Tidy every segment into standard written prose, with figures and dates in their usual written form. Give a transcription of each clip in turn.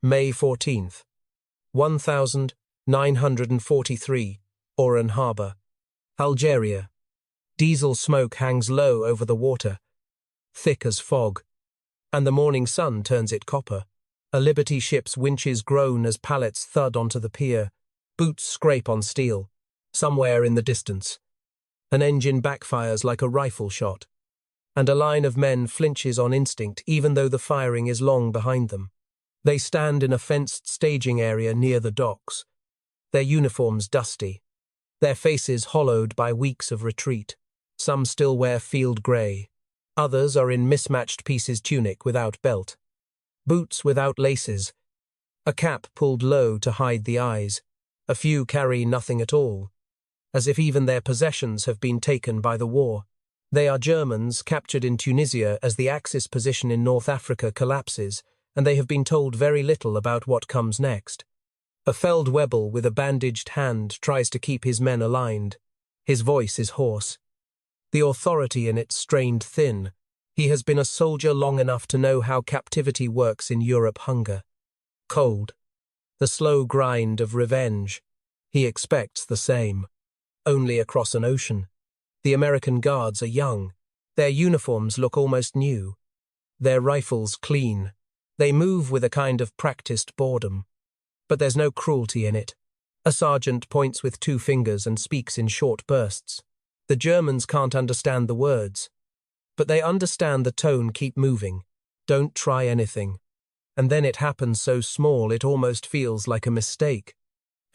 May 14th, 1943, Oran Harbour, Algeria. Diesel smoke hangs low over the water, thick as fog, and the morning sun turns it copper. A Liberty ship's winches groan as pallets thud onto the pier, boots scrape on steel. Somewhere in the distance, an engine backfires like a rifle shot, and a line of men flinches on instinct even though the firing is long behind them. They stand in a fenced staging area near the docks, their uniforms dusty, their faces hollowed by weeks of retreat. Some still wear field grey, others are in mismatched pieces tunic without belt, boots without laces, a cap pulled low to hide the eyes. A few carry nothing at all, as if even their possessions have been taken by the war. They are Germans captured in Tunisia as the Axis position in North Africa collapses, and they have been told very little about what comes next. A Feldwebel with a bandaged hand tries to keep his men aligned. His voice is hoarse, the authority in it strained thin. He has been a soldier long enough to know how captivity works in Europe. Hunger, cold, the slow grind of revenge. He expects the same, only across an ocean. The American guards are young. Their uniforms look almost new, their rifles clean. They move with a kind of practiced boredom. But there's no cruelty in it. A sergeant points with 2 fingers and speaks in short bursts. The Germans can't understand the words, but they understand the tone. Keep moving. Don't try anything. And then it happens so small it almost feels like a mistake.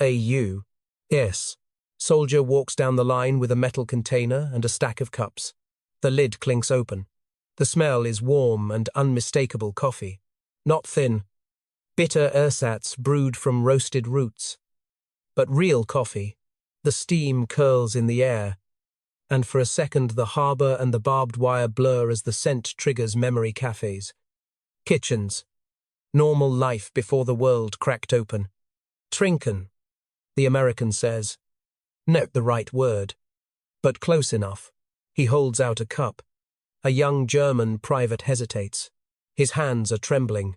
AU. Yes. Soldier walks down the line with a metal container and a stack of cups. The lid clinks open. The smell is warm and unmistakable coffee. Not thin, bitter ersatz brewed from roasted roots, but real coffee. The steam curls in the air, and for a second the harbour and the barbed wire blur as the scent triggers memory cafes. Kitchens. Normal life before the world cracked open. Trinken, the American says. Not the right word, but close enough. He holds out a cup. A young German private hesitates. His hands are trembling.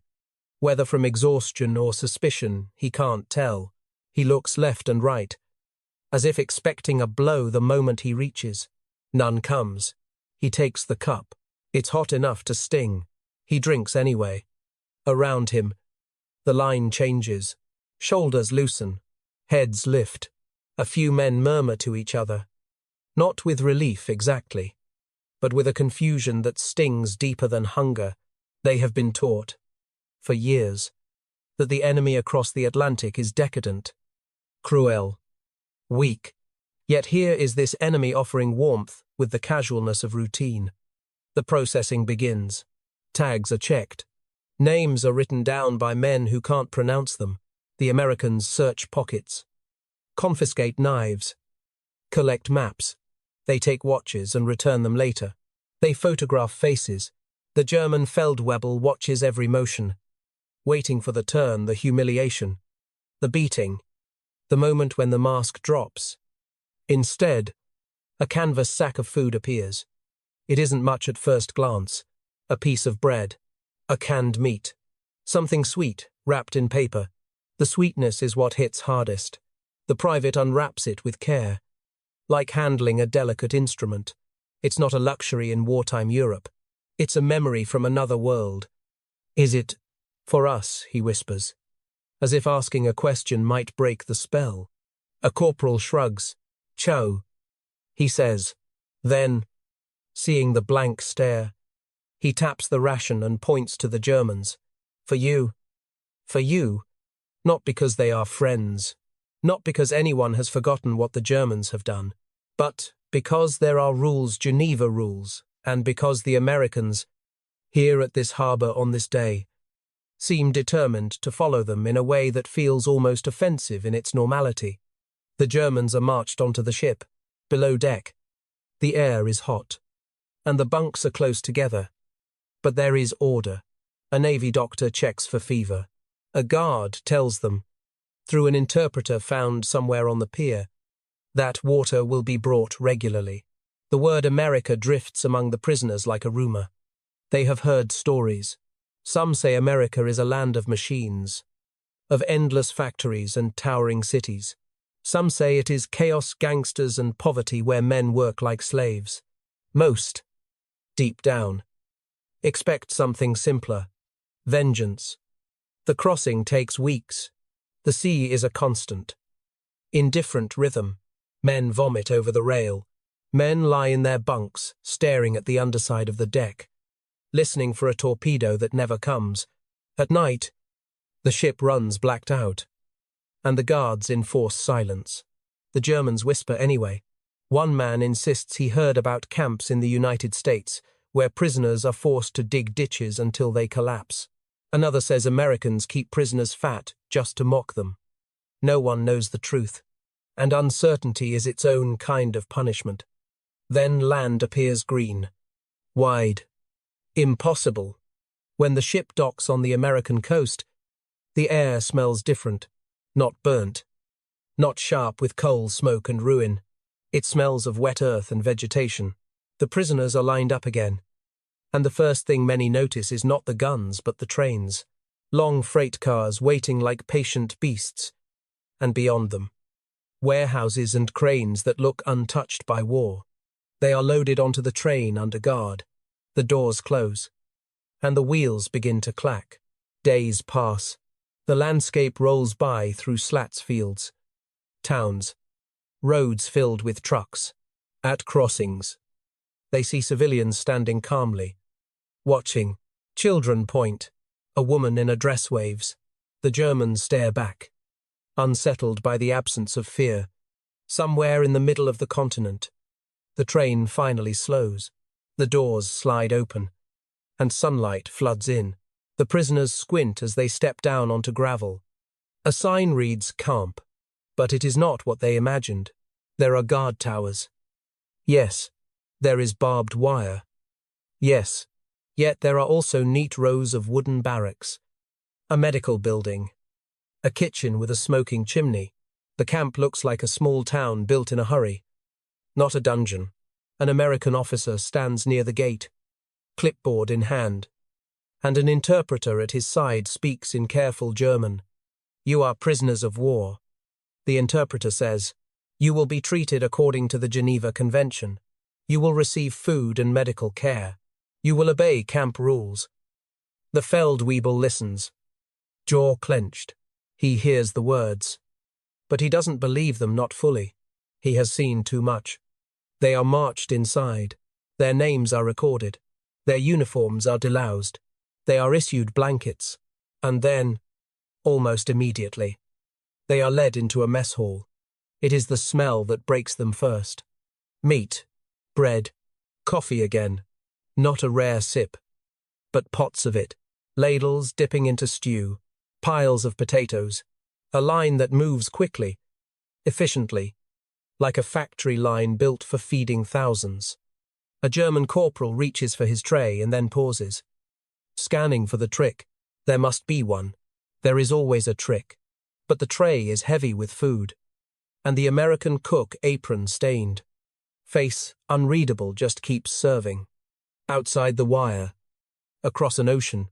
Whether from exhaustion or suspicion, he can't tell. He looks left and right, as if expecting a blow the moment he reaches. None comes. He takes the cup. It's hot enough to sting. He drinks anyway. Around him, the line changes. Shoulders loosen. Heads lift. A few men murmur to each other. Not with relief exactly, but with a confusion that stings deeper than hunger. They have been taught, for years, that the enemy across the Atlantic is decadent, cruel, weak. Yet here is this enemy offering warmth with the casualness of routine. The processing begins. Tags are checked. Names are written down by men who can't pronounce them. The Americans search pockets, confiscate knives, collect maps. They take watches and return them later. They photograph faces. The German Feldwebel watches every motion, waiting for the turn, the humiliation, the beating, the moment when the mask drops. Instead, a canvas sack of food appears. It isn't much at first glance. A piece of bread, a canned meat, something sweet, wrapped in paper. The sweetness is what hits hardest. The private unwraps it with care, like handling a delicate instrument. It's not a luxury in wartime Europe. It's a memory from another world. Is it? For us, he whispers, as if asking a question might break the spell. A corporal shrugs. Ciao, he says. Then, seeing the blank stare, he taps the ration and points to the Germans. For you. For you. Not because they are friends. Not because anyone has forgotten what the Germans have done. But because there are rules, Geneva rules, and because the Americans, here at this harbour on this day, seem determined to follow them in a way that feels almost offensive in its normality. The Germans are marched onto the ship, below deck. The air is hot, and the bunks are close together. But there is order. A Navy doctor checks for fever. A guard tells them, through an interpreter found somewhere on the pier, that water will be brought regularly. The word America drifts among the prisoners like a rumor. They have heard stories. Some say America is a land of machines, of endless factories and towering cities. Some say it is chaos, gangsters, and poverty where men work like slaves. Most, deep down, expect something simpler: vengeance. The crossing takes weeks. The sea is a constant. In different rhythm, men vomit over the rail. Men lie in their bunks, staring at the underside of the deck, listening for a torpedo that never comes. At night, the ship runs blacked out, and the guards enforce silence. The Germans whisper anyway. One man insists he heard about camps in the United States, where prisoners are forced to dig ditches until they collapse. Another says Americans keep prisoners fat just to mock them. No one knows the truth, and uncertainty is its own kind of punishment. Then land appears green, wide, impossible. When the ship docks on the American coast, the air smells different, not burnt, not sharp with coal, smoke, and ruin. It smells of wet earth and vegetation. The prisoners are lined up again, and the first thing many notice is not the guns but the trains, long freight cars waiting like patient beasts, and beyond them, warehouses and cranes that look untouched by war. They are loaded onto the train under guard. The doors close, and the wheels begin to clack. Days pass. The landscape rolls by through slats fields, towns, roads filled with trucks. At crossings, they see civilians standing calmly, watching. Children point. A woman in a dress waves. The Germans stare back, unsettled by the absence of fear. Somewhere in the middle of the continent, the train finally slows. The doors slide open, and sunlight floods in. The prisoners squint as they step down onto gravel. A sign reads "Camp," but it is not what they imagined. There are guard towers. Yes, there is barbed wire. Yes, yet there are also neat rows of wooden barracks. A medical building. A kitchen with a smoking chimney. The camp looks like a small town built in a hurry. Not a dungeon. An American officer stands near the gate, clipboard in hand, and an interpreter at his side speaks in careful German. "You are prisoners of war." The interpreter says, "You will be treated according to the Geneva Convention. You will receive food and medical care. You will obey camp rules." The Feldwebel listens, jaw clenched. He hears the words, but he doesn't believe them, not fully. He has seen too much. They are marched inside. Their names are recorded. Their uniforms are deloused. They are issued blankets. And then, almost immediately, they are led into a mess hall. It is the smell that breaks them first. Meat, bread, coffee again. Not a rare sip, but pots of it. Ladles dipping into stew. Piles of potatoes. A line that moves quickly, efficiently, like a factory line built for feeding thousands. A German corporal reaches for his tray and then pauses, scanning for the trick. There must be one. There is always a trick. But the tray is heavy with food, and the American cook, apron stained, face unreadable, just keeps serving. Outside the wire, across an ocean,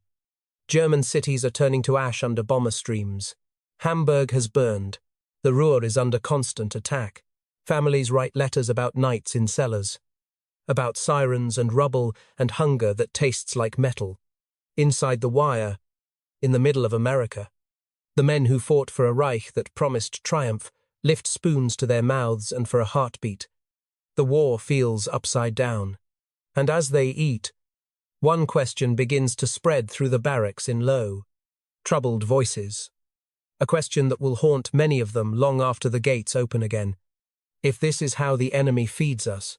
German cities are turning to ash under bomber streams. Hamburg has burned. The Ruhr is under constant attack. Families write letters about nights in cellars, about sirens and rubble and hunger that tastes like metal. Inside the wire, in the middle of America, the men who fought for a Reich that promised triumph lift spoons to their mouths and for a heartbeat. The war feels upside down. And as they eat, one question begins to spread through the barracks in low, troubled voices. A question that will haunt many of them long after the gates open again. If this is how the enemy feeds us,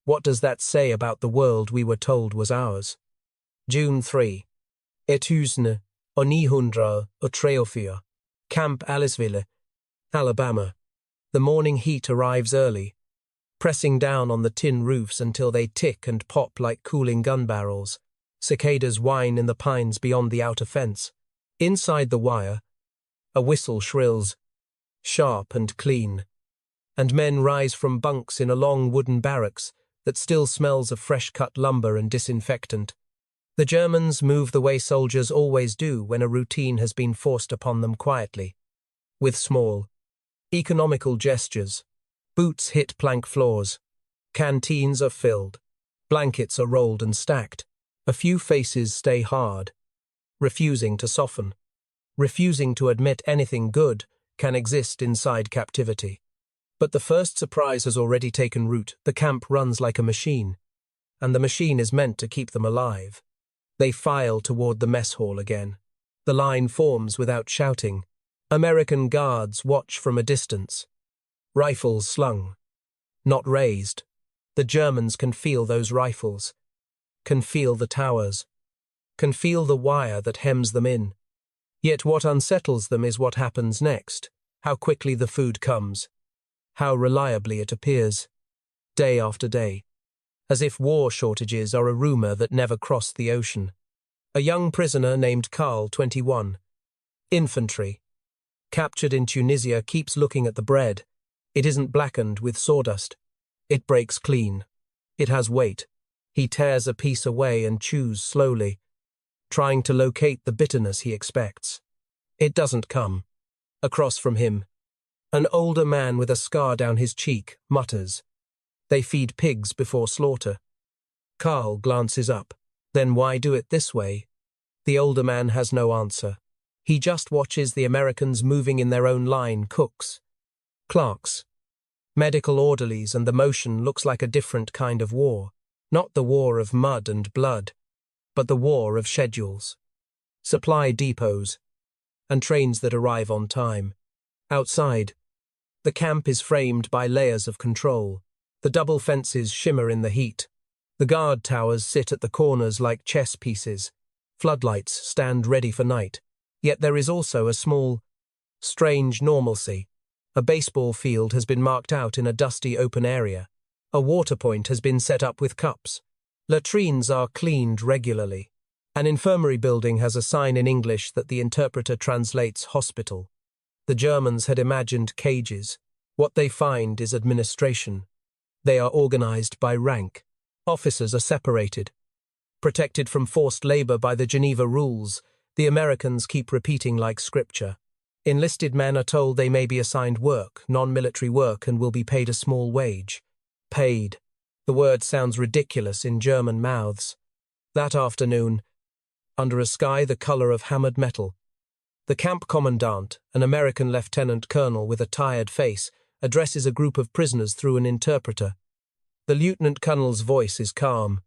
what does that say about the world we were told was ours? June 3. Etusne, Onihundra, Otreofia, Camp Alisville, Alabama. The morning heat arrives early, pressing down on the tin roofs until they tick and pop like cooling gun barrels. Cicadas whine in the pines beyond the outer fence. Inside the wire, a whistle shrills, sharp and clean, and men rise from bunks in a long wooden barracks that still smells of fresh-cut lumber and disinfectant. The Germans move the way soldiers always do when a routine has been forced upon them quietly, with small, economical gestures. Boots hit plank floors. Canteens are filled. Blankets are rolled and stacked. A few faces stay hard, refusing to soften, refusing to admit anything good can exist inside captivity. But the first surprise has already taken root. The camp runs like a machine, and the machine is meant to keep them alive. They file toward the mess hall again. The line forms without shouting. American guards watch from a distance. Rifles slung, not raised. The Germans can feel those rifles, can feel the towers, can feel the wire that hems them in. Yet what unsettles them is what happens next, how quickly the food comes, how reliably it appears, day after day, as if war shortages are a rumor that never crossed the ocean. A young prisoner named Karl, 21, infantry, captured in Tunisia, keeps looking at the bread. It isn't blackened with sawdust. It breaks clean. It has weight. He tears a piece away and chews slowly, trying to locate the bitterness he expects. It doesn't come. Across from him, an older man with a scar down his cheek mutters, "They feed pigs before slaughter." Karl glances up. Then why do it this way? The older man has no answer. He just watches the Americans moving in their own line, cooks, clerks, medical orderlies, and the motion looks like a different kind of war. Not the war of mud and blood, but the war of schedules, supply depots, and trains that arrive on time. Outside, the camp is framed by layers of control. The double fences shimmer in the heat. The guard towers sit at the corners like chess pieces. Floodlights stand ready for night. Yet there is also a small, strange normalcy. A baseball field has been marked out in a dusty open area. A water point has been set up with cups. Latrines are cleaned regularly. An infirmary building has a sign in English that the interpreter translates hospital. The Germans had imagined cages. What they find is administration. They are organized by rank. Officers are separated, protected from forced labor by the Geneva rules. The Americans keep repeating like scripture. Enlisted men are told they may be assigned work, non-military work, and will be paid a small wage. Paid. The word sounds ridiculous in German mouths. That afternoon, under a sky the color of hammered metal, the camp commandant, an American lieutenant colonel with a tired face, addresses a group of prisoners through an interpreter. The lieutenant colonel's voice is calm,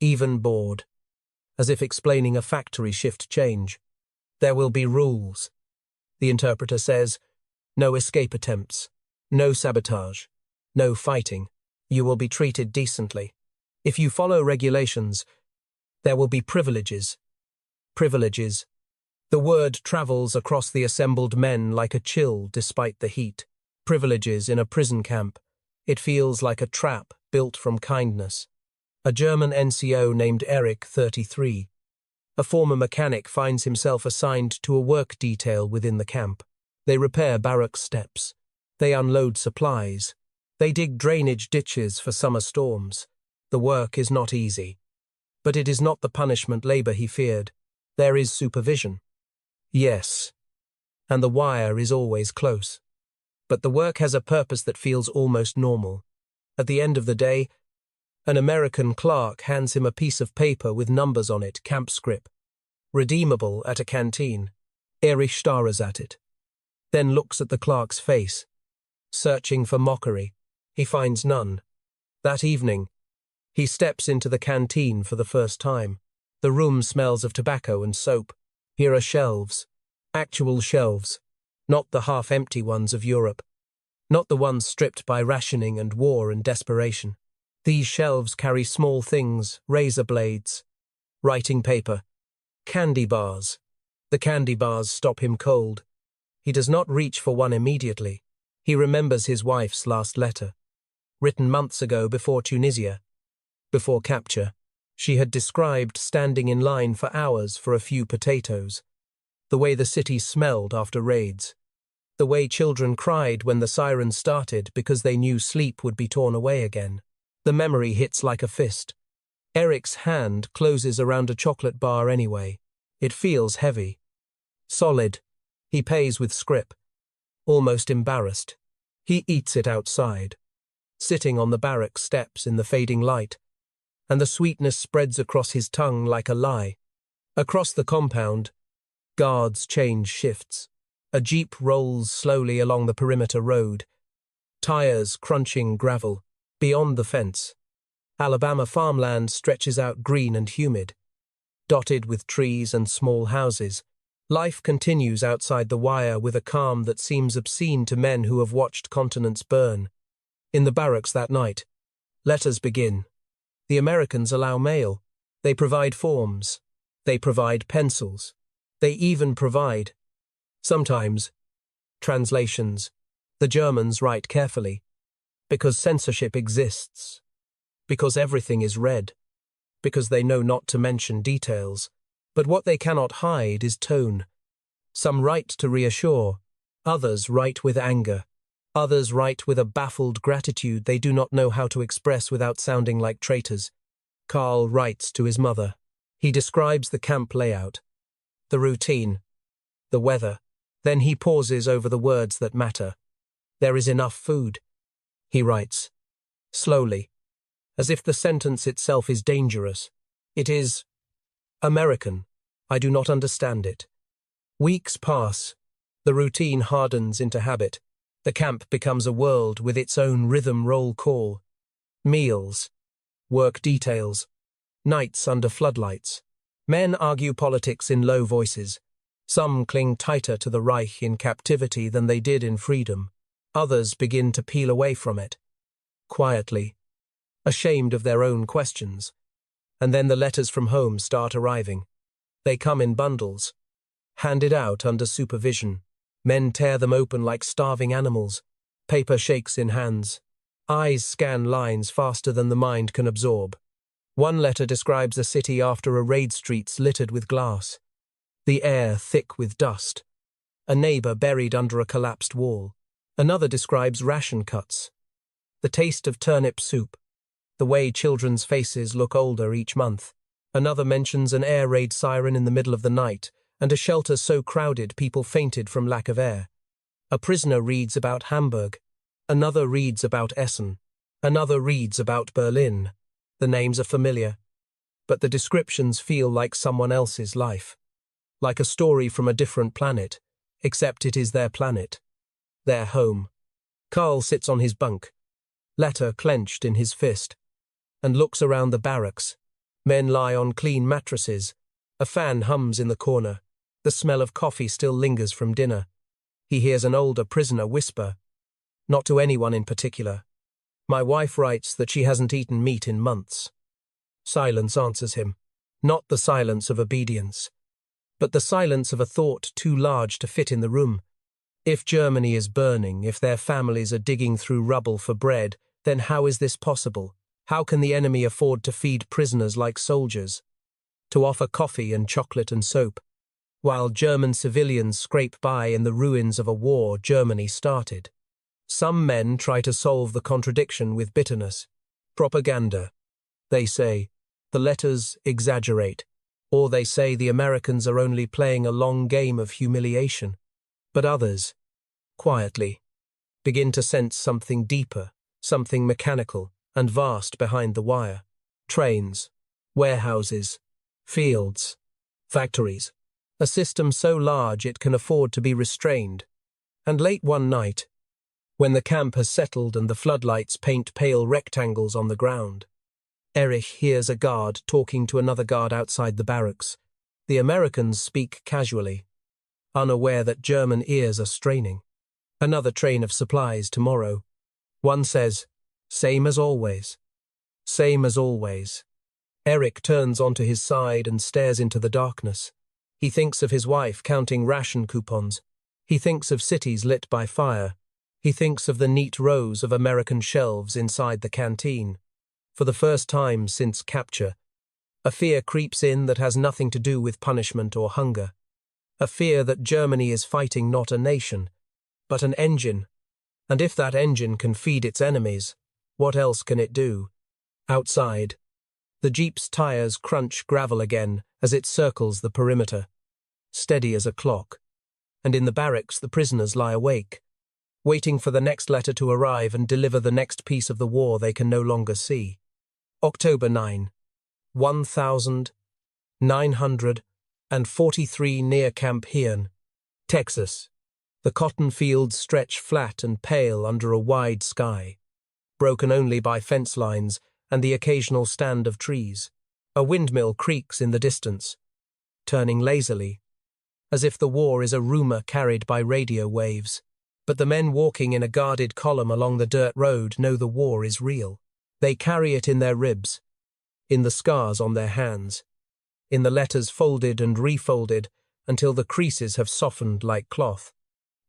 even bored, as if explaining a factory shift change. There will be rules. The interpreter says, no escape attempts, no sabotage, no fighting. You will be treated decently. If you follow regulations, there will be privileges. Privileges. The word travels across the assembled men like a chill despite the heat. Privileges in a prison camp. It feels like a trap built from kindness. A German NCO named Eric, 33, a former mechanic, finds himself assigned to a work detail within the camp. They repair barrack steps. They unload supplies. They dig drainage ditches for summer storms. The work is not easy. But it is not the punishment labor he feared. There is supervision. Yes. And the wire is always close. But the work has a purpose that feels almost normal. At the end of the day, an American clerk hands him a piece of paper with numbers on it, camp script, redeemable at a canteen. Erich stares at it, then looks at the clerk's face, searching for mockery. He finds none. That evening, he steps into the canteen for the first time. The room smells of tobacco and soap. Here are shelves, actual shelves, not the half-empty ones of Europe, not the ones stripped by rationing and war and desperation. These shelves carry small things, razor blades, writing paper, candy bars. The candy bars stop him cold. He does not reach for one immediately. He remembers his wife's last letter, written months ago before Tunisia, before capture. She had described standing in line for hours for a few potatoes, the way the city smelled after raids, the way children cried when the sirens started because they knew sleep would be torn away again. The memory hits like a fist. Eric's hand closes around a chocolate bar anyway. It feels heavy. Solid. He pays with scrip. Almost embarrassed. He eats it outside, sitting on the barrack steps in the fading light, and the sweetness spreads across his tongue like a lie. Across the compound, guards change shifts. A jeep rolls slowly along the perimeter road, tires crunching gravel. Beyond the fence, Alabama farmland stretches out green and humid, dotted with trees and small houses. Life continues outside the wire with a calm that seems obscene to men who have watched continents burn. In the barracks that night, letters begin. The Americans allow mail. They provide forms. They provide pencils. They even provide, sometimes, translations. The Germans write carefully, because censorship exists, because everything is read, because they know not to mention details. But what they cannot hide is tone. Some write to reassure, others write with anger, others write with a baffled gratitude they do not know how to express without sounding like traitors. Carl writes to his mother. He describes the camp layout, the routine, the weather. Then he pauses over the words that matter. There is enough food, he writes, slowly, as if the sentence itself is dangerous. It is American. I do not understand it. Weeks pass. The routine hardens into habit. The camp becomes a world with its own rhythm roll call. Meals, work details, nights under floodlights. Men argue politics in low voices. Some cling tighter to the Reich in captivity than they did in freedom. Others begin to peel away from it, quietly, ashamed of their own questions. And then the letters from home start arriving. They come in bundles, handed out under supervision. Men tear them open like starving animals. Paper shakes in hands. Eyes scan lines faster than the mind can absorb. One letter describes a city after a raid, streets littered with glass, the air thick with dust, a neighbor buried under a collapsed wall. Another describes ration cuts, the taste of turnip soup, the way children's faces look older each month. Another mentions an air raid siren in the middle of the night, and a shelter so crowded people fainted from lack of air. A prisoner reads about Hamburg. Another reads about Essen. Another reads about Berlin. The names are familiar, but the descriptions feel like someone else's life. Like a story from a different planet, except it is their planet. Their home. Carl sits on his bunk, letter clenched in his fist, and looks around the barracks. Men lie on clean mattresses. A fan hums in the corner. The smell of coffee still lingers from dinner. He hears an older prisoner whisper, not to anyone in particular. My wife writes that she hasn't eaten meat in months. Silence answers him. Not the silence of obedience, but the silence of a thought too large to fit in the room. If Germany is burning, if their families are digging through rubble for bread, then how is this possible? How can the enemy afford to feed prisoners like soldiers? To offer coffee and chocolate and soap, while German civilians scrape by in the ruins of a war Germany started? Some men try to solve the contradiction with bitterness. Propaganda, they say. The letters exaggerate. Or they say the Americans are only playing a long game of humiliation. But others, quietly, begin to sense something deeper, something mechanical and vast behind the wire. Trains, warehouses, fields, factories. A system so large it can afford to be restrained. And late one night, when the camp has settled and the floodlights paint pale rectangles on the ground, Erich hears a guard talking to another guard outside the barracks. The Americans speak casually, unaware that German ears are straining. Another train of supplies tomorrow. One says, same as always. Same as always. Erich turns onto his side and stares into the darkness. He thinks of his wife counting ration coupons. He thinks of cities lit by fire. He thinks of the neat rows of American shelves inside the canteen. For the first time since capture, a fear creeps in that has nothing to do with punishment or hunger. A fear that Germany is fighting not a nation, but an engine. And if that engine can feed its enemies, what else can it do? Outside, The jeep's tires crunch gravel again as it circles the perimeter, steady as a clock. And in the barracks the prisoners lie awake, waiting for the next letter to arrive and deliver the next piece of the war they can no longer see. October 9, 1943, near Camp Hearn, Texas. The cotton fields stretch flat and pale under a wide sky, broken only by fence lines and the occasional stand of trees. A windmill creaks in the distance, turning lazily, as if the war is a rumor carried by radio waves. But the men walking in a guarded column along the dirt road know the war is real. They carry it in their ribs, in the scars on their hands, in the letters folded and refolded until the creases have softened like cloth.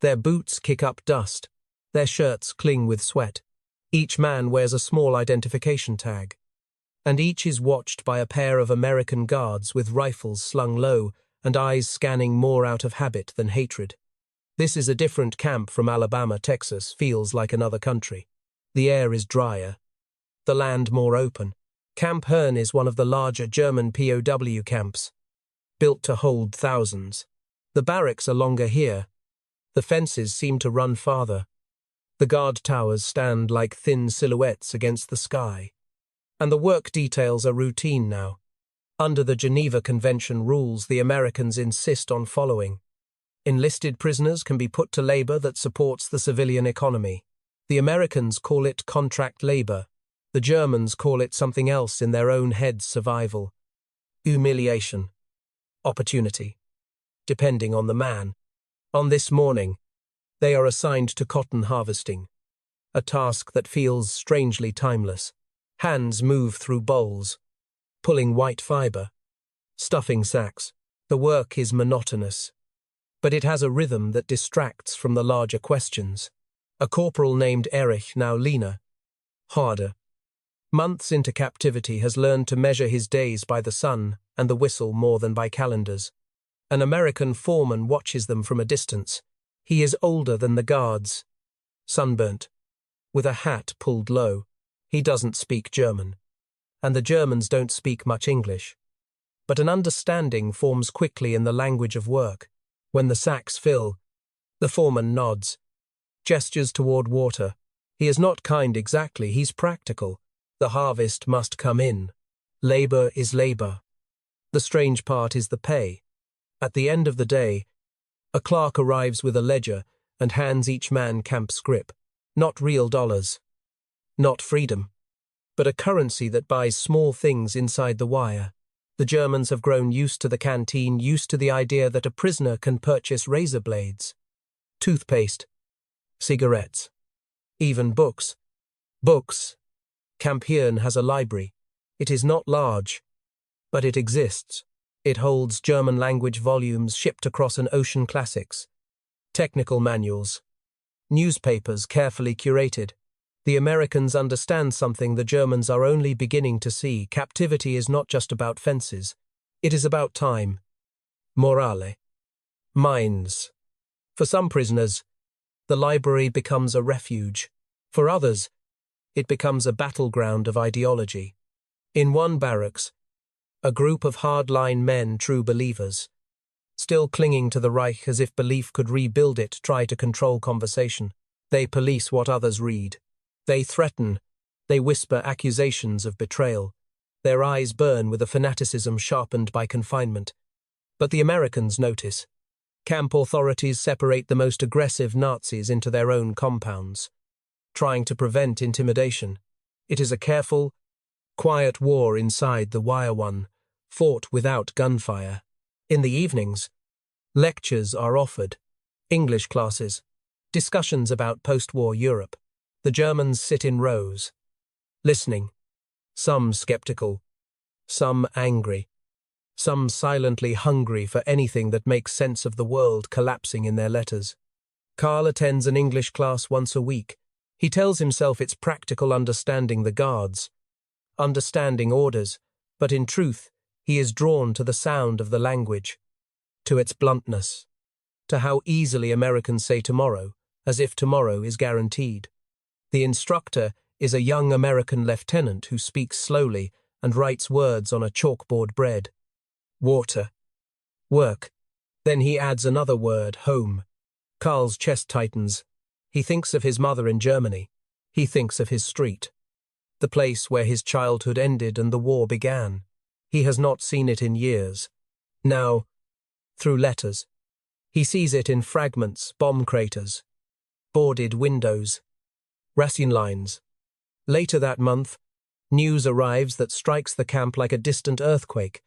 Their boots kick up dust, their shirts cling with sweat. Each man wears a small identification tag, and each is watched by a pair of American guards with rifles slung low and eyes scanning more out of habit than hatred. This is a different camp from Alabama. Texas feels like another country. The air is drier, the land more open. Camp Hearn is one of the larger German POW camps, built to hold thousands. The barracks are longer here. The fences seem to run farther. The guard towers stand like thin silhouettes against the sky. And the work details are routine now. Under the Geneva Convention rules the Americans insist on following. Enlisted prisoners can be put to labor that supports the civilian economy. The Americans call it contract labor. The Germans call it something else in their own heads: survival, humiliation, opportunity, depending on the man. On this morning, they are assigned to cotton harvesting, a task that feels strangely timeless. Hands move through bowls, pulling white fiber, stuffing sacks. The work is monotonous, but it has a rhythm that distracts from the larger questions. A corporal named Erich, now leaner, harder, months into captivity, has learned to measure his days by the sun and the whistle more than by calendars. An American foreman watches them from a distance. He is older than the guards, sunburnt, with a hat pulled low. He doesn't speak German, and the Germans don't speak much English. But an understanding forms quickly in the language of work. When the sacks fill, the foreman nods, gestures toward water. He is not kind exactly, he's practical. The harvest must come in. Labor is labor. The strange part is the pay. At the end of the day, a clerk arrives with a ledger and hands each man camp scrip. Not real dollars, not freedom, but a currency that buys small things inside the wire. The Germans have grown used to the canteen, used to the idea that a prisoner can purchase razor blades, toothpaste, cigarettes, even books. Books. Camp Hearn has a library. It is not large, but it exists. It holds German language volumes shipped across an ocean, classics, technical manuals, newspapers carefully curated. The Americans understand something the Germans are only beginning to see. Captivity is not just about fences. It is about time, morale, minds. For some prisoners, the library becomes a refuge. For others, it becomes a battleground of ideology. In one barracks, a group of hardline men, true believers, still clinging to the Reich as if belief could rebuild it, try to control conversation. They police what others read. They threaten. They whisper accusations of betrayal. Their eyes burn with a fanaticism sharpened by confinement. But the Americans notice. Camp authorities separate the most aggressive Nazis into their own compounds, trying to prevent intimidation. It is a careful, quiet war inside the wire, one fought without gunfire. In the evenings, lectures are offered, English classes, discussions about post-war Europe. The Germans sit in rows, listening, some skeptical, some angry, some silently hungry for anything that makes sense of the world collapsing in their letters. Karl attends an English class once a week. He tells himself it's practical understanding the guards, understanding orders, but in truth, he is drawn to the sound of the language, to its bluntness, to how easily Americans say tomorrow, as if tomorrow is guaranteed. The instructor is a young American lieutenant who speaks slowly and writes words on a chalkboard: bread, water, work. Then he adds another word: home. Karl's chest tightens. He thinks of his mother in Germany. He thinks of his street, the place where his childhood ended and the war began. He has not seen it in years. Now, through letters, he sees it in fragments: bomb craters, boarded windows, ration lines. Later that month, news arrives that strikes the camp like a distant earthquake.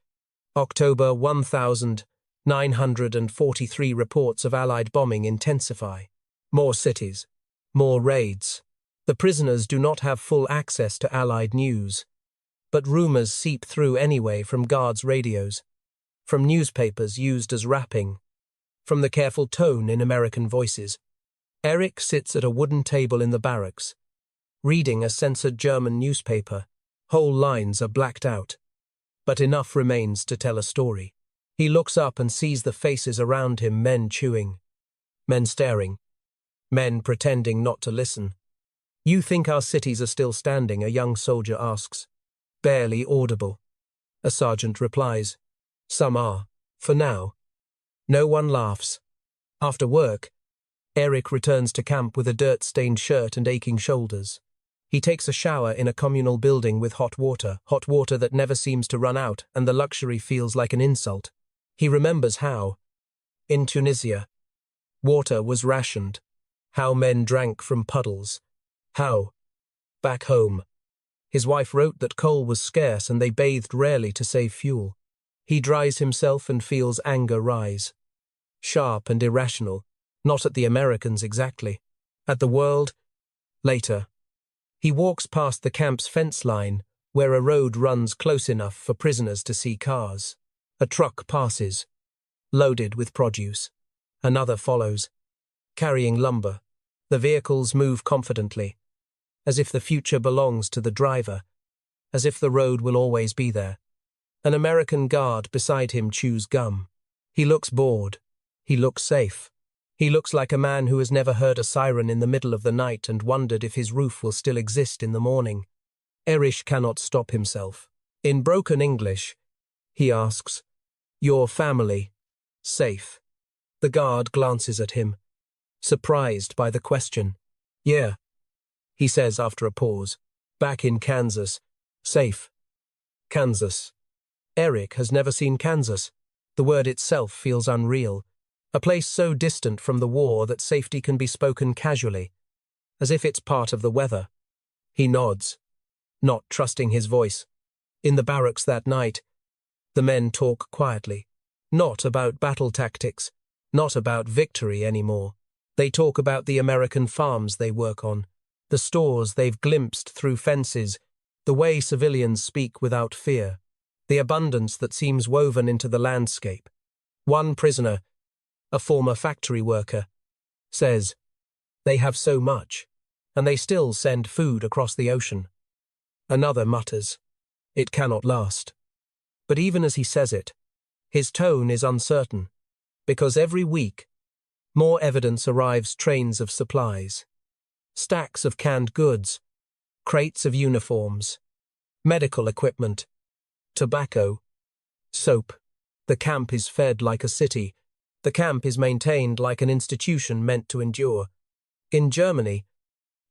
October 1943 reports of Allied bombing intensify. More cities, more raids. The prisoners do not have full access to Allied news, but rumors seep through anyway from guards' radios, from newspapers used as wrapping, from the careful tone in American voices. Eric sits at a wooden table in the barracks, reading a censored German newspaper. Whole lines are blacked out, but enough remains to tell a story. He looks up and sees the faces around him: men chewing, men staring, men pretending not to listen. "You think our cities are still standing?" a young soldier asks. Barely audible. A sergeant replies, "Some are, for now." No one laughs. After work, Eric returns to camp with a dirt-stained shirt and aching shoulders. He takes a shower in a communal building with hot water that never seems to run out, and the luxury feels like an insult. He remembers how, in Tunisia, water was rationed, how men drank from puddles, how, back home, his wife wrote that coal was scarce and they bathed rarely to save fuel. He dries himself and feels anger rise. Sharp and irrational, not at the Americans exactly, at the world. Later, he walks past the camp's fence line, where a road runs close enough for prisoners to see cars. A truck passes, loaded with produce. Another follows, carrying lumber. The vehicles move confidently, as if the future belongs to the driver, as if the road will always be there. An American guard beside him chews gum. He looks bored. He looks safe. He looks like a man who has never heard a siren in the middle of the night and wondered if his roof will still exist in the morning. Erich cannot stop himself. In broken English, he asks, "Your family, safe?" The guard glances at him, surprised by the question. "Yeah," he says after a pause. "Back in Kansas. Safe. Kansas." Eric has never seen Kansas. The word itself feels unreal. A place so distant from the war that safety can be spoken casually, as if it's part of the weather. He nods, not trusting his voice. In the barracks that night, the men talk quietly. Not about battle tactics, not about victory anymore. They talk about the American farms they work on, the stores they've glimpsed through fences, the way civilians speak without fear, the abundance that seems woven into the landscape. One prisoner, a former factory worker, says, "They have so much, and they still send food across the ocean." Another mutters, "It cannot last." But even as he says it, his tone is uncertain, because every week, more evidence arrives: trains of supplies, stacks of canned goods, crates of uniforms, medical equipment, tobacco, soap. The camp is fed like a city. The camp is maintained like an institution meant to endure. In Germany,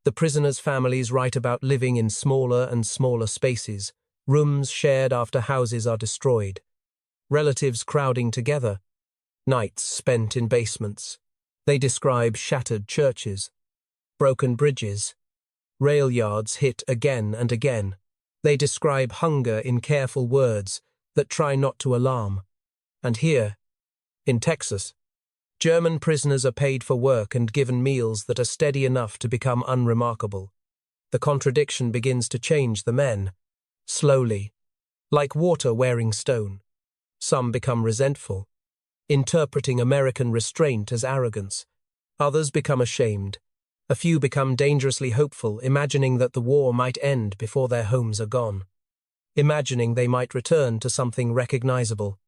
the prisoners' families write about living in smaller and smaller spaces, rooms shared after houses are destroyed, relatives crowding together, nights spent in basements. They describe shattered churches, broken bridges, rail yards hit again and again. They describe hunger in careful words that try not to alarm. And here, in Texas, German prisoners are paid for work and given meals that are steady enough to become unremarkable. The contradiction begins to change the men, slowly, like water wearing stone. Some become resentful, interpreting American restraint as arrogance. Others become ashamed. A few become dangerously hopeful, imagining that the war might end before their homes are gone, imagining they might return to something recognizable.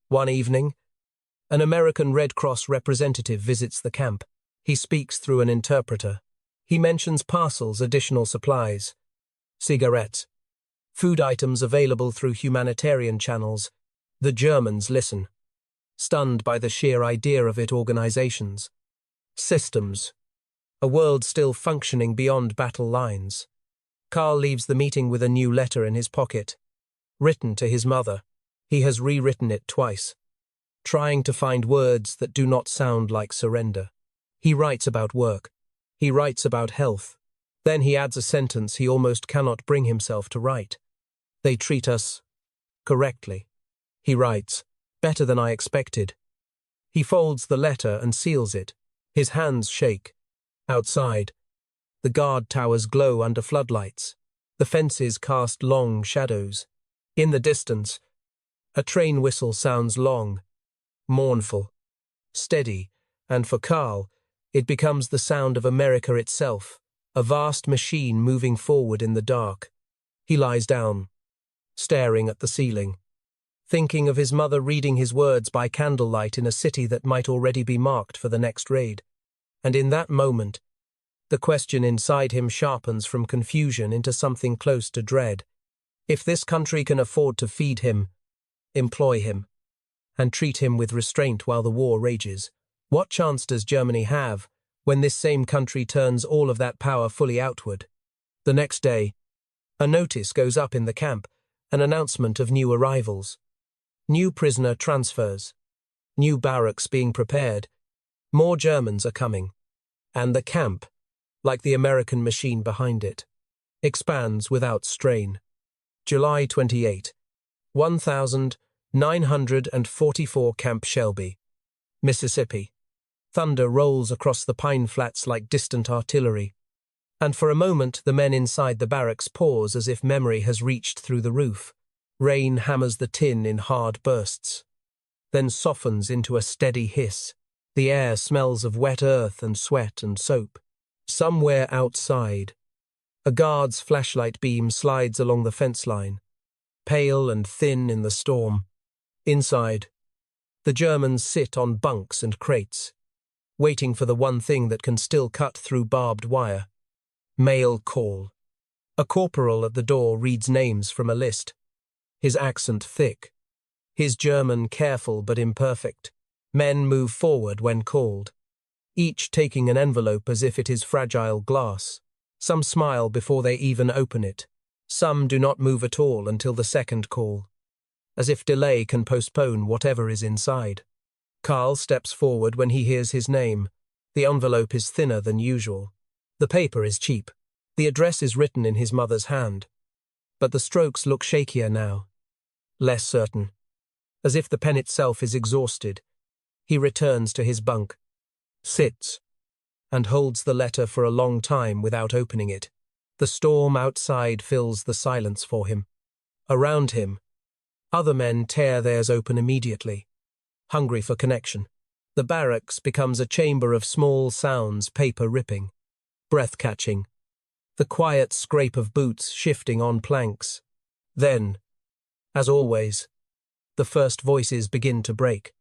One evening, an American Red Cross representative visits the camp. He speaks through an interpreter. He mentions parcels, additional supplies, cigarettes, Food items available through humanitarian channels. The Germans listen, stunned by the sheer idea of it. Organizations. Systems. A world still functioning beyond battle lines. Karl leaves the meeting with a new letter in his pocket. Written to his mother. He has rewritten it twice, trying to find words that do not sound like surrender. He writes about work. He writes about health. Then he adds a sentence he almost cannot bring himself to write. They treat us correctly. He writes, better than I expected. He folds the letter and seals it. His hands shake. Outside, the guard towers glow under floodlights. The fences cast long shadows. In the distance, a train whistle sounds long, mournful, steady, and for Karl, it becomes the sound of America itself, a vast machine moving forward in the dark. He lies down, staring at the ceiling, thinking of his mother reading his words by candlelight in a city that might already be marked for the next raid. And in that moment, the question inside him sharpens from confusion into something close to dread. If this country can afford to feed him, employ him, and treat him with restraint while the war rages, what chance does Germany have when this same country turns all of that power fully outward? The next day, a notice goes up in the camp, an announcement of new arrivals, new prisoner transfers, new barracks being prepared. More Germans are coming, and the camp, like the American machine behind it, expands without strain. July 28, 1944 Camp Shelby, Mississippi. Thunder rolls across the pine flats like distant artillery, and for a moment the men inside the barracks pause as if memory has reached through the roof. Rain hammers the tin in hard bursts, then softens into a steady hiss. The air smells of wet earth and sweat and soap. Somewhere outside, a guard's flashlight beam slides along the fence line, pale and thin in the storm. Inside, the Germans sit on bunks and crates, waiting for the one thing that can still cut through barbed wire. Mail call. A corporal at the door reads names from a list, his accent thick, his German careful but imperfect. Men move forward when called, each taking an envelope as if it is fragile glass. Some smile before they even open it. Some do not move at all until the second call, as if delay can postpone whatever is inside. Karl steps forward when he hears his name. The envelope is thinner than usual. The paper is cheap. The address is written in his mother's hand. But the strokes look shakier now, less certain, as if the pen itself is exhausted. He returns to his bunk, sits, and holds the letter for a long time without opening it. The storm outside fills the silence for him. Around him, other men tear theirs open immediately, hungry for connection. The barracks becomes a chamber of small sounds, paper ripping, breath catching, the quiet scrape of boots shifting on planks. Then, as always, the first voices begin to break.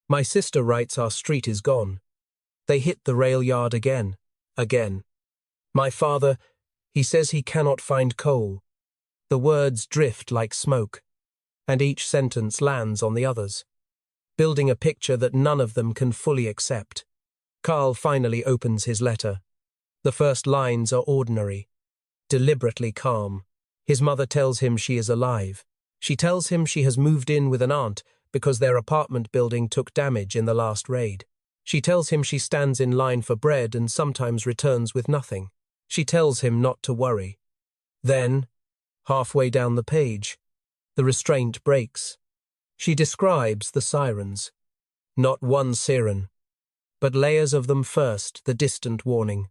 My sister writes our street is gone. They hit the rail yard again. My father, he says he cannot find coal. The words drift like smoke, and each sentence lands on the others, building a picture that none of them can fully accept. Karl finally opens his letter. The first lines are ordinary, deliberately calm. His mother tells him she is alive. She tells him she has moved in with an aunt because their apartment building took damage in the last raid. She tells him she stands in line for bread and sometimes returns with nothing. She tells him not to worry. Then, halfway down the page, the restraint breaks. She describes the sirens. Not one siren, but layers of them. First, the distant warning,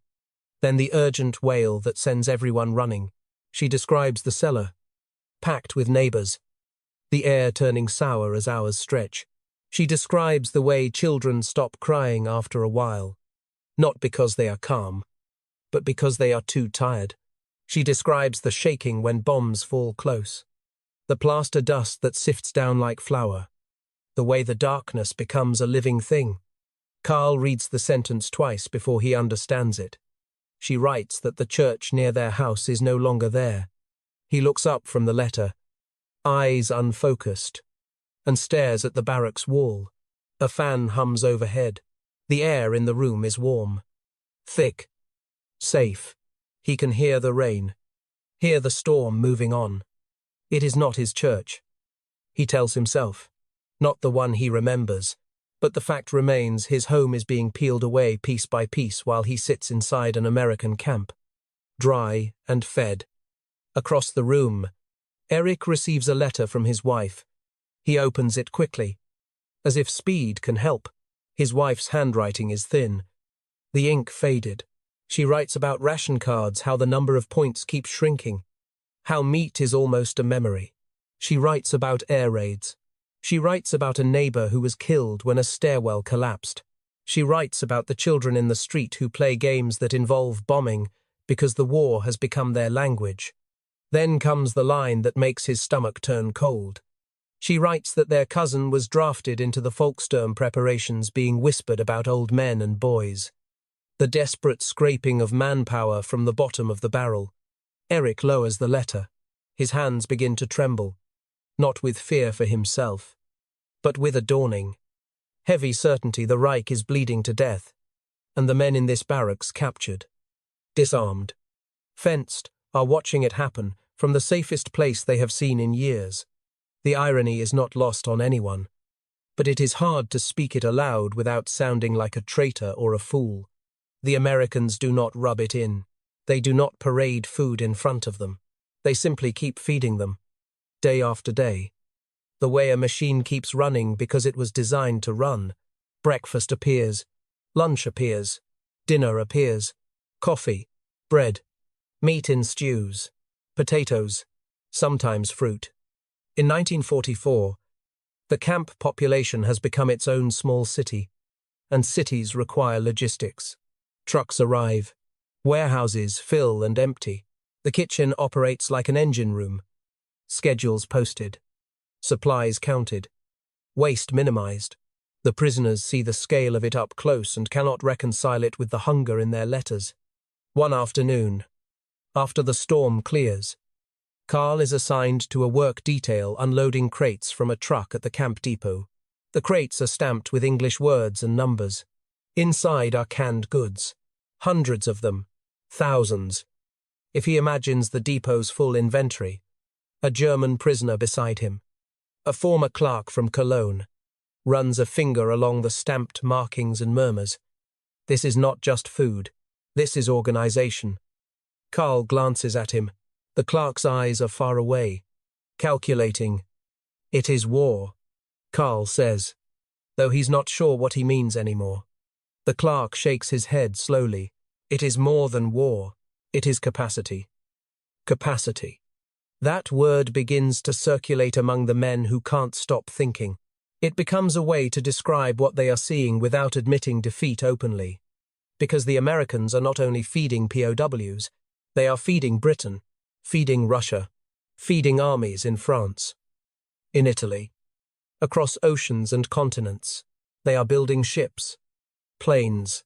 then the urgent wail that sends everyone running. She describes the cellar, packed with neighbors, the air turning sour as hours stretch. She describes the way children stop crying after a while, not because they are calm, but because they are too tired. She describes the shaking when bombs fall close, the plaster dust that sifts down like flour, the way the darkness becomes a living thing. Karl reads the sentence twice before he understands it. She writes that the church near their house is no longer there. He looks up from the letter, eyes unfocused, and stares at the barracks wall. A fan hums overhead. The air in the room is warm. Thick. Safe. He can hear the rain. Hear the storm moving on. It is not his church. He tells himself. Not the one he remembers. But the fact remains his home is being peeled away piece by piece while he sits inside an American camp. Dry and fed. Across the room, Eric receives a letter from his wife. He opens it quickly. As if speed can help. His wife's handwriting is thin. The ink faded. She writes about ration cards, how the number of points keeps shrinking. How meat is almost a memory. She writes about air raids. She writes about a neighbor who was killed when a stairwell collapsed. She writes about the children in the street who play games that involve bombing because the war has become their language. Then comes the line that makes his stomach turn cold. She writes that their cousin was drafted into the Volkssturm preparations, being whispered about old men and boys. The desperate scraping of manpower from the bottom of the barrel. Eric lowers the letter. His hands begin to tremble. Not with fear for himself, but with a dawning, heavy certainty the Reich is bleeding to death, and the men in this barracks captured, disarmed, fenced, are watching it happen from the safest place they have seen in years. The irony is not lost on anyone, but it is hard to speak it aloud without sounding like a traitor or a fool. The Americans do not rub it in. They do not parade food in front of them. They simply keep feeding them. Day after day. The way a machine keeps running because it was designed to run. Breakfast appears. Lunch appears. Dinner appears. Coffee. Bread. Meat in stews. Potatoes. Sometimes fruit. In 1944, the camp population has become its own small city, and cities require logistics. Trucks arrive. Warehouses fill and empty. The kitchen operates like an engine room. Schedules posted. Supplies counted. Waste minimized. The prisoners see the scale of it up close and cannot reconcile it with the hunger in their letters. One afternoon, after the storm clears, Carl is assigned to a work detail unloading crates from a truck at the camp depot. The crates are stamped with English words and numbers. Inside are canned goods. Hundreds of them. Thousands. If he imagines the depot's full inventory, a German prisoner beside him, a former clerk from Cologne, runs a finger along the stamped markings and murmurs. This is not just food. This is organization. Carl glances at him. The clerk's eyes are far away, calculating. It is war, Carl says, though he's not sure what he means anymore. The clerk shakes his head slowly. It is more than war. It is capacity. Capacity. That word begins to circulate among the men who can't stop thinking. It becomes a way to describe what they are seeing without admitting defeat openly. Because the Americans are not only feeding POWs, they are feeding Britain, feeding Russia, feeding armies in France, in Italy, across oceans and continents. They are building ships, planes,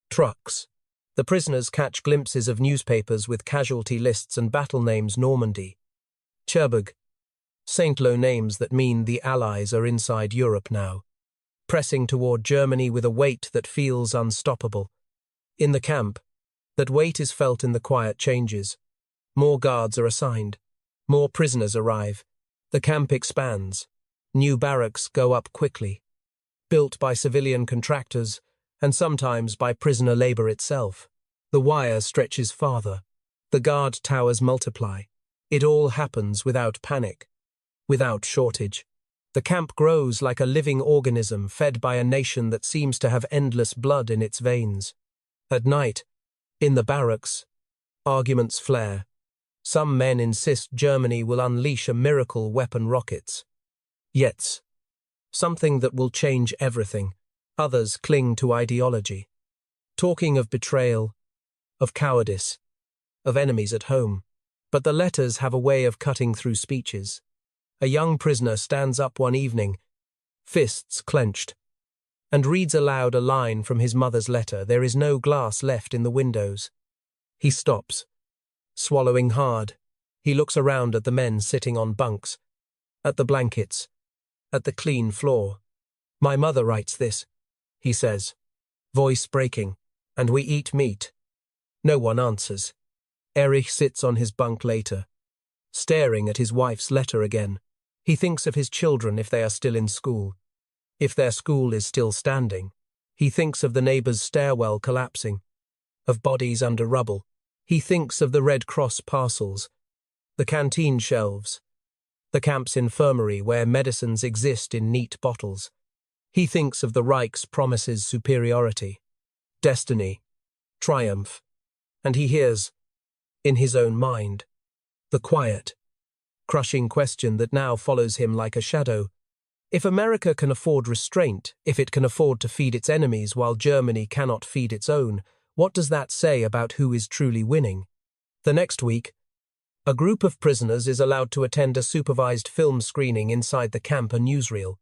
trucks. The prisoners catch glimpses of newspapers with casualty lists and battle names: Normandy, Cherbourg, Saint-Lô, names that mean the Allies are inside Europe now, pressing toward Germany with a weight that feels unstoppable. In the camp, that weight is felt in the quiet changes. More guards are assigned. More prisoners arrive. The camp expands. New barracks go up quickly, built by civilian contractors and sometimes by prisoner labor itself. The wire stretches farther. The guard towers multiply. It all happens without panic, without shortage. The camp grows like a living organism fed by a nation that seems to have endless blood in its veins. At night, in the barracks, arguments flare. Some men insist Germany will unleash a miracle weapon, rockets. Yet, something that will change everything. Others cling to ideology, talking of betrayal, of cowardice, of enemies at home. But the letters have a way of cutting through speeches. A young prisoner stands up one evening, fists clenched, and reads aloud a line from his mother's letter. There is no glass left in the windows. He stops, swallowing hard. He looks around at the men sitting on bunks, at the blankets, at the clean floor. "My mother writes this," he says, voice breaking, "and we eat meat." No one answers. Erich sits on his bunk later, staring at his wife's letter again. He thinks of his children if they are still in school, if their school is still standing. He thinks of the neighbor's stairwell collapsing, of bodies under rubble. He thinks of the Red Cross parcels, the canteen shelves, the camp's infirmary where medicines exist in neat bottles. He thinks of the Reich's promises superiority, destiny, triumph, and he hears, in his own mind, the quiet, crushing question that now follows him like a shadow. If America can afford restraint, if it can afford to feed its enemies while Germany cannot feed its own, what does that say about who is truly winning? The next week, a group of prisoners is allowed to attend a supervised film screening inside the camp, a newsreel.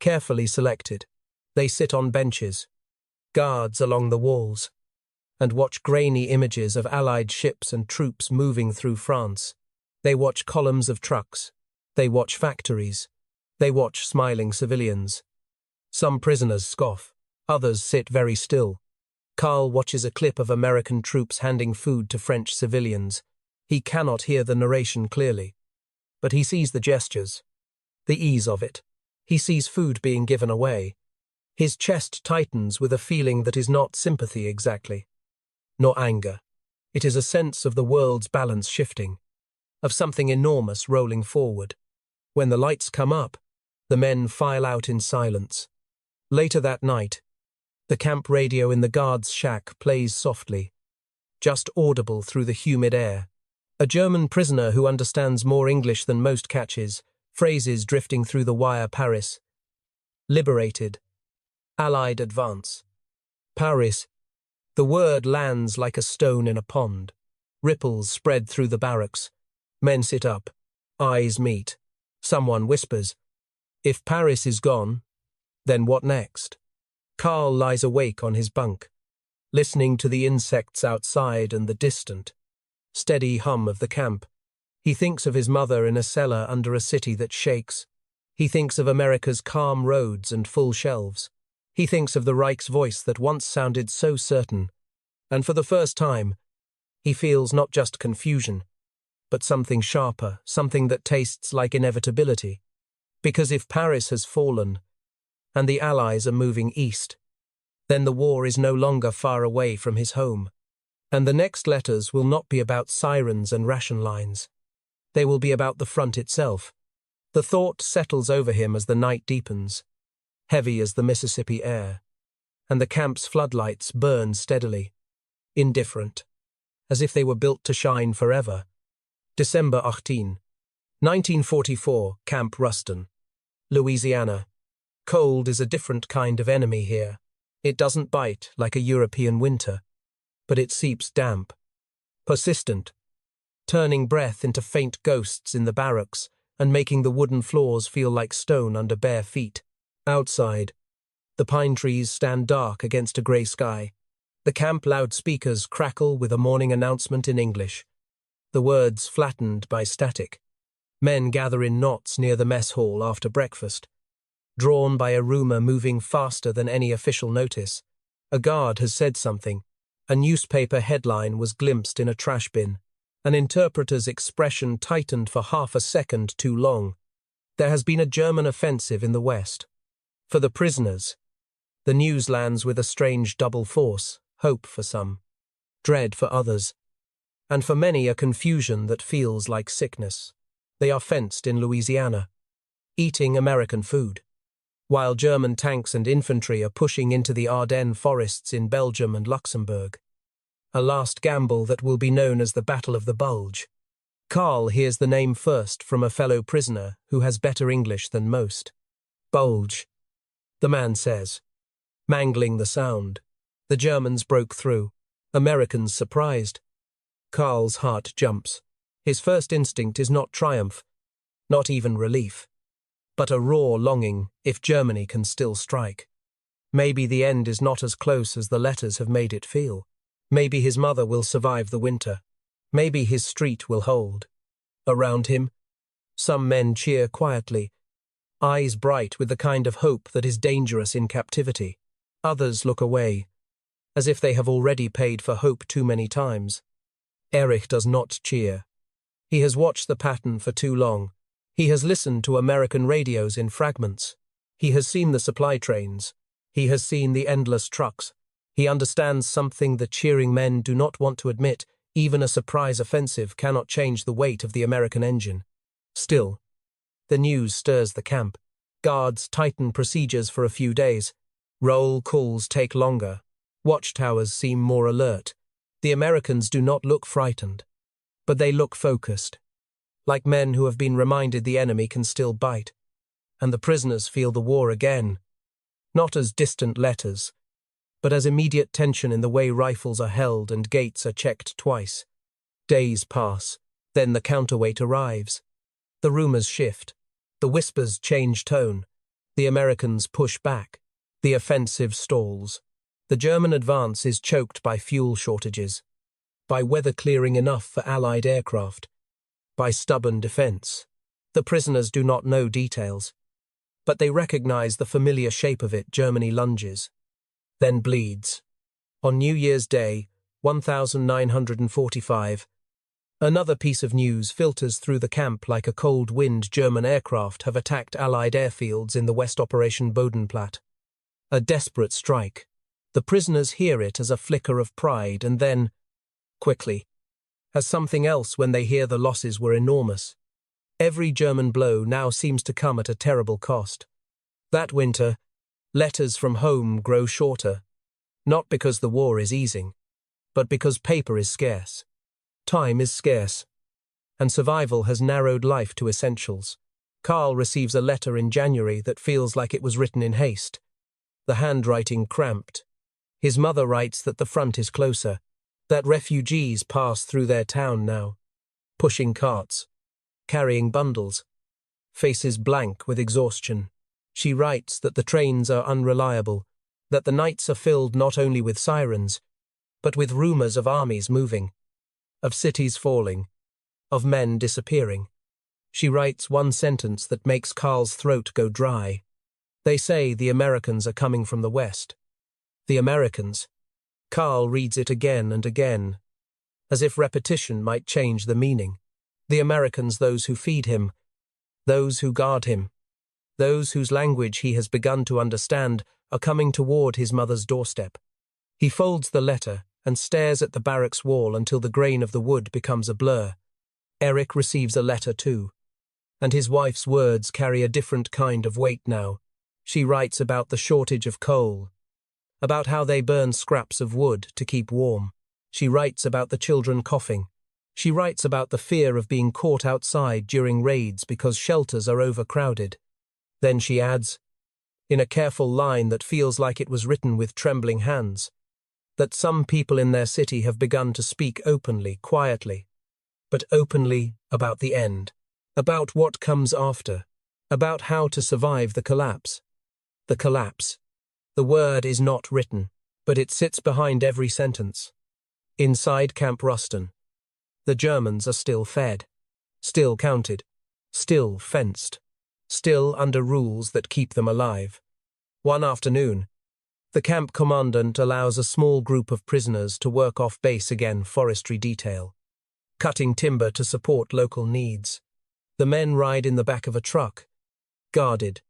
Carefully selected, they sit on benches, guards along the walls, and watch grainy images of Allied ships and troops moving through France. They watch columns of trucks. They watch factories. They watch smiling civilians. Some prisoners scoff. Others sit very still. Karl watches a clip of American troops handing food to French civilians. He cannot hear the narration clearly, but he sees the gestures, the ease of it. He sees food being given away. His chest tightens with a feeling that is not sympathy exactly, nor anger. It is a sense of the world's balance shifting, of something enormous rolling forward. When the lights come up, the men file out in silence. Later that night, the camp radio in the guard's shack plays softly, just audible through the humid air. A German prisoner who understands more English than most catches, phrases drifting through the wire. Paris. Liberated. Allied advance. Paris. The word lands like a stone in a pond. Ripples spread through the barracks. Men sit up. Eyes meet. Someone whispers, "If Paris is gone, then what next?" Karl lies awake on his bunk, listening to the insects outside and the distant, steady hum of the camp. He thinks of his mother in a cellar under a city that shakes. He thinks of America's calm roads and full shelves. He thinks of the Reich's voice that once sounded so certain. And for the first time, he feels not just confusion, but something sharper, something that tastes like inevitability. Because if Paris has fallen, and the Allies are moving east, then the war is no longer far away from his home. And the next letters will not be about sirens and ration lines. They will be about the front itself. The thought settles over him as the night deepens, heavy as the Mississippi air, and the camp's floodlights burn steadily, indifferent, as if they were built to shine forever. December 18, 1944, Camp Ruston, Louisiana. Cold is a different kind of enemy here. It doesn't bite like a European winter, but it seeps damp, persistent, turning breath into faint ghosts in the barracks and making the wooden floors feel like stone under bare feet. Outside, the pine trees stand dark against a grey sky. The camp loudspeakers crackle with a morning announcement in English, the words flattened by static. Men gather in knots near the mess hall after breakfast, drawn by a rumor moving faster than any official notice. A guard has said something. A newspaper headline was glimpsed in a trash bin. An interpreter's expression tightened for half a second too long. There has been a German offensive in the west. For the prisoners, the news lands with a strange double force, hope for some, dread for others, and for many a confusion that feels like sickness. They are fenced in Louisiana, eating American food, while German tanks and infantry are pushing into the Ardennes forests in Belgium and Luxembourg. A last gamble that will be known as the Battle of the Bulge. Karl hears the name first from a fellow prisoner who has better English than most. Bulge, the man says, mangling the sound. The Germans broke through. Americans surprised. Karl's heart jumps. His first instinct is not triumph, not even relief, but a raw longing if Germany can still strike. Maybe the end is not as close as the letters have made it feel. Maybe his mother will survive the winter. Maybe his street will hold. Around him, some men cheer quietly, eyes bright with the kind of hope that is dangerous in captivity. Others look away, as if they have already paid for hope too many times. Erich does not cheer. He has watched the pattern for too long. He has listened to American radios in fragments. He has seen the supply trains. He has seen the endless trucks. He understands something the cheering men do not want to admit. Even a surprise offensive cannot change the weight of the American engine. Still, the news stirs the camp. Guards tighten procedures for a few days. Roll calls take longer. Watchtowers seem more alert. The Americans do not look frightened, but they look focused, like men who have been reminded the enemy can still bite. And the prisoners feel the war again, not as distant letters, but as immediate tension in the way rifles are held and gates are checked twice. Days pass, then the counterweight arrives. The rumors shift. The whispers change tone. The Americans push back. The offensive stalls. The German advance is choked by fuel shortages, by weather clearing enough for Allied aircraft, by stubborn defense. The prisoners do not know details, but they recognize the familiar shape of it. Germany lunges, then bleeds. On New Year's Day, 1945, another piece of news filters through the camp like a cold wind. German aircraft have attacked Allied airfields in the West. Operation Bodenplatte. A desperate strike. The prisoners hear it as a flicker of pride and then, quickly, as something else when they hear the losses were enormous. Every German blow now seems to come at a terrible cost. That winter, letters from home grow shorter, not because the war is easing, but because paper is scarce. Time is scarce, and survival has narrowed life to essentials. Karl receives a letter in January that feels like it was written in haste, the handwriting cramped. His mother writes that the front is closer, that refugees pass through their town now, pushing carts, carrying bundles, faces blank with exhaustion. She writes that the trains are unreliable, that the nights are filled not only with sirens, but with rumors of armies moving, of cities falling, of men disappearing. She writes one sentence that makes Karl's throat go dry. They say the Americans are coming from the West. The Americans. Karl reads it again and again, as if repetition might change the meaning. The Americans, those who feed him, those who guard him, those whose language he has begun to understand, are coming toward his mother's doorstep. He folds the letter and stares at the barracks wall until the grain of the wood becomes a blur. Erich receives a letter too, and his wife's words carry a different kind of weight now. She writes about the shortage of coal, about how they burn scraps of wood to keep warm. She writes about the children coughing. She writes about the fear of being caught outside during raids because shelters are overcrowded. Then she adds, in a careful line that feels like it was written with trembling hands, that some people in their city have begun to speak openly, quietly, but openly about the end, about what comes after, about how to survive the collapse. The collapse. The word is not written, but it sits behind every sentence. Inside Camp Ruston, the Germans are still fed, still counted, still fenced, still under rules that keep them alive. One afternoon, the camp commandant allows a small group of prisoners to work off base again, forestry detail, cutting timber to support local needs. The men ride in the back of a truck, guarded,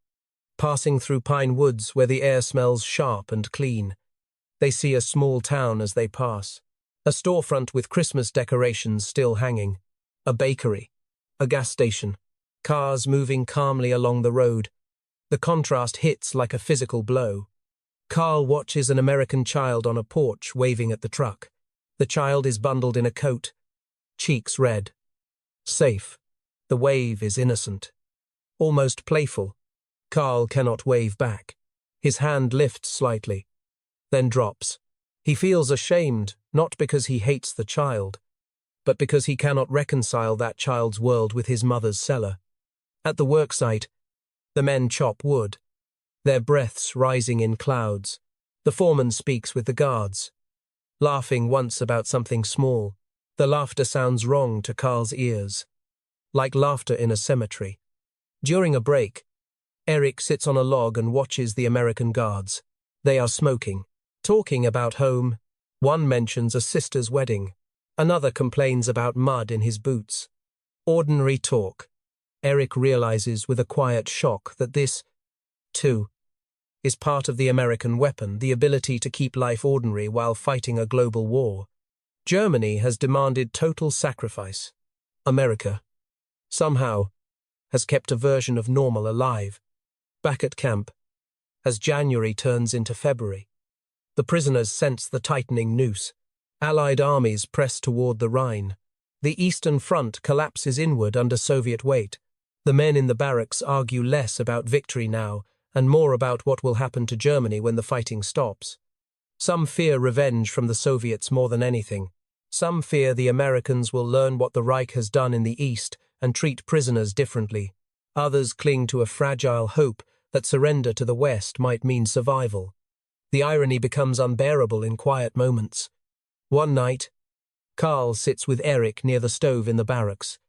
passing through pine woods where the air smells sharp and clean. They see a small town as they pass, a storefront with Christmas decorations still hanging, a bakery, a gas station, cars moving calmly along the road. The contrast hits like a physical blow. Karl watches an American child on a porch waving at the truck. The child is bundled in a coat, cheeks red. Safe. The wave is innocent, almost playful. Karl cannot wave back. His hand lifts slightly, then drops. He feels ashamed, not because he hates the child, but because he cannot reconcile that child's world with his mother's cellar. At the worksite, the men chop wood, their breaths rising in clouds. The foreman speaks with the guards, laughing once about something small. The laughter sounds wrong to Karl's ears. like laughter in a cemetery. During a break, Eric sits on a log and watches the American guards. They are smoking, talking about home. One mentions a sister's wedding. Another complains about mud in his boots. Ordinary talk. Eric realizes with a quiet shock that this, too, is part of the American weapon, the ability to keep life ordinary while fighting a global war. Germany has demanded total sacrifice. America, somehow, has kept a version of normal alive. Back at camp, as January turns into February, the prisoners sense the tightening noose. Allied armies press toward the Rhine. The Eastern Front collapses inward under Soviet weight. The men in the barracks argue less about victory now and more about what will happen to Germany when the fighting stops. Some fear revenge from the Soviets more than anything. Some fear the Americans will learn what the Reich has done in the East and treat prisoners differently. Others cling to a fragile hope that surrender to the West might mean survival. The irony becomes unbearable in quiet moments. One night, Karl sits with Eric near the stove in the barracks,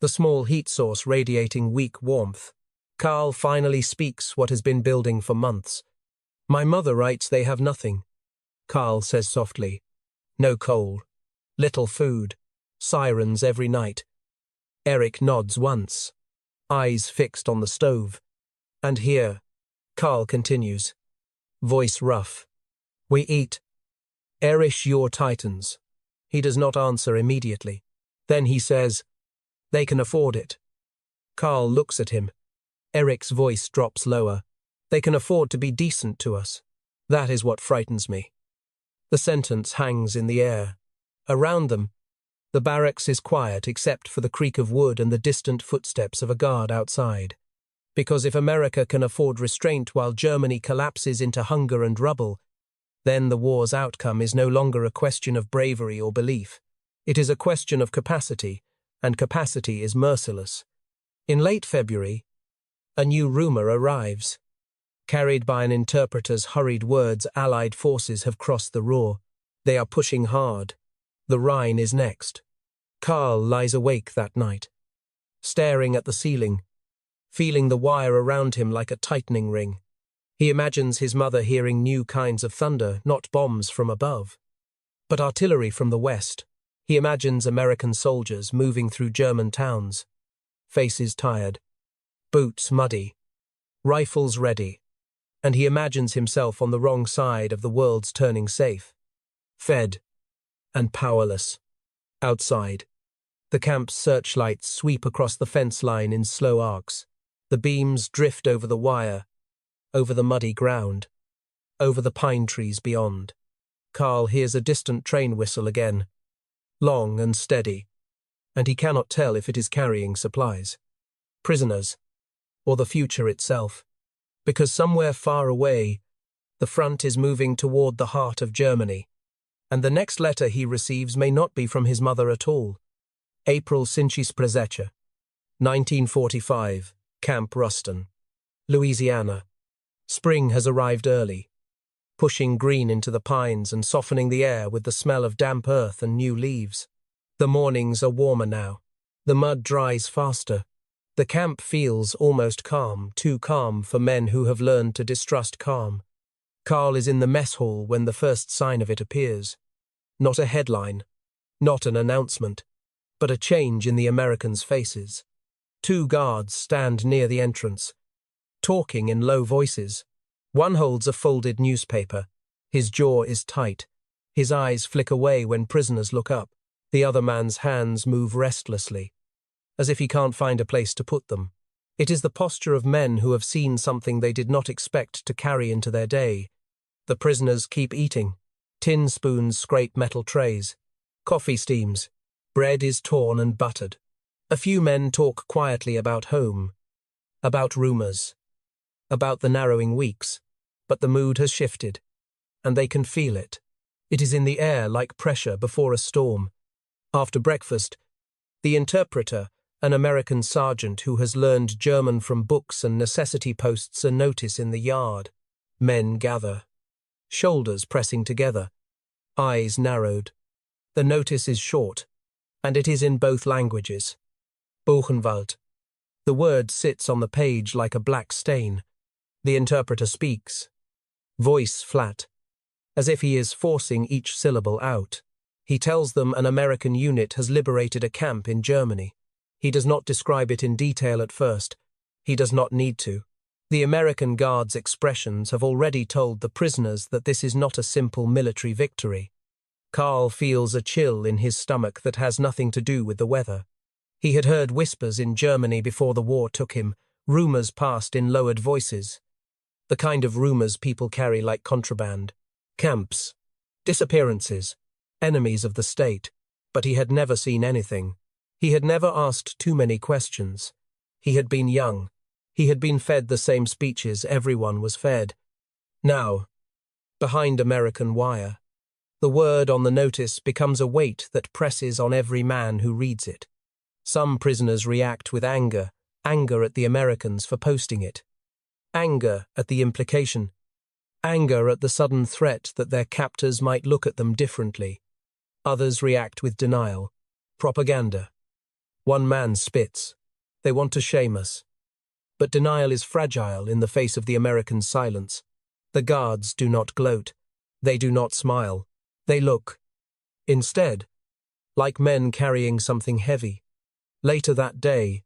the small heat source radiating weak warmth. Karl finally speaks what has been building for months. "My mother writes they have nothing," Karl says softly. "No coal. Little food. Sirens every night." Eric nods once, eyes fixed on the stove. "And here," Karl continues, voice rough, "we eat. Erish your Titans." He does not answer immediately. Then he says, "They can afford it." Karl looks at him. Eric's voice drops lower. "They can afford to be decent to us. That is what frightens me." The sentence hangs in the air. Around them, the barracks is quiet except for the creak of wood and the distant footsteps of a guard outside. Because if America can afford restraint while Germany collapses into hunger and rubble, then the war's outcome is no longer a question of bravery or belief. It is a question of capacity, and capacity is merciless. In late February, a new rumor arrives. Carried by an interpreter's hurried words, Allied forces have crossed the Ruhr. They are pushing hard. The Rhine is next. Karl lies awake that night, staring at the ceiling, feeling the wire around him like a tightening ring. He imagines his mother hearing new kinds of thunder, not bombs from above, but artillery from the west. He imagines American soldiers moving through German towns, faces tired, boots muddy, rifles ready, and he imagines himself on the wrong side of the world's turning safe, fed and powerless. Outside, the camp's searchlights sweep across the fence line in slow arcs. The beams drift over the wire, over the muddy ground, over the pine trees beyond. Karl hears a distant train whistle again, long and steady, and he cannot tell if it is carrying supplies, prisoners, or the future itself, because somewhere far away, the front is moving toward the heart of Germany, and the next letter he receives may not be from his mother at all. April Sinchis Prezecha, 1945, Camp Ruston, Louisiana. Spring has arrived early, pushing green into the pines and softening the air with the smell of damp earth and new leaves. The mornings are warmer now. The mud dries faster. The camp feels almost calm, too calm for men who have learned to distrust calm. Karl is in the mess hall when the first sign of it appears. Not a headline, not an announcement, but a change in the Americans' faces. Two guards stand near the entrance, talking in low voices. One holds a folded newspaper. His jaw is tight. His eyes flick away when prisoners look up. The other man's hands move restlessly, as if he can't find a place to put them. It is the posture of men who have seen something they did not expect to carry into their day. The prisoners keep eating. Tin spoons scrape metal trays. Coffee steams. Bread is torn and buttered. A few men talk quietly about home, about rumors, about the narrowing weeks, but the mood has shifted, and they can feel it. It is in the air like pressure before a storm. After breakfast, the interpreter, an American sergeant who has learned German from books and necessity, posts a notice in the yard. Men gather, shoulders pressing together, eyes narrowed. The notice is short, and it is in both languages. Buchenwald. The word sits on the page like a black stain. The interpreter speaks. Voice flat, as if he is forcing each syllable out. He tells them an American unit has liberated a camp in Germany. He does not describe it in detail at first. He does not need to. The American Guard's expressions have already told the prisoners that this is not a simple military victory. Karl feels a chill in his stomach that has nothing to do with the weather. He had heard whispers in Germany before the war took him, rumors passed in lowered voices. The kind of rumors people carry like contraband. Camps, disappearances, enemies of the state. But he had never seen anything. He had never asked too many questions. He had been young. He had been fed the same speeches everyone was fed. Now, behind American wire, the word on the notice becomes a weight that presses on every man who reads it. Some prisoners react with anger at the Americans for posting it. Anger at the implication. Anger at the sudden threat that their captors might look at them differently. Others react with denial. Propaganda. One man spits. They want to shame us. But denial is fragile in the face of the American silence. The guards do not gloat. They do not smile. They look, instead, like men carrying something heavy. Later that day,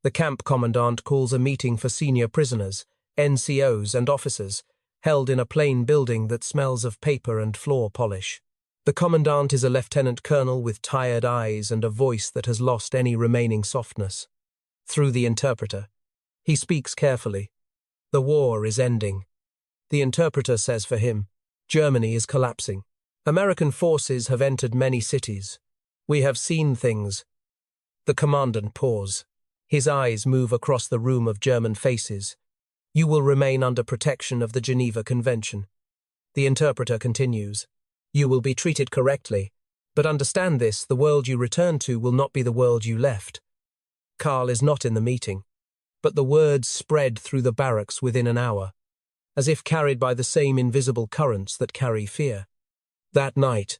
the camp commandant calls a meeting for senior prisoners, NCOs and officers, held in a plain building that smells of paper and floor polish. The commandant is a lieutenant colonel with tired eyes and a voice that has lost any remaining softness. Through the interpreter, he speaks carefully. The war is ending. The interpreter says for him, Germany is collapsing. American forces have entered many cities. We have seen things. The commandant pauses. His eyes move across the room of German faces. You will remain under protection of the Geneva Convention. The interpreter continues. You will be treated correctly, but understand this, the world you return to will not be the world you left. Karl is not in the meeting, but the words spread through the barracks within an hour, as if carried by the same invisible currents that carry fear. That night,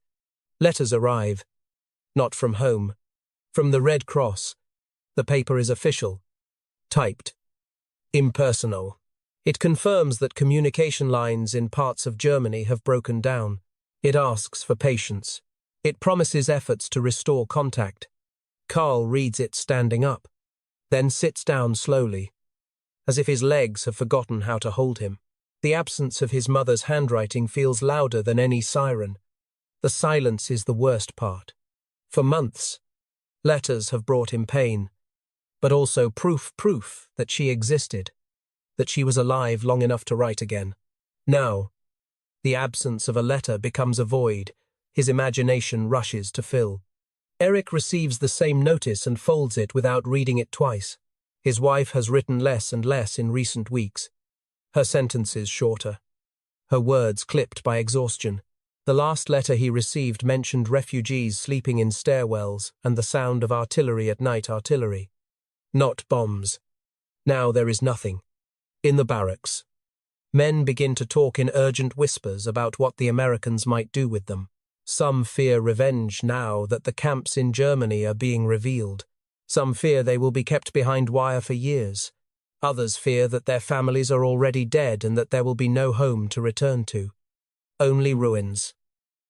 letters arrive, not from home, from the Red Cross. The paper is official, typed, impersonal. It confirms that communication lines in parts of Germany have broken down. It asks for patience. It promises efforts to restore contact. Karl reads it standing up, then sits down slowly, as if his legs have forgotten how to hold him. The absence of his mother's handwriting feels louder than any siren. The silence is the worst part. For months, letters have brought him pain, but also proof that she existed, that she was alive long enough to write again. Now, the absence of a letter becomes a void. His imagination rushes to fill. Eric receives the same notice and folds it without reading it twice. His wife has written less and less in recent weeks. Her sentences shorter. Her words clipped by exhaustion. The last letter he received mentioned refugees sleeping in stairwells and the sound of artillery at night. Artillery. Not bombs. Now there is nothing. In the barracks, men begin to talk in urgent whispers about what the Americans might do with them. Some fear revenge now that the camps in Germany are being revealed. Some fear they will be kept behind wire for years. Others fear that their families are already dead and that there will be no home to return to. Only ruins.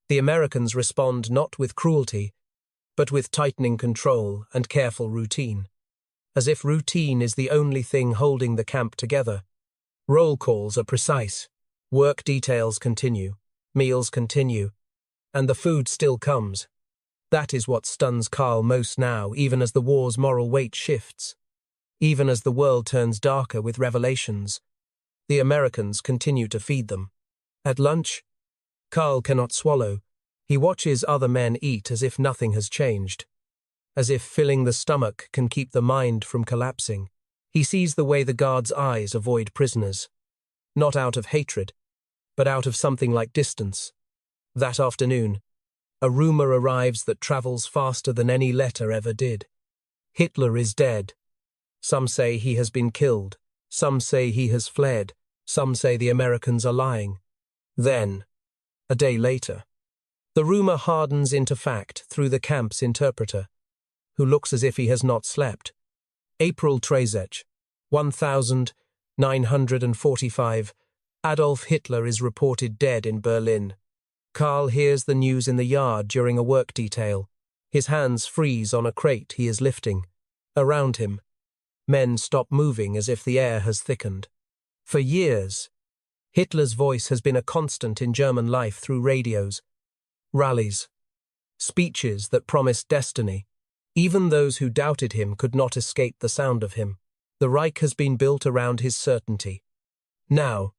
The Americans respond not with cruelty, but with tightening control and careful routine. As if routine is the only thing holding the camp together. Roll calls are precise. Work details continue. Meals continue. And the food still comes. That is what stuns Karl most now, even as the war's moral weight shifts. Even as the world turns darker with revelations. The Americans continue to feed them. At lunch, Karl cannot swallow. He watches other men eat as if nothing has changed. As if filling the stomach can keep the mind from collapsing. He sees the way the guards' eyes avoid prisoners. Not out of hatred, but out of something like distance. That afternoon, a rumor arrives that travels faster than any letter ever did. Hitler is dead. Some say he has been killed. Some say he has fled. Some say the Americans are lying. Then, a day later, the rumor hardens into fact through the camp's interpreter, who looks as if he has not slept. April 1945. Adolf Hitler is reported dead in Berlin. Karl hears the news in the yard during a work detail. His hands freeze on a crate he is lifting. Around him, men stop moving as if the air has thickened. For years, Hitler's voice has been a constant in German life through radios, rallies, speeches that promised destiny. Even those who doubted him could not escape the sound of him. The Reich has been built around his certainty. Now,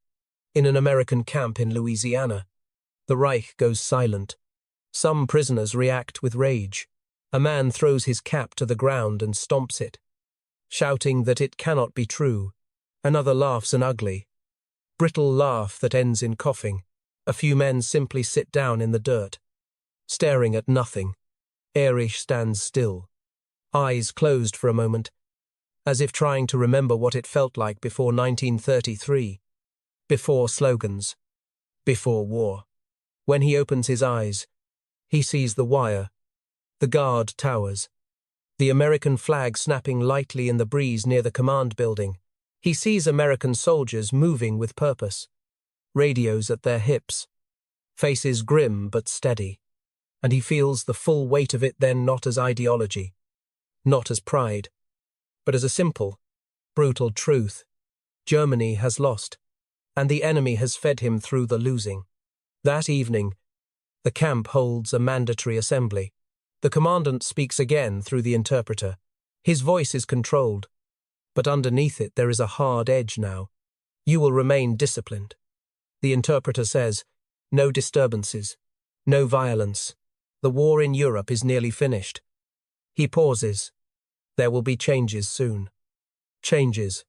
in an American camp in Louisiana, the Reich goes silent. Some prisoners react with rage. A man throws his cap to the ground and stomps it, shouting that it cannot be true. Another laughs an ugly, brittle laugh that ends in coughing. A few men simply sit down in the dirt, staring at nothing. Erich stands still, eyes closed for a moment, as if trying to remember what it felt like before 1933, before slogans, before war. When he opens his eyes, he sees the wire, the guard towers, the American flag snapping lightly in the breeze near the command building. He sees American soldiers moving with purpose, radios at their hips, faces grim but steady, and he feels the full weight of it then, not as ideology, not as pride, but as a simple, brutal truth. Germany has lost, and the enemy has fed him through the losing. That evening, the camp holds a mandatory assembly. The commandant speaks again through the interpreter. His voice is controlled, but underneath it there is a hard edge now. You will remain disciplined. The interpreter says, no disturbances, no violence. The war in Europe is nearly finished. He pauses. There will be changes soon. Changes.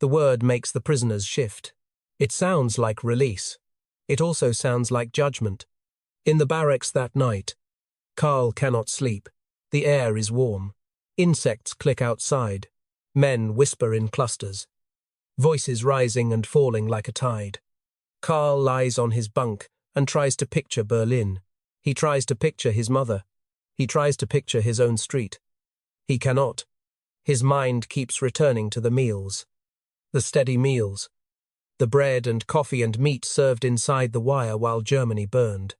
The word makes the prisoners shift. It sounds like release. It also sounds like judgment. In the barracks that night, Karl cannot sleep. The air is warm. Insects click outside. Men whisper in clusters. Voices rising and falling like a tide. Karl lies on his bunk and tries to picture Berlin. He tries to picture his mother. He tries to picture his own street. He cannot. His mind keeps returning to the meals. The steady meals. The bread and coffee and meat served inside the wire while Germany burned.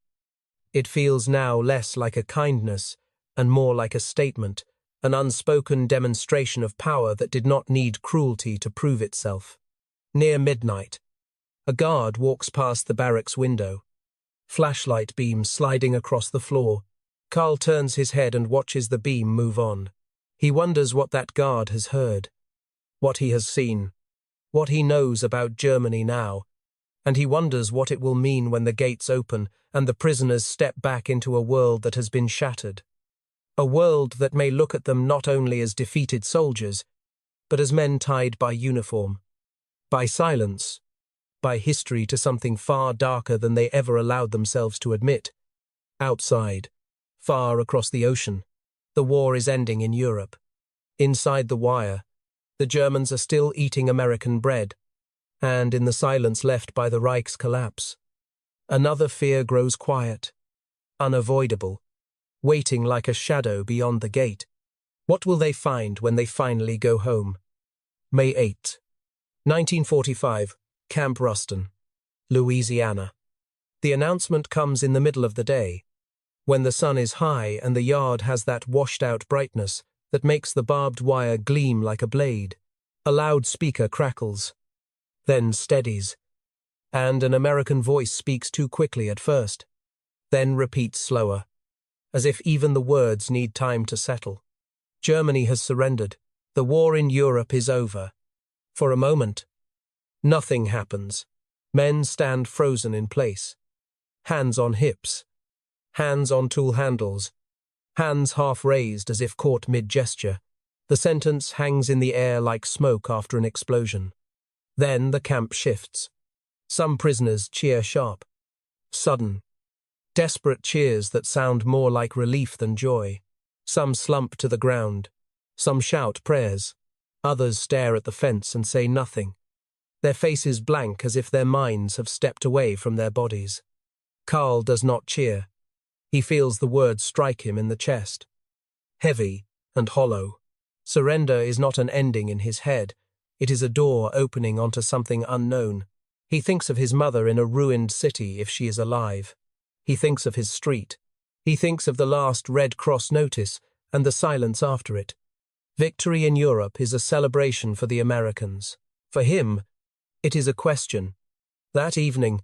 It feels now less like a kindness and more like a statement, an unspoken demonstration of power that did not need cruelty to prove itself. Near midnight, a guard walks past the barracks window. Flashlight beams sliding across the floor. Karl turns his head and watches the beam move on. He wonders what that guard has heard, what he has seen, what he knows about Germany now, and he wonders what it will mean when the gates open and the prisoners step back into a world that has been shattered. A world that may look at them not only as defeated soldiers, but as men tied by uniform, by silence, by history to something far darker than they ever allowed themselves to admit. Outside, far across the ocean, the war is ending in Europe. Inside the wire, the Germans are still eating American bread, and in the silence left by the Reich's collapse, another fear grows quiet, unavoidable, waiting like a shadow beyond the gate. What will they find when they finally go home? May 8, 1945, Camp Ruston, Louisiana. The announcement comes in the middle of the day, when the sun is high and the yard has that washed-out brightness that makes the barbed wire gleam like a blade. A loudspeaker crackles, then steadies, and an American voice speaks too quickly at first, then repeats slower, as if even the words need time to settle. Germany has surrendered. The war in Europe is over. For a moment, nothing happens. Men stand frozen in place, hands on hips, hands on tool handles, hands half raised as if caught mid-gesture. The sentence hangs in the air like smoke after an explosion. Then the camp shifts. Some prisoners cheer sharp. Sudden, desperate cheers that sound more like relief than joy. Some slump to the ground. Some shout prayers. Others stare at the fence and say nothing. Their faces blank as if their minds have stepped away from their bodies. Karl does not cheer. He feels the words strike him in the chest. Heavy and hollow. Surrender is not an ending in his head. It is a door opening onto something unknown. He thinks of his mother in a ruined city if she is alive. He thinks of his street. He thinks of the last Red Cross notice and the silence after it. Victory in Europe is a celebration for the Americans. For him, it is a question. That evening,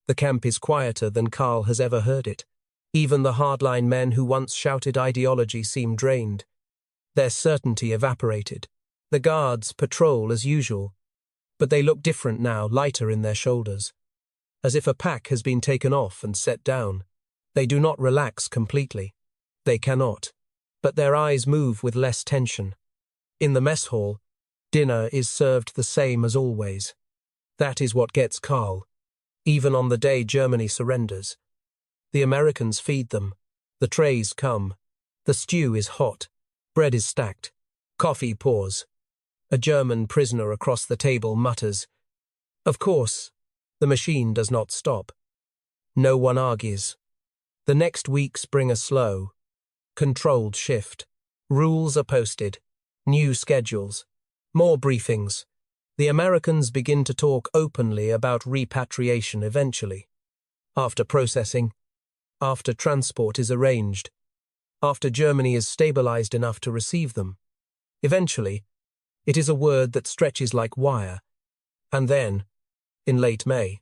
the camp is quieter than Karl has ever heard it. Even the hardline men who once shouted ideology seem drained. Their certainty evaporated. The guards patrol as usual, but they look different now, lighter in their shoulders. As if a pack has been taken off and set down. They do not relax completely. They cannot. But their eyes move with less tension. In the mess hall, dinner is served the same as always. That is what gets Karl. Even on the day Germany surrenders. The Americans feed them. The trays come. The stew is hot. Bread is stacked. Coffee pours. A German prisoner across the table mutters. Of course, the machine does not stop. No one argues. The next weeks bring a slow, controlled shift. Rules are posted. New schedules. More briefings. The Americans begin to talk openly about repatriation eventually. After processing. After transport is arranged. After Germany is stabilized enough to receive them. Eventually, it is a word that stretches like wire. And then, in late May,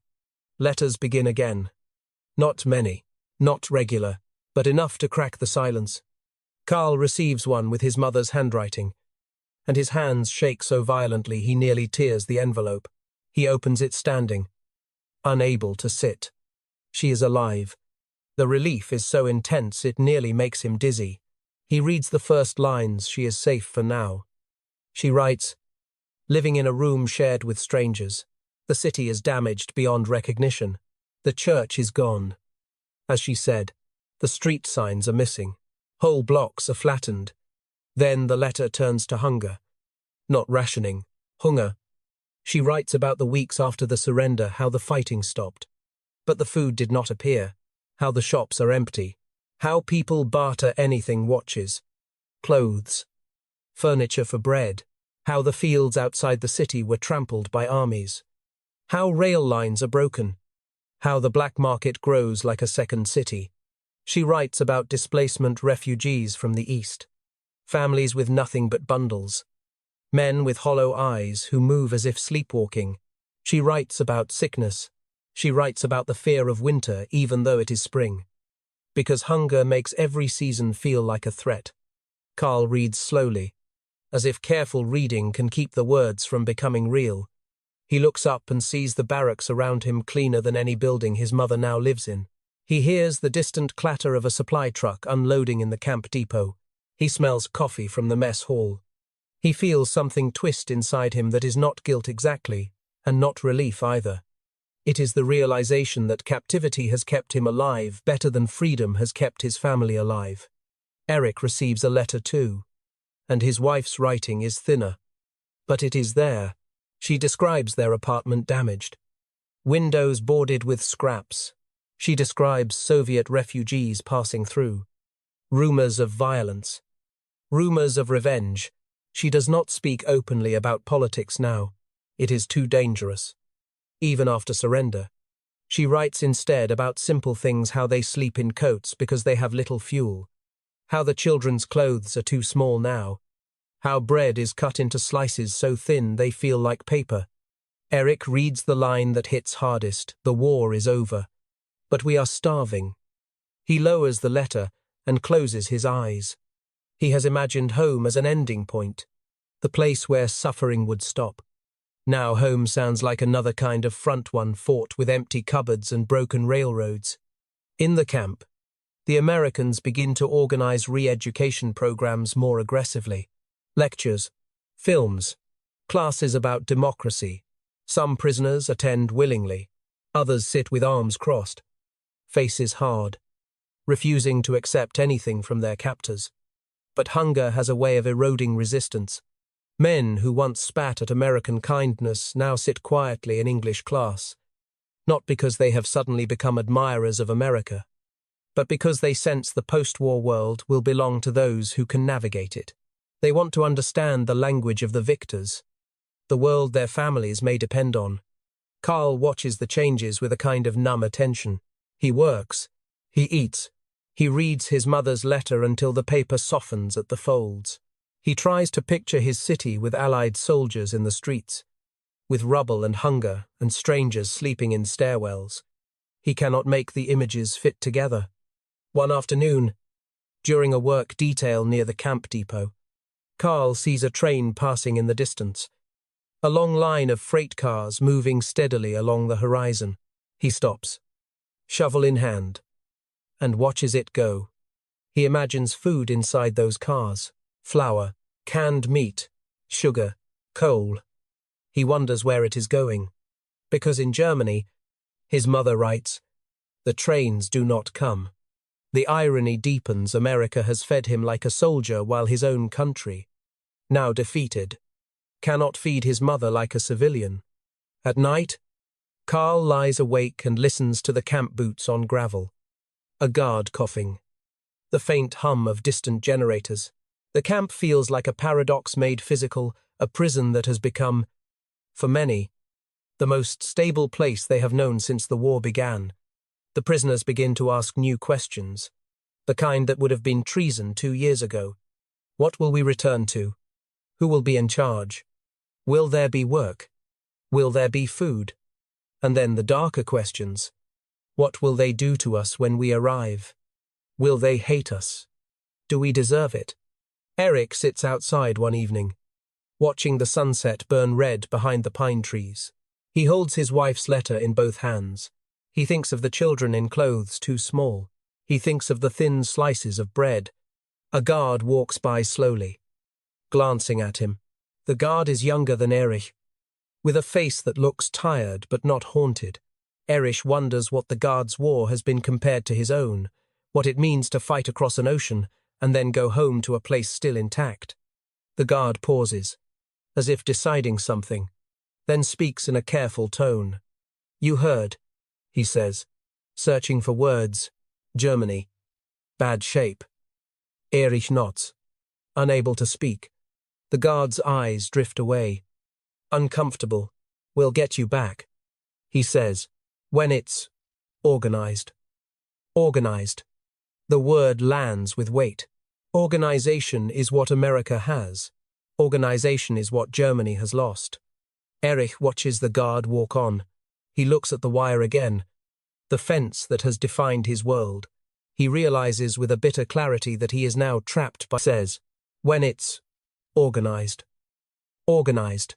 letters begin again. Not many, not regular, but enough to crack the silence. Karl receives one with his mother's handwriting, and his hands shake so violently he nearly tears the envelope. He opens it standing, unable to sit. She is alive. The relief is so intense it nearly makes him dizzy. He reads the first lines. She is safe for now. She writes, living in a room shared with strangers. The city is damaged beyond recognition. The church is gone. As she said, the street signs are missing. Whole blocks are flattened. Then the letter turns to hunger. Not rationing, hunger. She writes about the weeks after the surrender, how the fighting stopped. But the food did not appear. How the shops are empty. How people barter anything, watches, clothes, furniture for bread. How the fields outside the city were trampled by armies. How rail lines are broken. How the black market grows like a second city. She writes about displacement refugees from the east. Families with nothing but bundles. Men with hollow eyes who move as if sleepwalking. She writes about sickness. She writes about the fear of winter even though it is spring. Because hunger makes every season feel like a threat. Karl reads slowly, as if careful reading can keep the words from becoming real. He looks up and sees the barracks around him cleaner than any building his mother now lives in. He hears the distant clatter of a supply truck unloading in the camp depot. He smells coffee from the mess hall. He feels something twist inside him that is not guilt exactly, and not relief either. It is the realization that captivity has kept him alive better than freedom has kept his family alive. Eric receives a letter too, and his wife's writing is thinner. But it is there. She describes their apartment damaged. Windows boarded with scraps. She describes Soviet refugees passing through. Rumors of violence. Rumors of revenge. She does not speak openly about politics now. It is too dangerous. Even after surrender. She writes instead about simple things, how they sleep in coats because they have little fuel. How the children's clothes are too small now. How bread is cut into slices so thin they feel like paper. Eric reads the line that hits hardest. The war is over. But we are starving. He lowers the letter and closes his eyes. He has imagined home as an ending point. The place where suffering would stop. Now home sounds like another kind of front, one fought with empty cupboards and broken railroads. In the camp, the Americans begin to organize re-education programs more aggressively. Lectures, films, classes about democracy. Some prisoners attend willingly. Others sit with arms crossed, faces hard, refusing to accept anything from their captors. But hunger has a way of eroding resistance. Men who once spat at American kindness now sit quietly in English class, not because they have suddenly become admirers of America, but because they sense the post-war world will belong to those who can navigate it. They want to understand the language of the victors, the world their families may depend on. Karl watches the changes with a kind of numb attention. He works, he eats, he reads his mother's letter until the paper softens at the folds. He tries to picture his city with Allied soldiers in the streets, with rubble and hunger and strangers sleeping in stairwells. He cannot make the images fit together. One afternoon, during a work detail near the camp depot, Karl sees a train passing in the distance, a long line of freight cars moving steadily along the horizon. He stops, shovel in hand, and watches it go. He imagines food inside those cars: flour, canned meat, sugar, coal. He wonders where it is going, because in Germany, his mother writes, the trains do not come. The irony deepens. America has fed him like a soldier while his own country, now defeated, cannot feed his mother like a civilian. At night, Karl lies awake and listens to the camp boots on gravel. A guard coughing. The faint hum of distant generators. The camp feels like a paradox made physical, a prison that has become, for many, the most stable place they have known since the war began. The prisoners begin to ask new questions, the kind that would have been treason 2 years ago. What will we return to? Who will be in charge? Will there be work? Will there be food? And then the darker questions. What will they do to us when we arrive? Will they hate us? Do we deserve it? Eric sits outside one evening, watching the sunset burn red behind the pine trees. He holds his wife's letter in both hands. He thinks of the children in clothes too small. He thinks of the thin slices of bread. A guard walks by slowly, glancing at him. The guard is younger than Erich, with a face that looks tired but not haunted. Erich wonders what the guard's war has been compared to his own, what it means to fight across an ocean and then go home to a place still intact. The guard pauses, as if deciding something, then speaks in a careful tone. You heard, he says, searching for words. Germany. Bad shape. Erich nods, unable to speak. The guard's eyes drift away. Uncomfortable. We'll get you back, he says, when it's organized. Organized. The word lands with weight. Organization is what America has. Organization is what Germany has lost. Erich watches the guard walk on. He looks at the wire again, the fence that has defined his world. He realizes with a bitter clarity that he is now trapped by, says, when it's organized. Organized.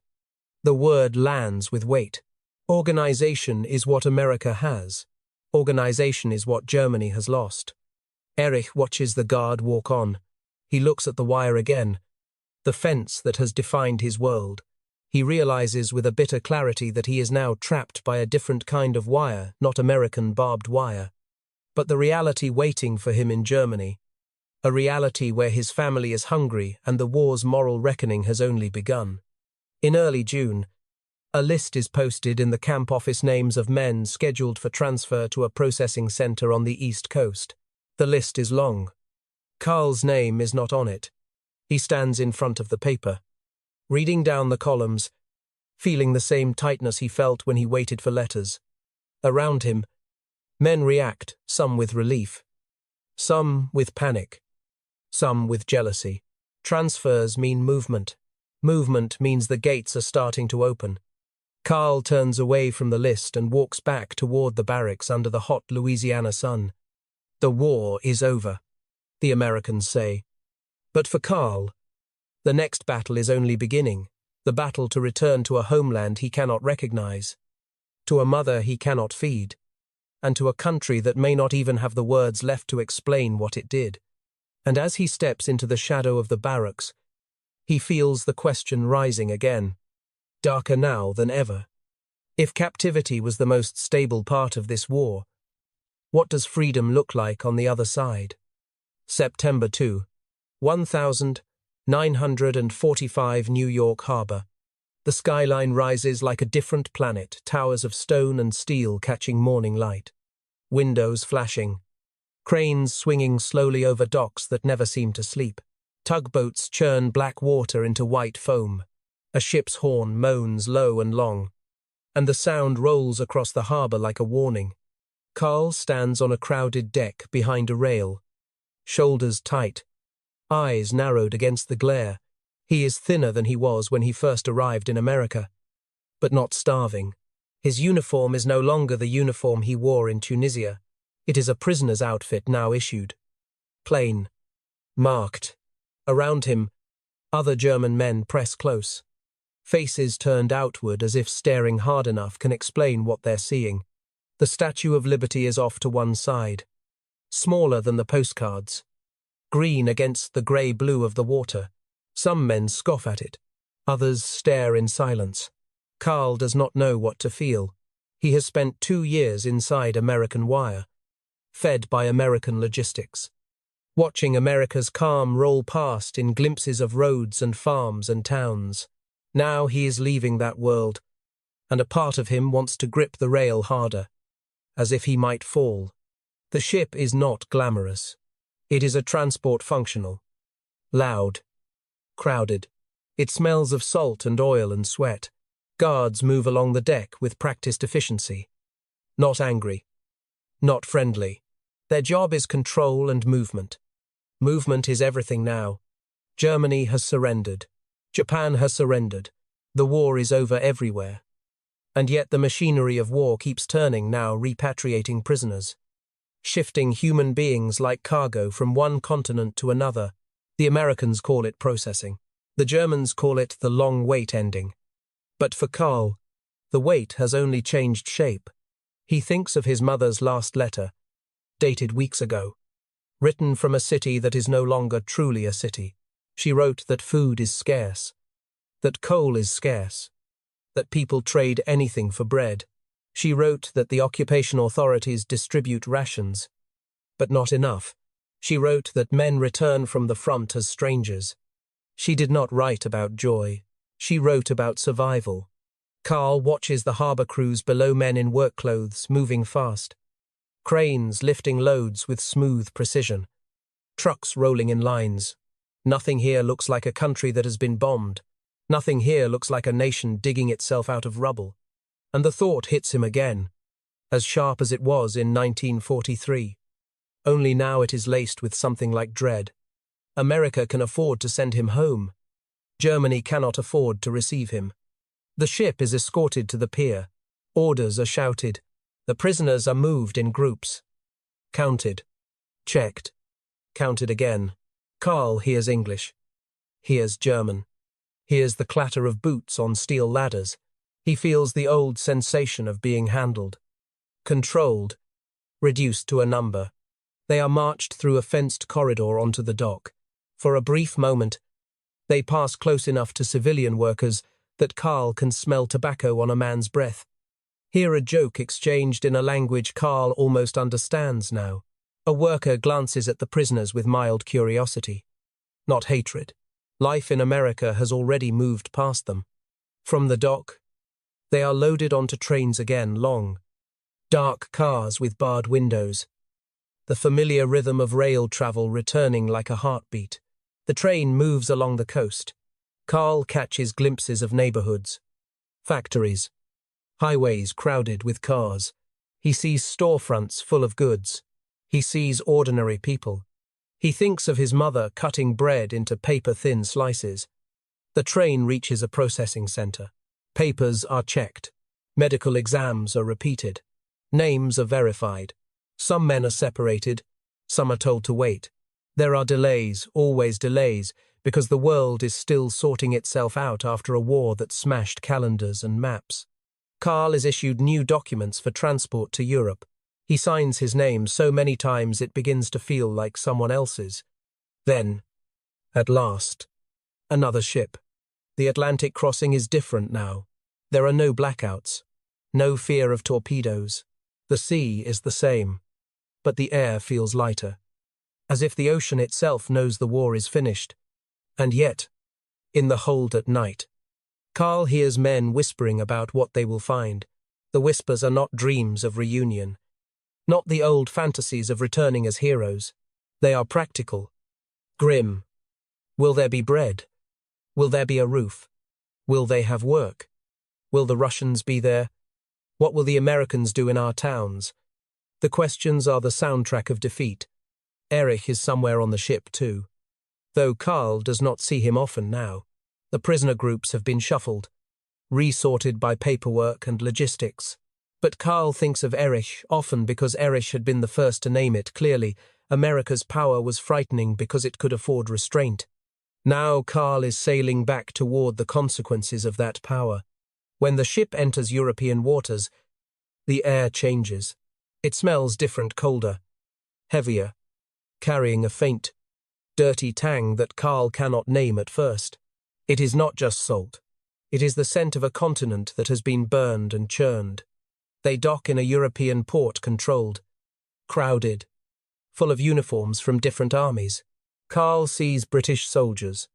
The word lands with weight. Organization is what America has. Organization is what Germany has lost. Erich watches the guard walk on. He looks at the wire again, the fence that has defined his world. He realizes with a bitter clarity that he is now trapped by a different kind of wire, not American barbed wire, but the reality waiting for him in Germany. A reality where his family is hungry and the war's moral reckoning has only begun. In early June, a list is posted in the camp office, names of men scheduled for transfer to a processing center on the East Coast. The list is long. Karl's name is not on it. He stands in front of the paper, reading down the columns, feeling the same tightness he felt when he waited for letters. Around him, men react, some with relief, some with panic, some with jealousy. Transfers mean movement. Movement means the gates are starting to open. Karl turns away from the list and walks back toward the barracks under the hot Louisiana sun. The war is over, the Americans say. But for Karl, the next battle is only beginning, the battle to return to a homeland he cannot recognize, to a mother he cannot feed, and to a country that may not even have the words left to explain what it did. And as he steps into the shadow of the barracks, he feels the question rising again, darker now than ever. If captivity was the most stable part of this war, what does freedom look like on the other side? September 2, 1945, New York Harbor. The skyline rises like a different planet, towers of stone and steel catching morning light. Windows flashing. Cranes swinging slowly over docks that never seem to sleep. Tugboats churn black water into white foam. A ship's horn moans low and long, and the sound rolls across the harbour like a warning. Karl stands on a crowded deck behind a rail, shoulders tight, eyes narrowed against the glare. He is thinner than he was when he first arrived in America, but not starving. His uniform is no longer the uniform he wore in Tunisia. It is a prisoner's outfit now issued. Plain. Marked. Around him, other German men press close. Faces turned outward as if staring hard enough can explain what they're seeing. The Statue of Liberty is off to one side. Smaller than the postcards. Green against the grey-blue of the water. Some men scoff at it. Others stare in silence. Karl does not know what to feel. He has spent 2 years inside American wire, fed by American logistics, watching America's calm roll past in glimpses of roads and farms and towns. Now he is leaving that world, and a part of him wants to grip the rail harder, as if he might fall. The ship is not glamorous. It is a transport functional. Loud. Crowded. It smells of salt and oil and sweat. Guards move along the deck with practiced efficiency. Not angry. Not friendly. Their job is control and movement. Movement is everything now. Germany has surrendered. Japan has surrendered. The war is over everywhere. And yet the machinery of war keeps turning now, repatriating prisoners, shifting human beings like cargo from one continent to another. The Americans call it processing. The Germans call it the long wait ending. But for Karl, the wait has only changed shape. He thinks of his mother's last letter, dated weeks ago, written from a city that is no longer truly a city. She wrote that food is scarce, that coal is scarce, that people trade anything for bread. She wrote that the occupation authorities distribute rations, but not enough. She wrote that men return from the front as strangers. She did not write about joy. She wrote about survival. Karl watches the harbour crews below, men in work clothes moving fast. Cranes lifting loads with smooth precision. Trucks rolling in lines. Nothing here looks like a country that has been bombed. Nothing here looks like a nation digging itself out of rubble. And the thought hits him again, as sharp as it was in 1943. Only now it is laced with something like dread. America can afford to send him home. Germany cannot afford to receive him. The ship is escorted to the pier. Orders are shouted. The prisoners are moved in groups. Counted. Checked. Counted again. Karl hears English. Hears German. Hears the clatter of boots on steel ladders. He feels the old sensation of being handled. Controlled. Reduced to a number. They are marched through a fenced corridor onto the dock. For a brief moment, they pass close enough to civilian workers that Karl can smell tobacco on a man's breath. Hear a joke exchanged in a language Karl almost understands now. A worker glances at the prisoners with mild curiosity. Not hatred. Life in America has already moved past them. From the dock, they are loaded onto trains again, long, dark cars with barred windows. The familiar rhythm of rail travel returning like a heartbeat. The train moves along the coast. Karl catches glimpses of neighborhoods, factories, highways crowded with cars. He sees storefronts full of goods. He sees ordinary people. He thinks of his mother cutting bread into paper-thin slices. The train reaches a processing center. Papers are checked. Medical exams are repeated. Names are verified. Some men are separated. Some are told to wait. There are delays, always delays, because the world is still sorting itself out after a war that smashed calendars and maps. Karl is issued new documents for transport to Europe. He signs his name so many times it begins to feel like someone else's. Then, at last, another ship. The Atlantic crossing is different now. There are no blackouts, no fear of torpedoes. The sea is the same, but the air feels lighter, as if the ocean itself knows the war is finished. And yet, in the hold at night, Karl hears men whispering about what they will find. The whispers are not dreams of reunion, not the old fantasies of returning as heroes. They are practical, grim, Will there be bread? Will there be a roof? Will they have work? Will the Russians be there? What will the Americans do in our towns? The questions are the soundtrack of defeat. Erich is somewhere on the ship too. Though Karl does not see him often now. The prisoner groups have been shuffled, resorted by paperwork and logistics. But Karl thinks of Erich often because Erich had been the first to name it clearly. America's power was frightening because it could afford restraint. Now Karl is sailing back toward the consequences of that power. When the ship enters European waters, the air changes. It smells different, colder, heavier, carrying a faint, dirty tang that Karl cannot name at first. It is not just salt. It is the scent of a continent that has been burned and churned. They dock in a European port controlled, crowded, full of uniforms from different armies. Karl sees British soldiers,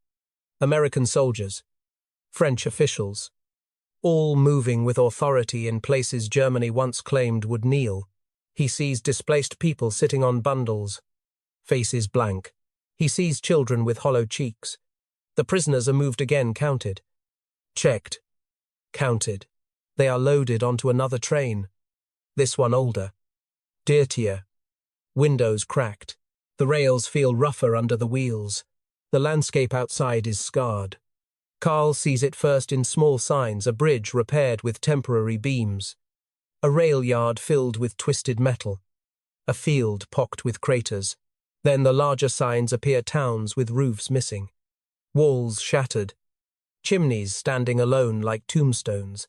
American soldiers, French officials, all moving with authority in places Germany once claimed would kneel. He sees displaced people sitting on bundles, faces blank. He sees children with hollow cheeks. The prisoners are moved again, counted, checked, counted. They are loaded onto another train. This one older, dirtier, windows cracked. The rails feel rougher under the wheels. The landscape outside is scarred. Karl sees it first in small signs, a bridge repaired with temporary beams, a rail yard filled with twisted metal, a field pocked with craters. Then the larger signs appear, towns with roofs missing, walls shattered, chimneys standing alone like tombstones.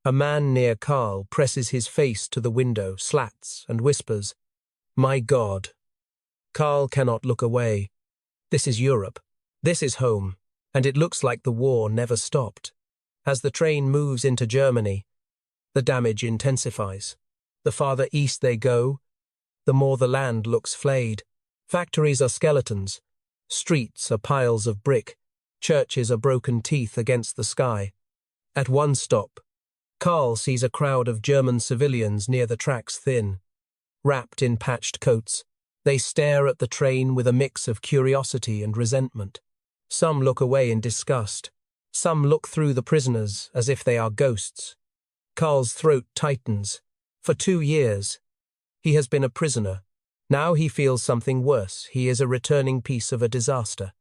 A man near Karl presses his face to the window, slats, and whispers, "My God." Karl cannot look away. This is Europe. This is home. And it looks like the war never stopped. As the train moves into Germany, the damage intensifies. The farther east they go, the more the land looks flayed. Factories are skeletons. Streets are piles of brick. Churches are broken teeth against the sky. At one stop, Karl sees a crowd of German civilians near the tracks, thin, wrapped in patched coats. They stare at the train with a mix of curiosity and resentment. Some look away in disgust. Some look through the prisoners as if they are ghosts. Karl's throat tightens. For 2 years, he has been a prisoner. Now he feels something worse. He is a returning piece of a disaster.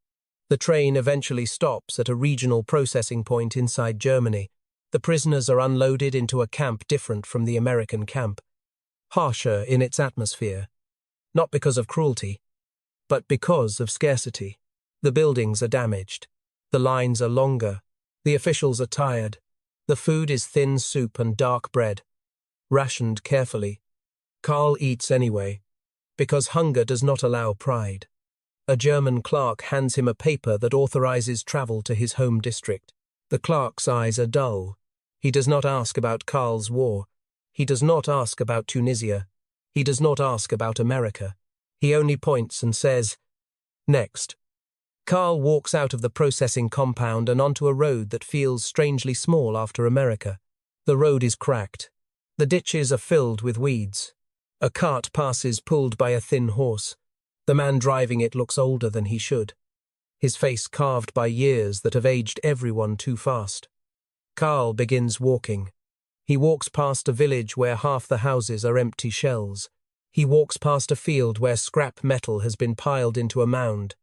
The train eventually stops at a regional processing point inside Germany. The prisoners are unloaded into a camp different from the American camp, harsher in its atmosphere. Not because of cruelty, but because of scarcity. The buildings are damaged. The lines are longer. The officials are tired. The food is thin soup and dark bread, rationed carefully. Karl eats anyway, because hunger does not allow pride. A German clerk hands him a paper that authorizes travel to his home district. The clerk's eyes are dull. He does not ask about Karl's war. He does not ask about Tunisia. He does not ask about America. He only points and says, "Next." Karl walks out of the processing compound and onto a road that feels strangely small after America. The road is cracked. The ditches are filled with weeds. A cart passes pulled by a thin horse. The man driving it looks older than he should, his face carved by years that have aged everyone too fast. Karl begins walking. He walks past a village where half the houses are empty shells. He walks past a field where scrap metal has been piled into a mound,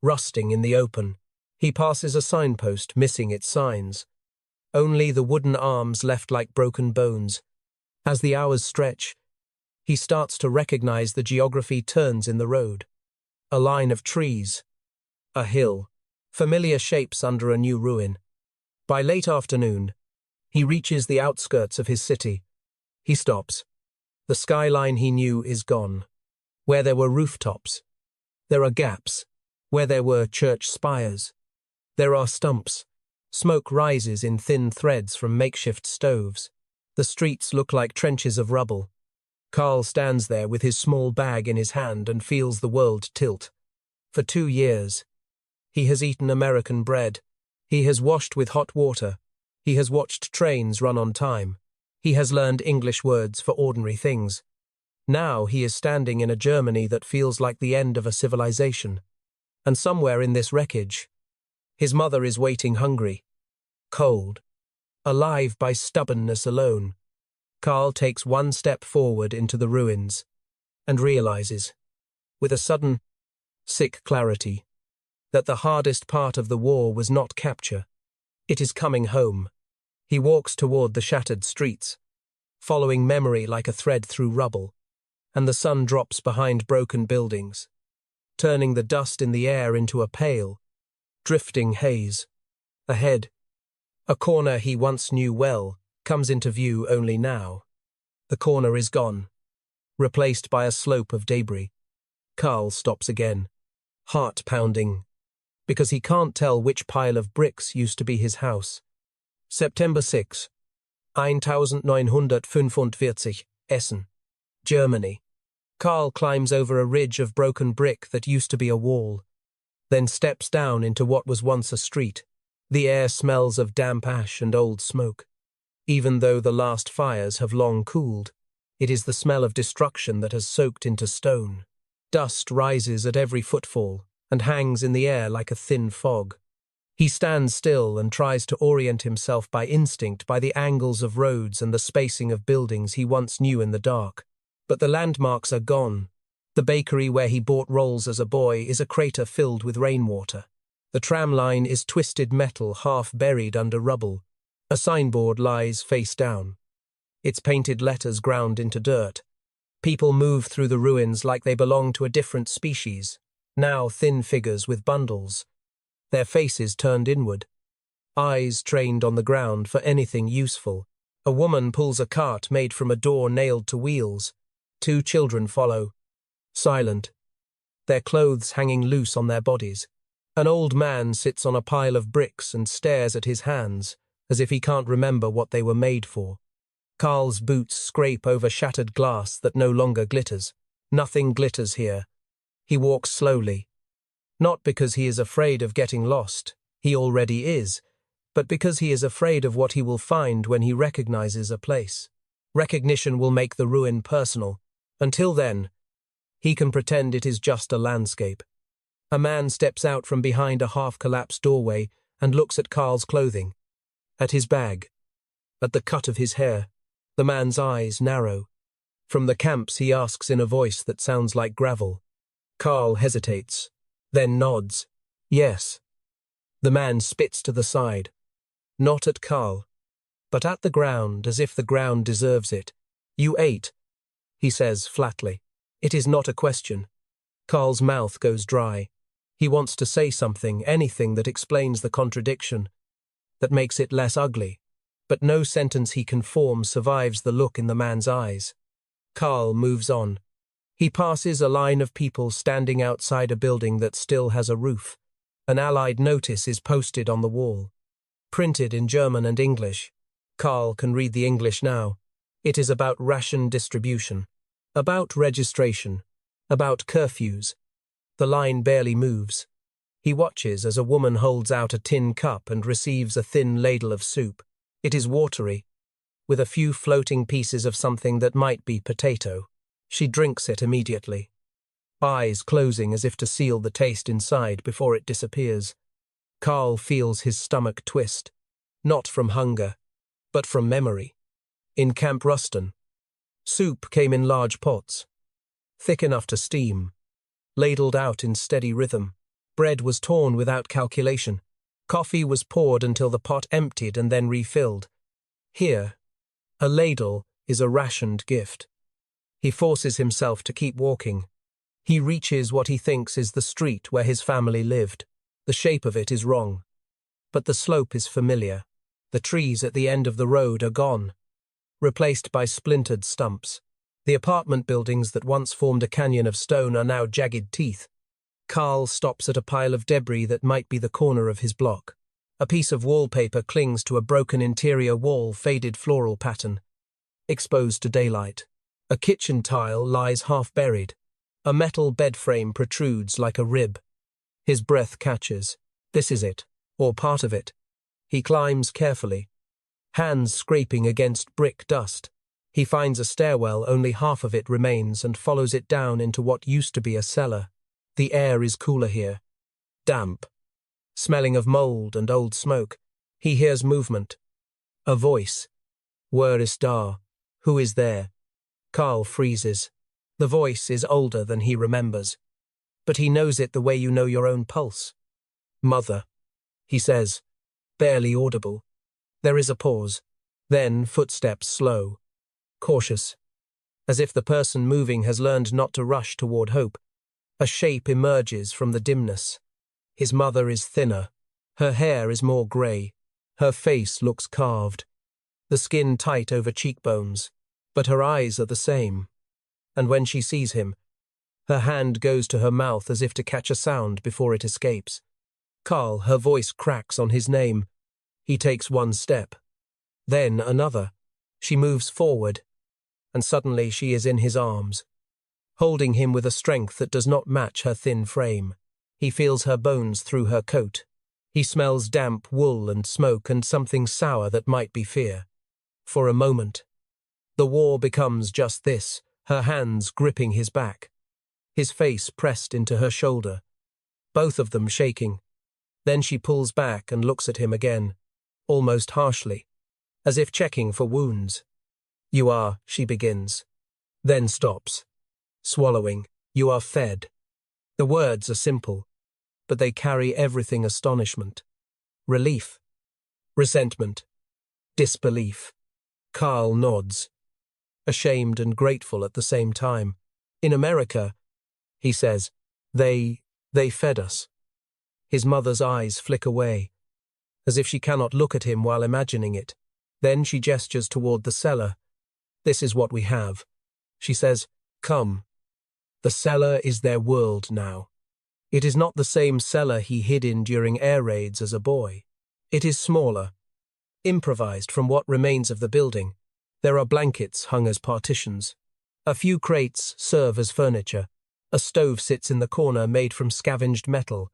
rusting in the open. He passes a signpost missing its signs. Only the wooden arms left like broken bones. As the hours stretch, he starts to recognize the geography turns in the road. A line of trees, a hill, familiar shapes under a new ruin. By late afternoon, he reaches the outskirts of his city. He stops. The skyline he knew is gone. Where there were rooftops, there are gaps. Where there were church spires, there are stumps. Smoke rises in thin threads from makeshift stoves. The streets look like trenches of rubble. Karl stands there with his small bag in his hand and feels the world tilt. For 2 years, he has eaten American bread. He has washed with hot water. He has watched trains run on time. He has learned English words for ordinary things. Now he is standing in a Germany that feels like the end of a civilization. And somewhere in this wreckage, His mother is waiting hungry, cold, alive by stubbornness alone. Karl takes one step forward into the ruins and realizes, with a sudden, sick clarity, that the hardest part of the war was not capture. It is coming home. He walks toward the shattered streets, following memory like a thread through rubble, and the sun drops behind broken buildings, turning the dust in the air into a pale, drifting haze. Ahead, a corner he once knew well comes into view only now. The corner is gone, replaced by a slope of debris. Karl stops again, heart pounding, because he can't tell which pile of bricks used to be his house. September 6, 1945, Essen, Germany. Karl climbs over a ridge of broken brick that used to be a wall, then steps down into what was once a street. The air smells of damp ash and old smoke. Even though the last fires have long cooled, it is the smell of destruction that has soaked into stone. Dust rises at every footfall and hangs in the air like a thin fog. He stands still and tries to orient himself by instinct by the angles of roads and the spacing of buildings he once knew in the dark. But the landmarks are gone. The bakery where he bought rolls as a boy is a crater filled with rainwater. The tram line is twisted metal half buried under rubble. A signboard lies face down, its painted letters ground into dirt. People move through the ruins like they belong to a different species, now thin figures with bundles, their faces turned inward, eyes trained on the ground for anything useful. A woman pulls a cart made from a door nailed to wheels. 2 children follow, silent, their clothes hanging loose on their bodies. An old man sits on a pile of bricks and stares at his hands, as if he can't remember what they were made for. Karl's boots scrape over shattered glass that no longer glitters. Nothing glitters here. He walks slowly. Not because he is afraid of getting lost, he already is, but because he is afraid of what he will find when he recognizes a place. Recognition will make the ruin personal. Until then, he can pretend it is just a landscape. A man steps out from behind a half-collapsed doorway and looks at Karl's clothing, at his bag, at the cut of his hair. The man's eyes narrow. From the camps he asks in a voice that sounds like gravel. Karl hesitates, then nods. Yes. The man spits to the side. Not at Karl, but at the ground, as if the ground deserves it. You ate, he says flatly. It is not a question. Karl's mouth goes dry. He wants to say something, anything that explains the contradiction, that makes it less ugly. But no sentence he can form survives the look in the man's eyes. Karl moves on. He passes a line of people standing outside a building that still has a roof. An Allied notice is posted on the wall, printed in German and English. Karl can read the English now. It is about ration distribution, about registration, about curfews. The line barely moves. He watches as a woman holds out a tin cup and receives a thin ladle of soup. It is watery, with a few floating pieces of something that might be potato. She drinks it immediately, eyes closing as if to seal the taste inside before it disappears. Karl feels his stomach twist, not from hunger, but from memory. In Camp Ruston, soup came in large pots, thick enough to steam, ladled out in steady rhythm. Bread was torn without calculation. Coffee was poured until the pot emptied and then refilled. Here, a ladle is a rationed gift. He forces himself to keep walking. He reaches what he thinks is the street where his family lived. The shape of it is wrong, but the slope is familiar. The trees at the end of the road are gone, replaced by splintered stumps. The apartment buildings that once formed a canyon of stone are now jagged teeth. Karl stops at a pile of debris that might be the corner of his block. A piece of wallpaper clings to a broken interior wall, faded floral pattern, exposed to daylight. A kitchen tile lies half buried. A metal bed frame protrudes like a rib. His breath catches. This is it, or part of it. He climbs carefully, hands scraping against brick dust. He finds a stairwell, only half of it remains, and follows it down into what used to be a cellar. The air is cooler here. Damp. smelling of mold and old smoke. He hears movement. A voice. Where is da? Who is there? Carl freezes. The voice is older than he remembers, but he knows it the way you know your own pulse. Mother, he says, barely audible. There is a pause. Then footsteps slow, cautious, as if the person moving has learned not to rush toward hope. A shape emerges from the dimness. His mother is thinner. Her hair is more grey. Her face looks carved, the skin tight over cheekbones, but her eyes are the same. And when she sees him, her hand goes to her mouth as if to catch a sound before it escapes. Carl, her voice cracks on his name. He takes one step. Then another. She moves forward, and suddenly she is in his arms, holding him with a strength that does not match her thin frame. He feels her bones through her coat. He smells damp wool and smoke and something sour that might be fear. For a moment, the war becomes just this, her hands gripping his back, his face pressed into her shoulder, both of them shaking. Then she pulls back and looks at him again, almost harshly, as if checking for wounds. You are, she begins, then stops, swallowing. You are fed. The words are simple, but they carry everything: astonishment, relief, resentment, disbelief. Carl nods, ashamed and grateful at the same time. In America, he says, they fed us. His mother's eyes flick away, as if she cannot look at him while imagining it. Then she gestures toward the cellar. This is what we have. She says, come. The cellar is their world now. It is not the same cellar he hid in during air raids as a boy. It is smaller, improvised from what remains of the building. There are blankets hung as partitions. A few crates serve as furniture. A stove sits in the corner made from scavenged metal,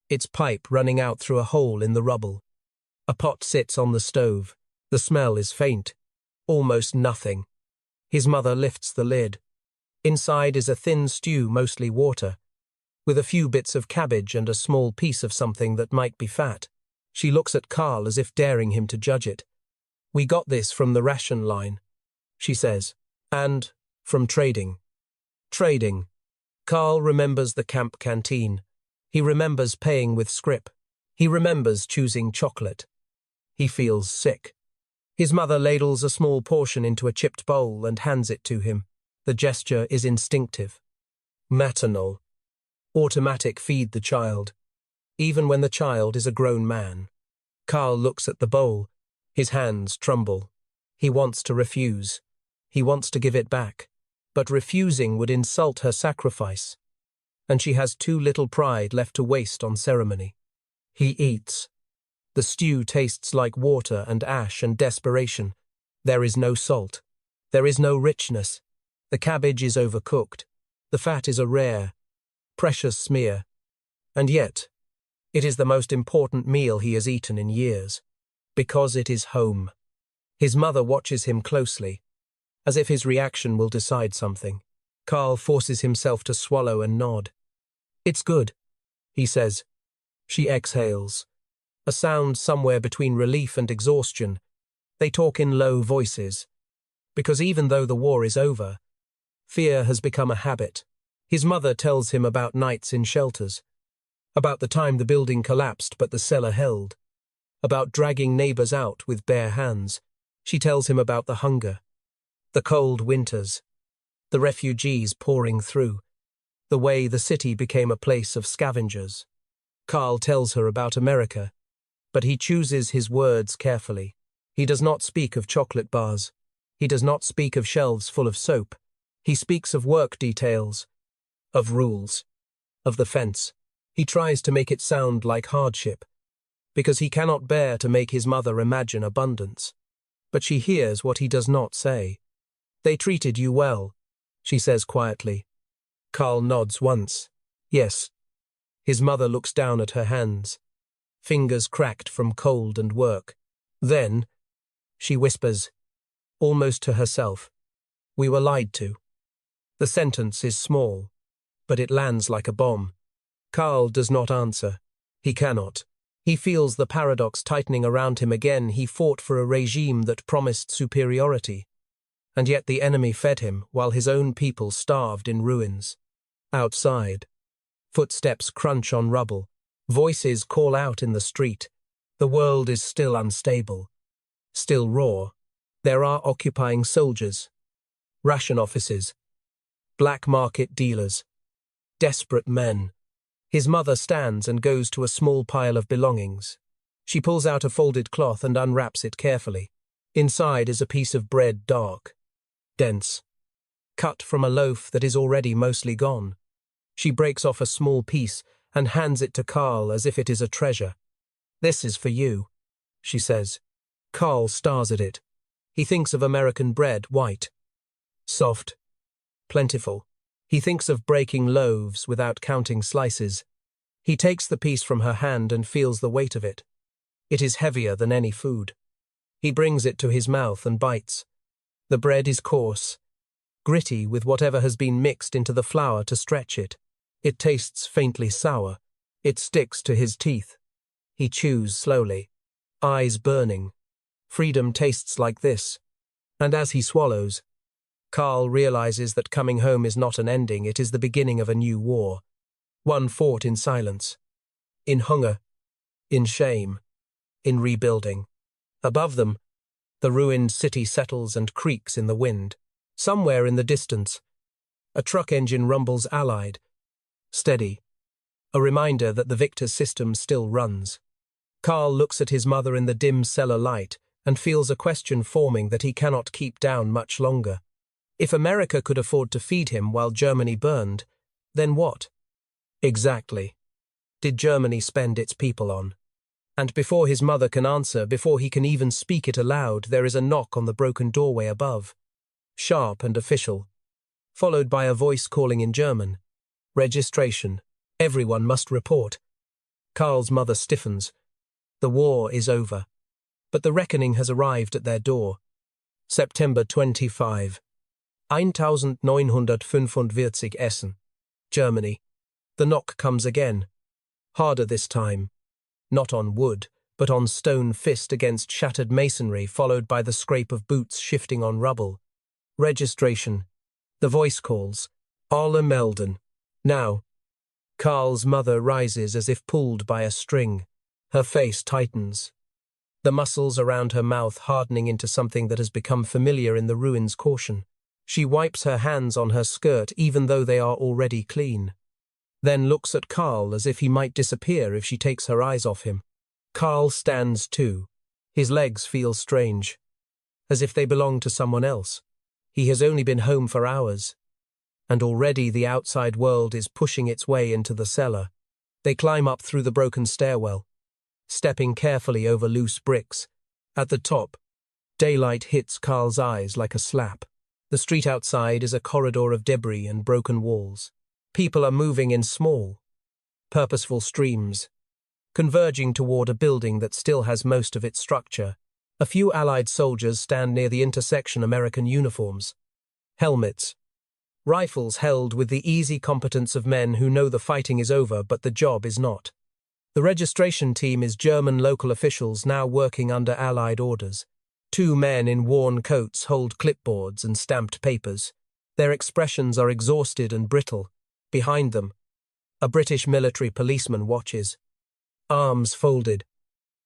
its pipe running out through a hole in the rubble. A pot sits on the stove. The smell is faint, almost nothing. His mother lifts the lid. Inside is a thin stew, mostly water, with a few bits of cabbage and a small piece of something that might be fat. She looks at Carl as if daring him to judge it. We got this from the ration line, she says, and from trading. Trading. Carl remembers the camp canteen. He remembers paying with scrip. He remembers choosing chocolate. He feels sick. His mother ladles a small portion into a chipped bowl and hands it to him. The gesture is instinctive. Maternal. Automatic: feed the child, even when the child is a grown man. Carl looks at the bowl. His hands tremble. He wants to refuse. He wants to give it back. But refusing would insult her sacrifice, and she has too little pride left to waste on ceremony. He eats. The stew tastes like water and ash and desperation. There is no salt. There is no richness. The cabbage is overcooked. The fat is a rare, precious smear. And yet, it is the most important meal he has eaten in years, because it is home. His mother watches him closely, as if his reaction will decide something. Carl forces himself to swallow and nod. It's good, he says. She exhales, a sound somewhere between relief and exhaustion. They talk in low voices, because even though the war is over, fear has become a habit. His mother tells him about nights in shelters, about the time the building collapsed but the cellar held, about dragging neighbors out with bare hands. She tells him about the hunger, the cold winters, the refugees pouring through, the way the city became a place of scavengers. Carl tells her about America, but he chooses his words carefully. He does not speak of chocolate bars. He does not speak of shelves full of soap. He speaks of work details, of rules, of the fence. He tries to make it sound like hardship, because he cannot bear to make his mother imagine abundance. But she hears what he does not say. They treated you well, she says quietly. Carl nods once. Yes. His mother looks down at her hands, fingers cracked from cold and work. Then, she whispers, almost to herself, we were lied to. The sentence is small, but it lands like a bomb. Carl does not answer. He cannot. He feels the paradox tightening around him again. He fought for a regime that promised superiority, and yet the enemy fed him while his own people starved in ruins. Outside, footsteps crunch on rubble. Voices call out in the street. The world is still unstable, still raw. There are occupying soldiers, ration offices, black market dealers, desperate men. His mother stands and goes to a small pile of belongings. She pulls out a folded cloth and unwraps it carefully. Inside is a piece of bread, dark, dense, cut from a loaf that is already mostly gone. She breaks off a small piece and hands it to Carl as if it is a treasure. "This is for you," she says. Carl stars at it. He thinks of American bread, white, soft, plentiful. He thinks of breaking loaves without counting slices. He takes the piece from her hand and feels the weight of it. It is heavier than any food. He brings it to his mouth and bites. The bread is coarse, gritty with whatever has been mixed into the flour to stretch it. It tastes faintly sour. It sticks to his teeth. He chews slowly, eyes burning. Freedom tastes like this. And as he swallows, Carl realizes that coming home is not an ending, it is the beginning of a new war. One fought in silence, in hunger, in shame, in rebuilding. Above them, the ruined city settles and creaks in the wind. Somewhere in the distance, a truck engine rumbles Allied, steady, a reminder that the victor's system still runs. Carl looks at his mother in the dim cellar light and feels a question forming that he cannot keep down much longer. If America could afford to feed him while Germany burned, then what, exactly, did Germany spend its people on? And before his mother can answer, before he can even speak it aloud, there is a knock on the broken doorway above, sharp and official, followed by a voice calling in German. "Registration. Everyone must report." Carl's mother stiffens. The war is over. But the reckoning has arrived at their door. September 25. 1945 Essen, Germany. The knock comes again. Harder this time. Not on wood, but on stone fist against shattered masonry, followed by the scrape of boots shifting on rubble. Registration. The voice calls. "Alle melden." Now. Carl's mother rises as if pulled by a string. Her face tightens, the muscles around her mouth hardening into something that has become familiar in the ruins' caution. She wipes her hands on her skirt even though they are already clean, then looks at Carl as if he might disappear if she takes her eyes off him. Carl stands too. His legs feel strange, as if they belong to someone else. He has only been home for hours, and already the outside world is pushing its way into the cellar. They climb up through the broken stairwell, stepping carefully over loose bricks. At the top, daylight hits Carl's eyes like a slap. The street outside is a corridor of debris and broken walls. People are moving in small, purposeful streams, converging toward a building that still has most of its structure. A few Allied soldiers stand near the intersection, American uniforms, helmets, rifles held with the easy competence of men who know the fighting is over but the job is not. The registration team is German local officials now working under Allied orders. 2 men in worn coats hold clipboards and stamped papers. Their expressions are exhausted and brittle. Behind them, a British military policeman watches, arms folded,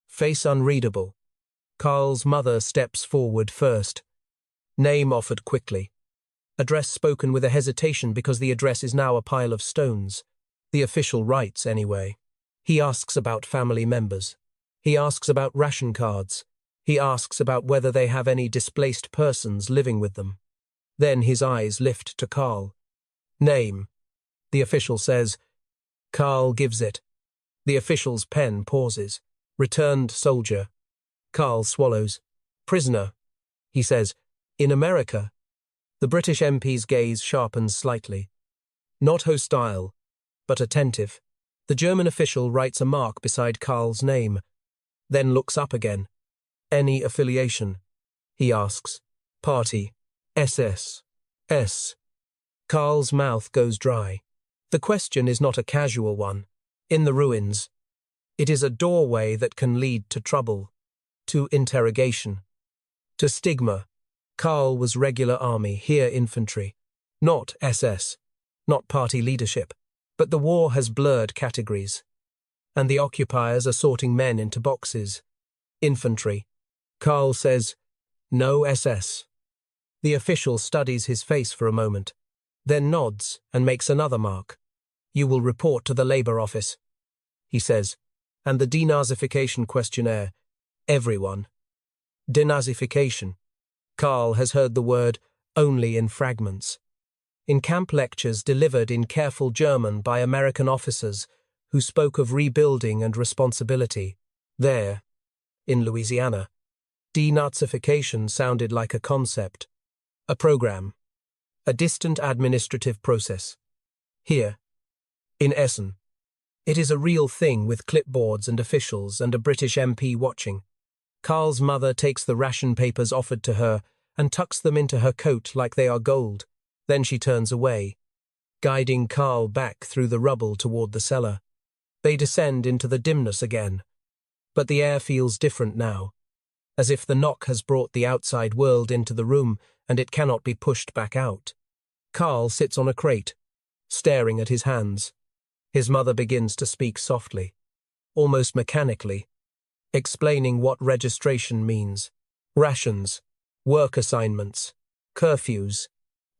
face unreadable. Carl's mother steps forward first. Name offered quickly. Address spoken with a hesitation because the address is now a pile of stones. The official writes anyway. He asks about family members. He asks about ration cards. He asks about whether they have any displaced persons living with them. Then his eyes lift to Carl. Name. The official says. Carl gives it. The official's pen pauses. Returned soldier. Carl swallows. Prisoner. He says. In America. The British MP's gaze sharpens slightly. Not hostile, but attentive. The German official writes a mark beside Carl's name, then looks up again. Any affiliation? He asks. Party. SS. S. Carl's mouth goes dry. The question is not a casual one. In the ruins, It is a doorway that can lead to trouble, to interrogation, to stigma. Karl was regular army, here infantry. Not SS, not party leadership. But the war has blurred categories. And the occupiers are sorting men into boxes. Infantry. Karl says, "No SS." The official studies his face for a moment, then nods and makes another mark. "You will report to the Labour Office," he says, "and the denazification questionnaire. Everyone." Denazification. Karl has heard the word only in fragments. In camp lectures delivered in careful German by American officers who spoke of rebuilding and responsibility. There, in Louisiana, denazification sounded like a concept, a program, a distant administrative process. Here, in Essen, it is a real thing with clipboards and officials and a British MP watching. Karl's mother takes the ration papers offered to her and tucks them into her coat like they are gold. Then she turns away, guiding Karl back through the rubble toward the cellar. They descend into the dimness again. But the air feels different now, as if the knock has brought the outside world into the room and it cannot be pushed back out. Karl sits on a crate, staring at his hands. His mother begins to speak softly, almost mechanically, explaining what registration means. Rations, work assignments, curfews,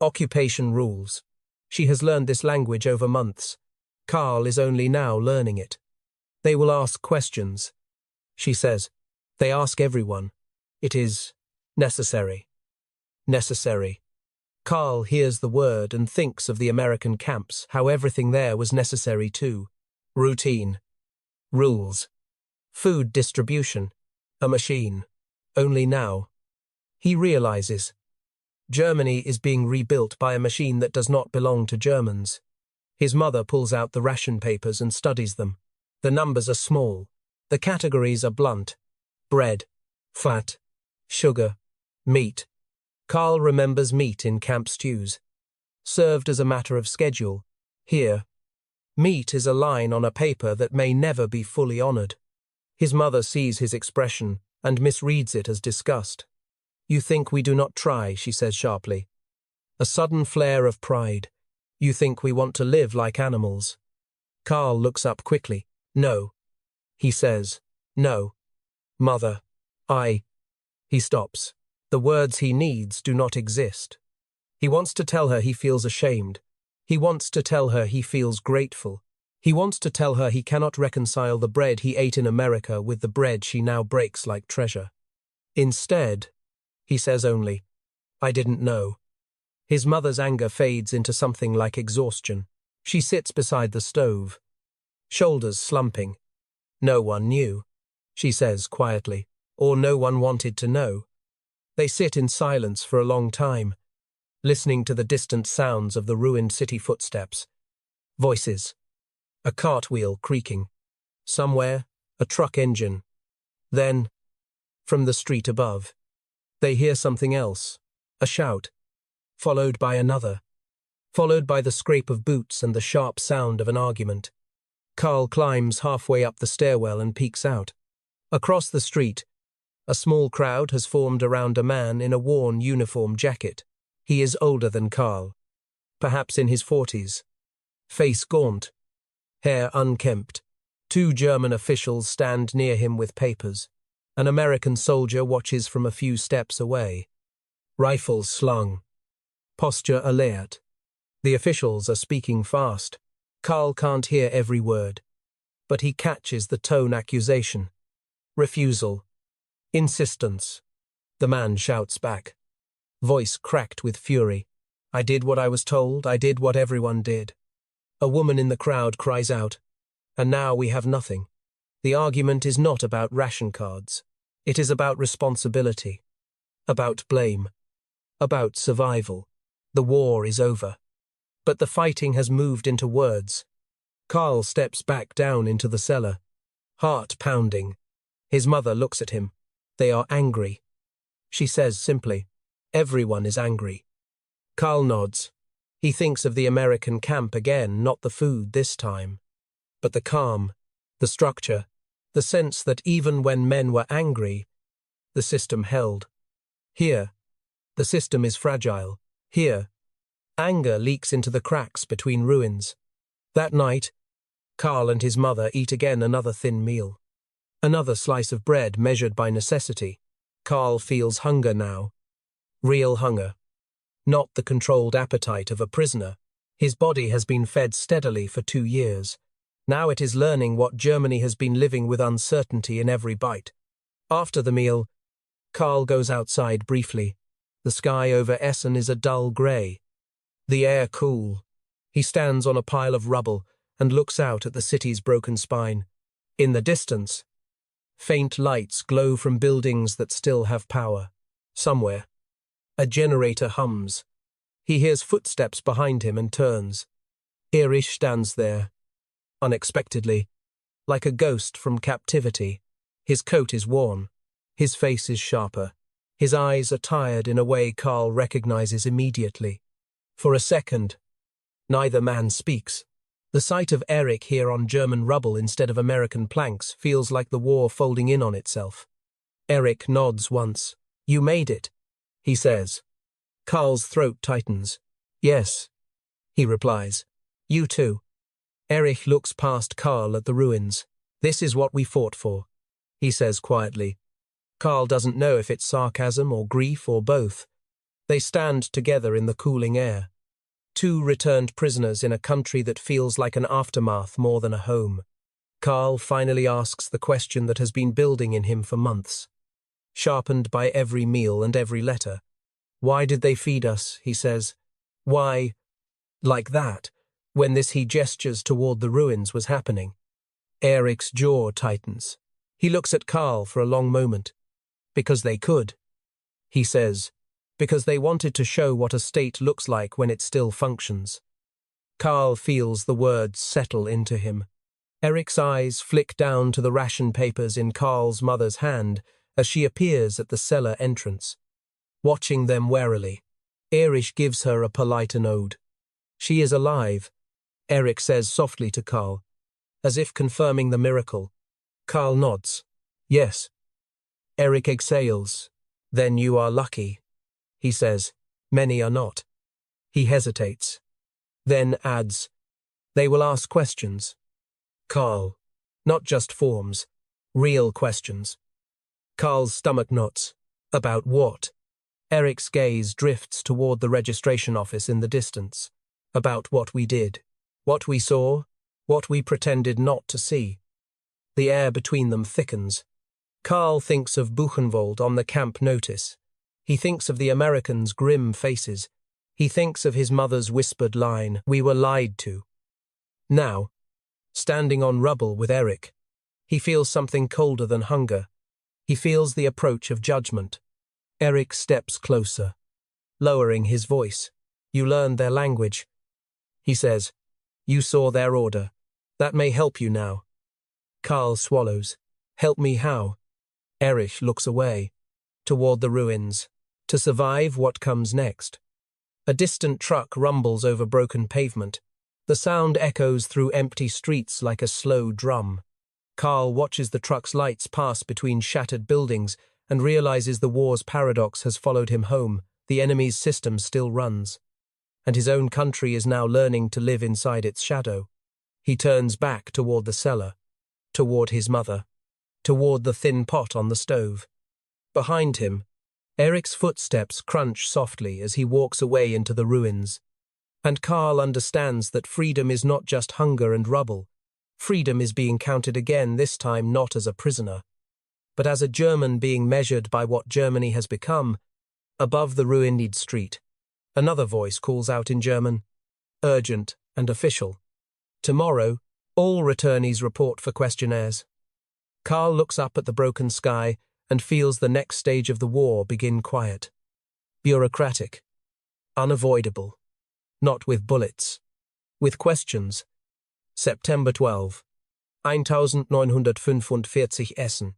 occupation rules. She has learned this language over months. Karl is only now learning it. They will ask questions, she says. They ask everyone. It is necessary. Necessary. Karl hears the word and thinks of the American camps, how everything there was necessary too. Routine. Rules. Food distribution. A machine. Only now. He realizes. Germany is being rebuilt by a machine that does not belong to Germans. His mother pulls out the ration papers and studies them. The numbers are small. The categories are blunt. Bread, fat, sugar, meat. Karl remembers meat in camp stews. Served as a matter of schedule. Here, meat is a line on a paper that may never be fully honored. His mother sees his expression and misreads it as disgust. "You think we do not try," she says sharply. A sudden flare of pride. "You think we want to live like animals." Karl looks up quickly. "No," he says. "No. Mother, He stops. The words he needs do not exist. He wants to tell her he feels ashamed. He wants to tell her he feels grateful. He wants to tell her he cannot reconcile the bread he ate in America with the bread she now breaks like treasure. Instead, he says only, "I didn't know." His mother's anger fades into something like exhaustion. She sits beside the stove, shoulders slumping. "No one knew," she says quietly, "or no one wanted to know." They sit in silence for a long time, listening to the distant sounds of the ruined city footsteps. Voices. A cartwheel creaking. Somewhere, a truck engine. Then, from the street above, they hear something else, a shout, followed by another, followed by the scrape of boots and the sharp sound of an argument. Karl climbs halfway up the stairwell and peeks out. Across the street, a small crowd has formed around a man in a worn uniform jacket. He is older than Karl, perhaps in his 40s. Face gaunt, hair unkempt. 2 German officials stand near him with papers. An American soldier watches from a few steps away. Rifles slung. Posture alert. The officials are speaking fast. Karl can't hear every word, but he catches the tone accusation. Refusal. Insistence. The man shouts back, voice cracked with fury. "I did what I was told, I did what everyone did." A woman in the crowd cries out, "And now we have nothing." The argument is not about ration cards. It is about responsibility, about blame, about survival. The war is over. But the fighting has moved into words. Karl steps back down into the cellar, heart pounding. His mother looks at him. They are angry. She says simply, "Everyone is angry." Karl nods. He thinks of the American camp again, not the food this time, but the calm, the structure, The sense that even when men were angry, the system held. Here, the system is fragile. Here, anger leaks into the cracks between ruins. That night, Karl and his mother eat again another thin meal. Another slice of bread measured by necessity. Karl feels hunger now. Real hunger. Not the controlled appetite of a prisoner. His body has been fed steadily for 2 years. Now it is learning what Germany has been living with uncertainty in every bite. After the meal, Karl goes outside briefly. The sky over Essen is a dull grey. The air cool. He stands on a pile of rubble and looks out at the city's broken spine. In the distance, faint lights glow from buildings that still have power. Somewhere, a generator hums. He hears footsteps behind him and turns. Erich stands there, unexpectedly, like a ghost from captivity. His coat is worn. His face is sharper. His eyes are tired in a way Karl recognizes immediately. For a second, neither man speaks. The sight of Erich here on German rubble instead of American planks feels like the war folding in on itself. Erich nods once. "You made it," he says. Karl's throat tightens. "Yes," he replies. "You too." Erich looks past Karl at the ruins. "This is what we fought for," he says quietly. Karl doesn't know if it's sarcasm or grief or both. They stand together in the cooling air. 2 returned prisoners in a country that feels like an aftermath more than a home. Karl finally asks the question that has been building in him for months, sharpened by every meal and every letter. "Why did they feed us?" he says. "Why, like that, when this he gestures toward the ruins was happening?" Erich's jaw tightens. He looks at Karl for a long moment. "Because they could," he says. "Because they wanted to show what a state looks like when it still functions." Karl feels the words settle into him. Erich's eyes flick down to the ration papers in Karl's mother's hand as she appears at the cellar entrance. Watching them warily, Erich gives her a polite ode. "She is alive," Erich says softly to Karl, as if confirming the miracle. Karl nods. "Yes." Erich exhales. "Then you are lucky," he says. "Many are not." He hesitates, then adds, "They will ask questions." Karl, not just forms, real questions. Karl's stomach knots. About what? Erich's gaze drifts toward the registration office in the distance. About what we did. What we saw. What we pretended not to see. The air between them thickens. Karl thinks of Buchenwald on the camp notice. He thinks of the Americans' grim faces. He thinks of his mother's whispered line, "We were lied to." Now, standing on rubble with Erich, he feels something colder than hunger. He feels the approach of judgment. Erich steps closer, lowering his voice. "You learned their language," he says. "You saw their order. That may help you now." Karl swallows. "Help me how?" Erich looks away, toward the ruins, to survive what comes next. A distant truck rumbles over broken pavement. The sound echoes through empty streets like a slow drum. Karl watches the truck's lights pass between shattered buildings and realizes the war's paradox has followed him home. The enemy's system still runs, and his own country is now learning to live inside its shadow. He turns back toward the cellar, toward his mother, toward the thin pot on the stove. Behind him, Erich's footsteps crunch softly as he walks away into the ruins. And Karl understands that freedom is not just hunger and rubble. Freedom is being counted again, this time not as a prisoner, but as a German being measured by what Germany has become. Above the ruined street, another voice calls out in German, urgent and official. "Tomorrow, all returnees report for questionnaires." Karl looks up at the broken sky and feels the next stage of the war begin quiet. Bureaucratic. Unavoidable. Not with bullets. With questions. September 12. 1945 Essen.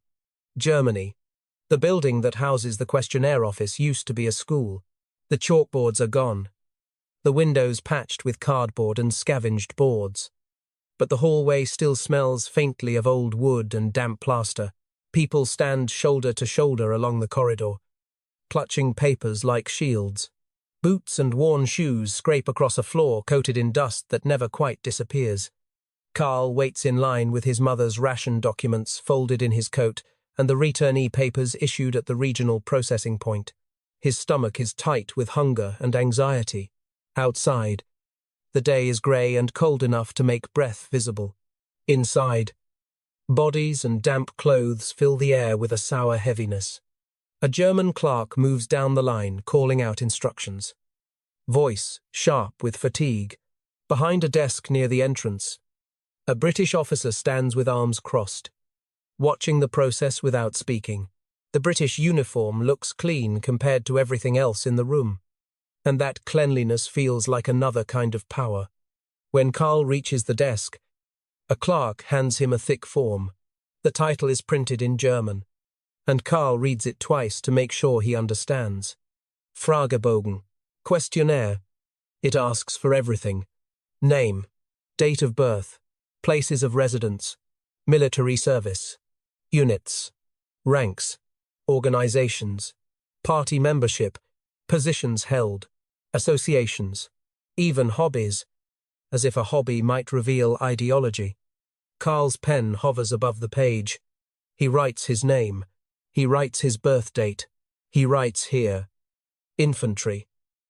Germany. The building that houses the questionnaire office used to be a school. The chalkboards are gone. The windows patched with cardboard and scavenged boards. but the hallway still smells faintly of old wood and damp plaster. People stand shoulder to shoulder along the corridor, clutching papers like shields. Boots and worn shoes scrape across a floor coated in dust that never quite disappears. Carl waits in line with his mother's ration documents folded in his coat and the returnee papers issued at the regional processing point. His stomach is tight with hunger and anxiety. Outside, the day is grey and cold enough to make breath visible. Inside, bodies and damp clothes fill the air with a sour heaviness. A German clerk moves down the line, calling out instructions. Voice sharp with fatigue. Behind a desk near the entrance, a British officer stands with arms crossed, watching the process without speaking. The British uniform looks clean compared to everything else in the room, and that cleanliness feels like another kind of power. When Carl reaches the desk, a clerk hands him a thick form. The title is printed in German, and Carl reads it twice to make sure he understands. Fragebogen, questionnaire. It asks for everything: name, date of birth, places of residence, military service, units, ranks, organizations, party membership, positions held, associations, even hobbies, as if a hobby might reveal ideology. Carl's pen hovers above the page. He writes his name. He writes his birth date. He writes here. Infantry.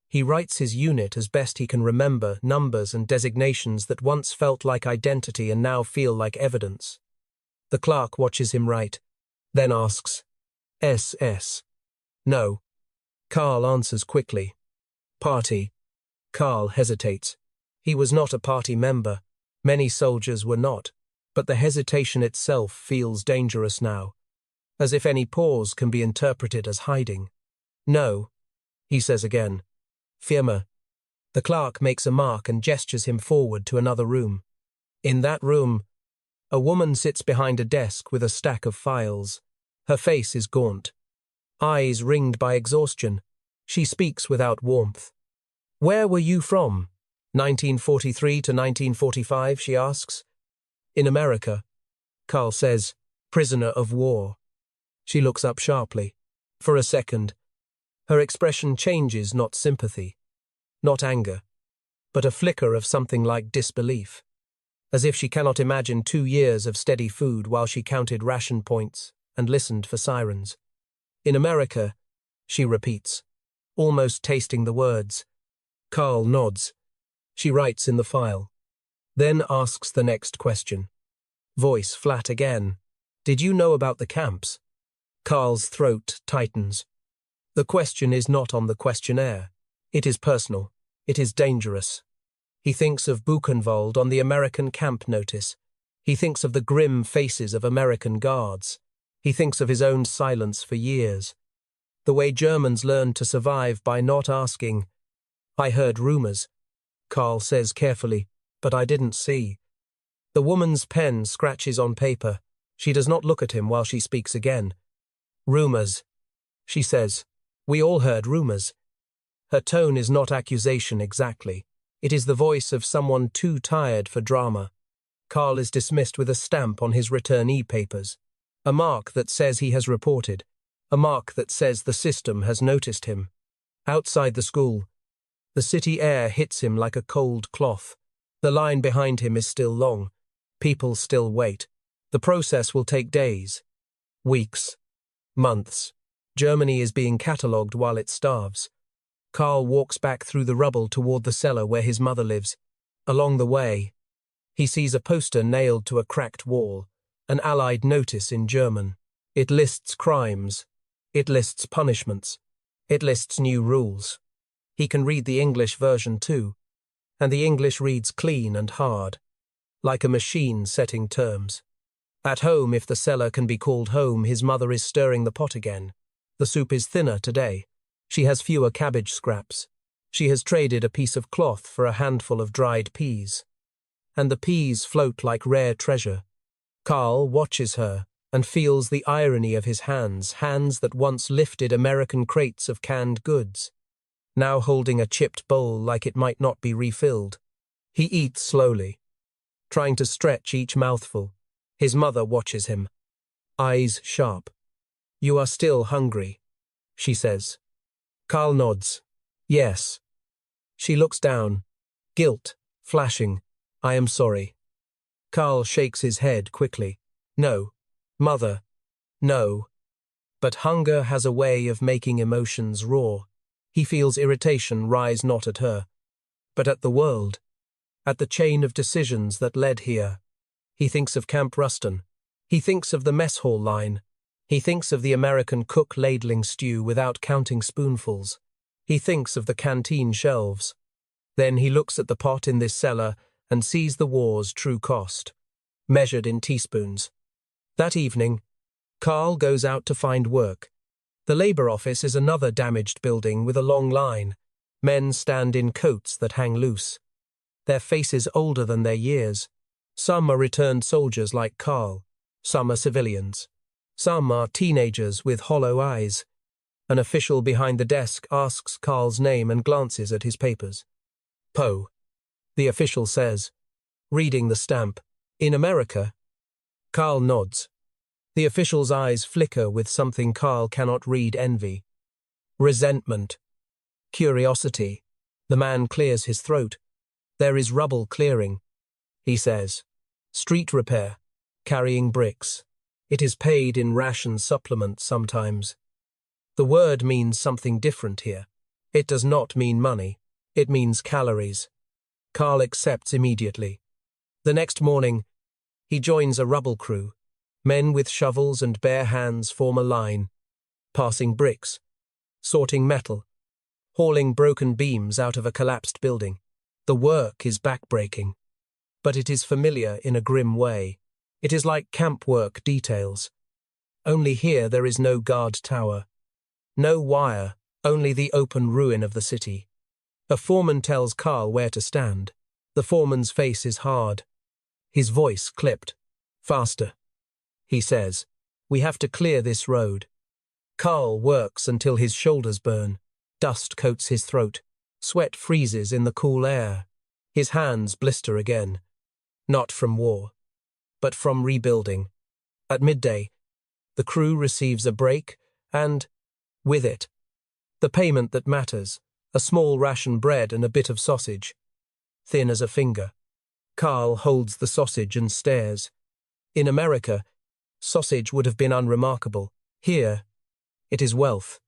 He writes his unit as best he can remember, numbers and designations that once felt like identity and now feel like evidence. The clerk watches him write, then asks, SS. No. Carl answers quickly. Party. Carl hesitates. He was not a party member. Many soldiers were not. But the hesitation itself feels dangerous now, as if any pause can be interpreted as hiding. No, he says again. Firma. The clerk makes a mark and gestures him forward to another room. In that room, a woman sits behind a desk with a stack of files. Her face is gaunt, eyes ringed by exhaustion. She speaks without warmth. Where were you from? 1943 to 1945, she asks. In America. Carl says, prisoner of war. She looks up sharply. For a second, her expression changes, not sympathy, not anger, but a flicker of something like disbelief, as if she cannot imagine 2 years of steady food while she counted ration points and listened for sirens. In America, she repeats, almost tasting the words. Carl nods. She writes in the file, then asks the next question. Voice flat again. Did you know about the camps? Carl's throat tightens. The question is not on the questionnaire. It is personal. It is dangerous. He thinks of Buchenwald on the American camp notice. He thinks of the grim faces of American guards. He thinks of his own silence for years. The way Germans learned to survive by not asking. I heard rumors, Carl says carefully, but I didn't see. The woman's pen scratches on paper. She does not look at him while she speaks again. Rumors, she says. We all heard rumors. Her tone is not accusation exactly. It is the voice of someone too tired for drama. Carl is dismissed with a stamp on his returnee papers. A mark that says he has reported. A mark that says the system has noticed him. Outside the school, the city air hits him like a cold cloth. The line behind him is still long. People still wait. The process will take days, weeks, months. Germany is being catalogued while it starves. Carl walks back through the rubble toward the cellar where his mother lives. Along the way, he sees a poster nailed to a cracked wall, an Allied notice in German. It lists crimes. It lists punishments. It lists new rules. He can read the English version too, and the English reads clean and hard, like a machine setting terms. At home, if the cellar can be called home, his mother is stirring the pot again. The soup is thinner today. She has fewer cabbage scraps. She has traded a piece of cloth for a handful of dried peas. And the peas float like rare treasure. Carl watches her and feels the irony of his hands that once lifted American crates of canned goods, now holding a chipped bowl like it might not be refilled. He eats slowly, trying to stretch each mouthful. His mother watches him, eyes sharp. "You are still hungry," she says. Karl nods. "Yes." She looks down, guilt flashing. "I am sorry." Karl shakes his head quickly. "No, mother, no." But hunger has a way of making emotions raw. He feels irritation rise not at her, but at the world, at the chain of decisions that led here. He thinks of Camp Ruston. He thinks of the mess hall line. He thinks of the American cook ladling stew without counting spoonfuls. He thinks of the canteen shelves. Then he looks at the pot in this cellar and sees the war's true cost, measured in teaspoons. That evening, Karl goes out to find work. The labor office is another damaged building with a long line. Men stand in coats that hang loose, their faces older than their years. Some are returned soldiers like Karl. Some are civilians. Some are teenagers with hollow eyes. An official behind the desk asks Karl's name and glances at his papers. "Poe," the official says, reading the stamp. "In America?" Karl nods. The official's eyes flicker with something Karl cannot read: envy, resentment, curiosity. The man clears his throat. "There is rubble clearing," he says. "Street repair, carrying bricks. It is paid in ration supplement sometimes." The word means something different here. It does not mean money. It means calories. Karl accepts immediately. The next morning, he joins a rubble crew. Men with shovels and bare hands form a line, passing bricks, sorting metal, hauling broken beams out of a collapsed building. The work is backbreaking, but it is familiar in a grim way. It is like camp work details. Only here there is no guard tower, no wire, only the open ruin of the city. A foreman tells Karl where to stand. The foreman's face is hard, his voice clipped. "Faster," he says. "We have to clear this road." Karl works until his shoulders burn. Dust coats his throat. Sweat freezes in the cool air. His hands blister again. Not from war, but from rebuilding. At midday, the crew receives a break and, with it, the payment that matters, a small ration bread and a bit of sausage, thin as a finger. Karl holds the sausage and stares. In America, sausage would have been unremarkable. Here, it is wealth.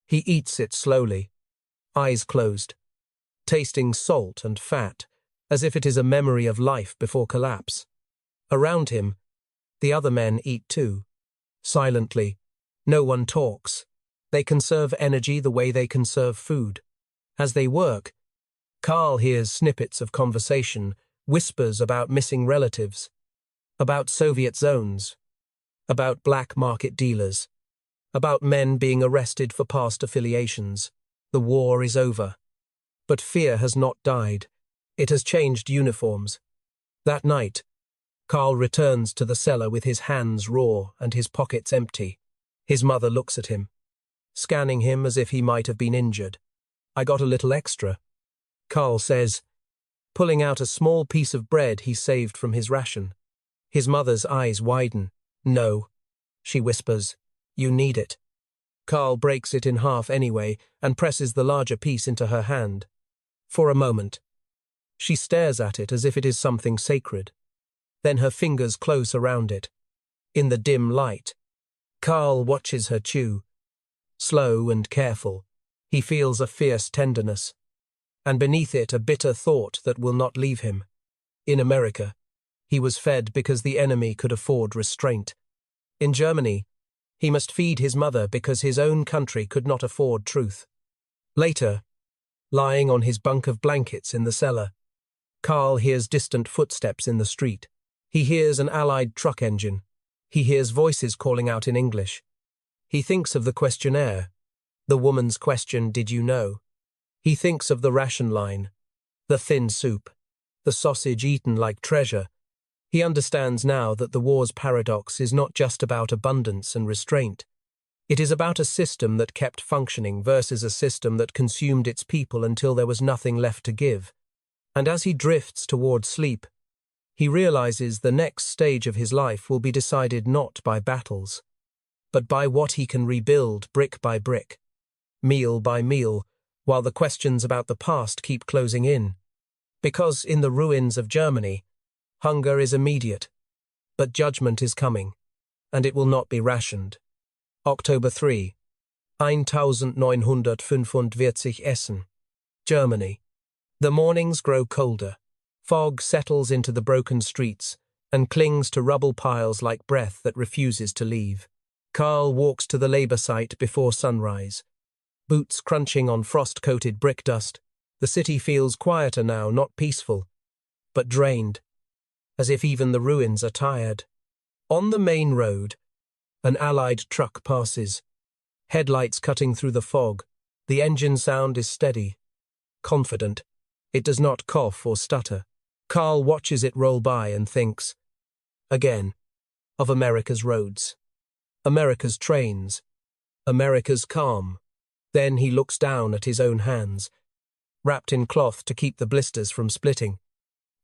He eats it slowly, eyes closed, tasting salt and fat, as if it is a memory of life before collapse. Around him, the other men eat too. Silently, no one talks. They conserve energy the way they conserve food. As they work, Karl hears snippets of conversation, whispers about missing relatives, about Soviet zones, about black market dealers, about men being arrested for past affiliations. The war is over. But fear has not died. It has changed uniforms. That night, Karl returns to the cellar with his hands raw and his pockets empty. His mother looks at him, scanning him as if he might have been injured. "I got a little extra," Karl says, pulling out a small piece of bread he saved from his ration. His mother's eyes widen. "No," she whispers, "you need it." Karl breaks it in half anyway and presses the larger piece into her hand. For a moment, she stares at it as if it is something sacred. Then her fingers close around it. In the dim light, Karl watches her chew. Slow and careful, he feels a fierce tenderness, and beneath it a bitter thought that will not leave him. In America, he was fed because the enemy could afford restraint. In Germany, he must feed his mother because his own country could not afford truth. Later, lying on his bunk of blankets in the cellar, Karl hears distant footsteps in the street. He hears an Allied truck engine. He hears voices calling out in English. He thinks of the questionnaire, the woman's question, "Did you know?" He thinks of the ration line, the thin soup, the sausage eaten like treasure. He understands now that the war's paradox is not just about abundance and restraint. It is about a system that kept functioning versus a system that consumed its people until there was nothing left to give. And as he drifts toward sleep, He realizes the next stage of his life will be decided not by battles, but by what he can rebuild brick by brick, meal by meal, while the questions about the past keep closing in. Because in the ruins of Germany, hunger is immediate, but judgment is coming, and it will not be rationed. October 3, 1945 Essen, Germany. The mornings grow colder. Fog settles into the broken streets and clings to rubble piles like breath that refuses to leave. Karl walks to the labor site before sunrise. Boots crunching on frost-coated brick dust, the city feels quieter now, not peaceful, but drained, as if even the ruins are tired. On the main road, an Allied truck passes, headlights cutting through the fog. The engine sound is steady, confident. It does not cough or stutter. Karl watches it roll by and thinks, again, of America's roads, America's trains, America's calm. Then he looks down at his own hands, wrapped in cloth to keep the blisters from splitting,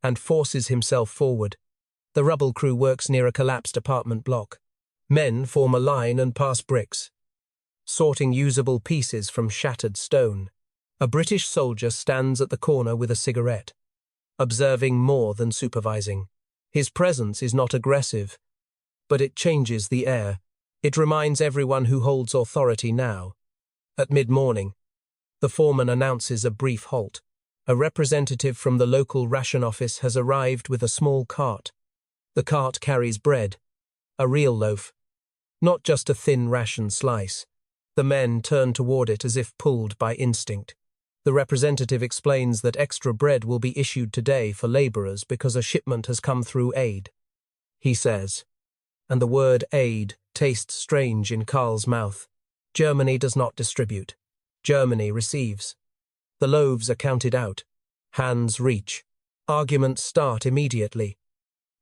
and forces himself forward. The rubble crew works near a collapsed apartment block. Men form a line and pass bricks, sorting usable pieces from shattered stone. A British soldier stands at the corner with a cigarette, observing more than supervising. His presence is not aggressive, but it changes the air. It reminds everyone who holds authority now. At mid-morning, the foreman announces a brief halt. A representative from the local ration office has arrived with a small cart. The cart carries bread, a real loaf, not just a thin ration slice. The men turn toward it as if pulled by instinct. The representative explains that extra bread will be issued today for laborers because a shipment has come through aid. He says, and the word aid tastes strange in Karl's mouth. Germany does not distribute. Germany receives. The loaves are counted out. Hands reach. Arguments start immediately.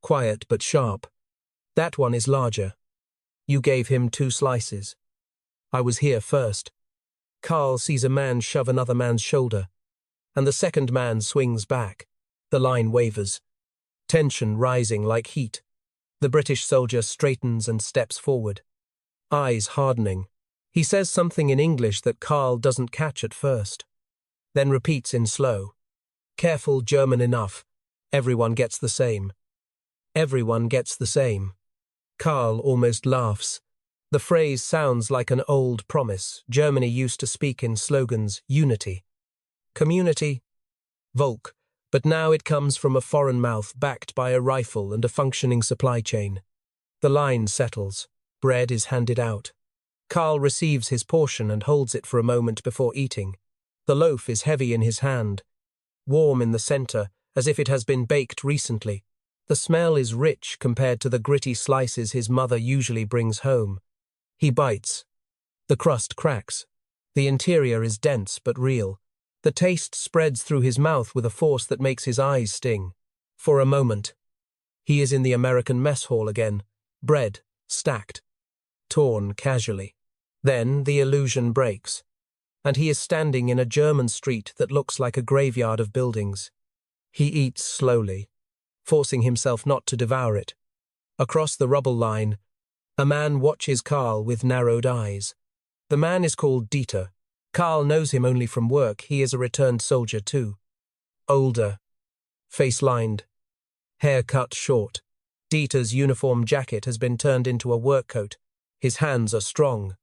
Quiet but sharp. That one is larger. You gave him 2 slices. I was here first. Karl sees a man shove another man's shoulder, and the second man swings back. The line wavers. Tension rising like heat. The British soldier straightens and steps forward. Eyes hardening. He says something in English that Karl doesn't catch at first, then repeats in slow, careful German enough. Everyone gets the same. Everyone gets the same. Karl almost laughs. The phrase sounds like an old promise Germany used to speak in slogans: unity, community, Volk, but now it comes from a foreign mouth backed by a rifle and a functioning supply chain. The line settles. Bread is handed out. Karl receives his portion and holds it for a moment before eating. The loaf is heavy in his hand, warm in the center, as if it has been baked recently. The smell is rich compared to the gritty slices his mother usually brings home. He bites. The crust cracks. The interior is dense but real. The taste spreads through his mouth with a force that makes his eyes sting. For a moment, he is in the American mess hall again, bread, stacked, torn casually. Then the illusion breaks, and he is standing in a German street that looks like a graveyard of buildings. He eats slowly, forcing himself not to devour it. Across the rubble line, a man watches Karl with narrowed eyes. The man is called Dieter. Karl knows him only from work. He is a returned soldier too. Older, face-lined, hair cut short. Dieter's uniform jacket has been turned into a work coat. His hands are strong,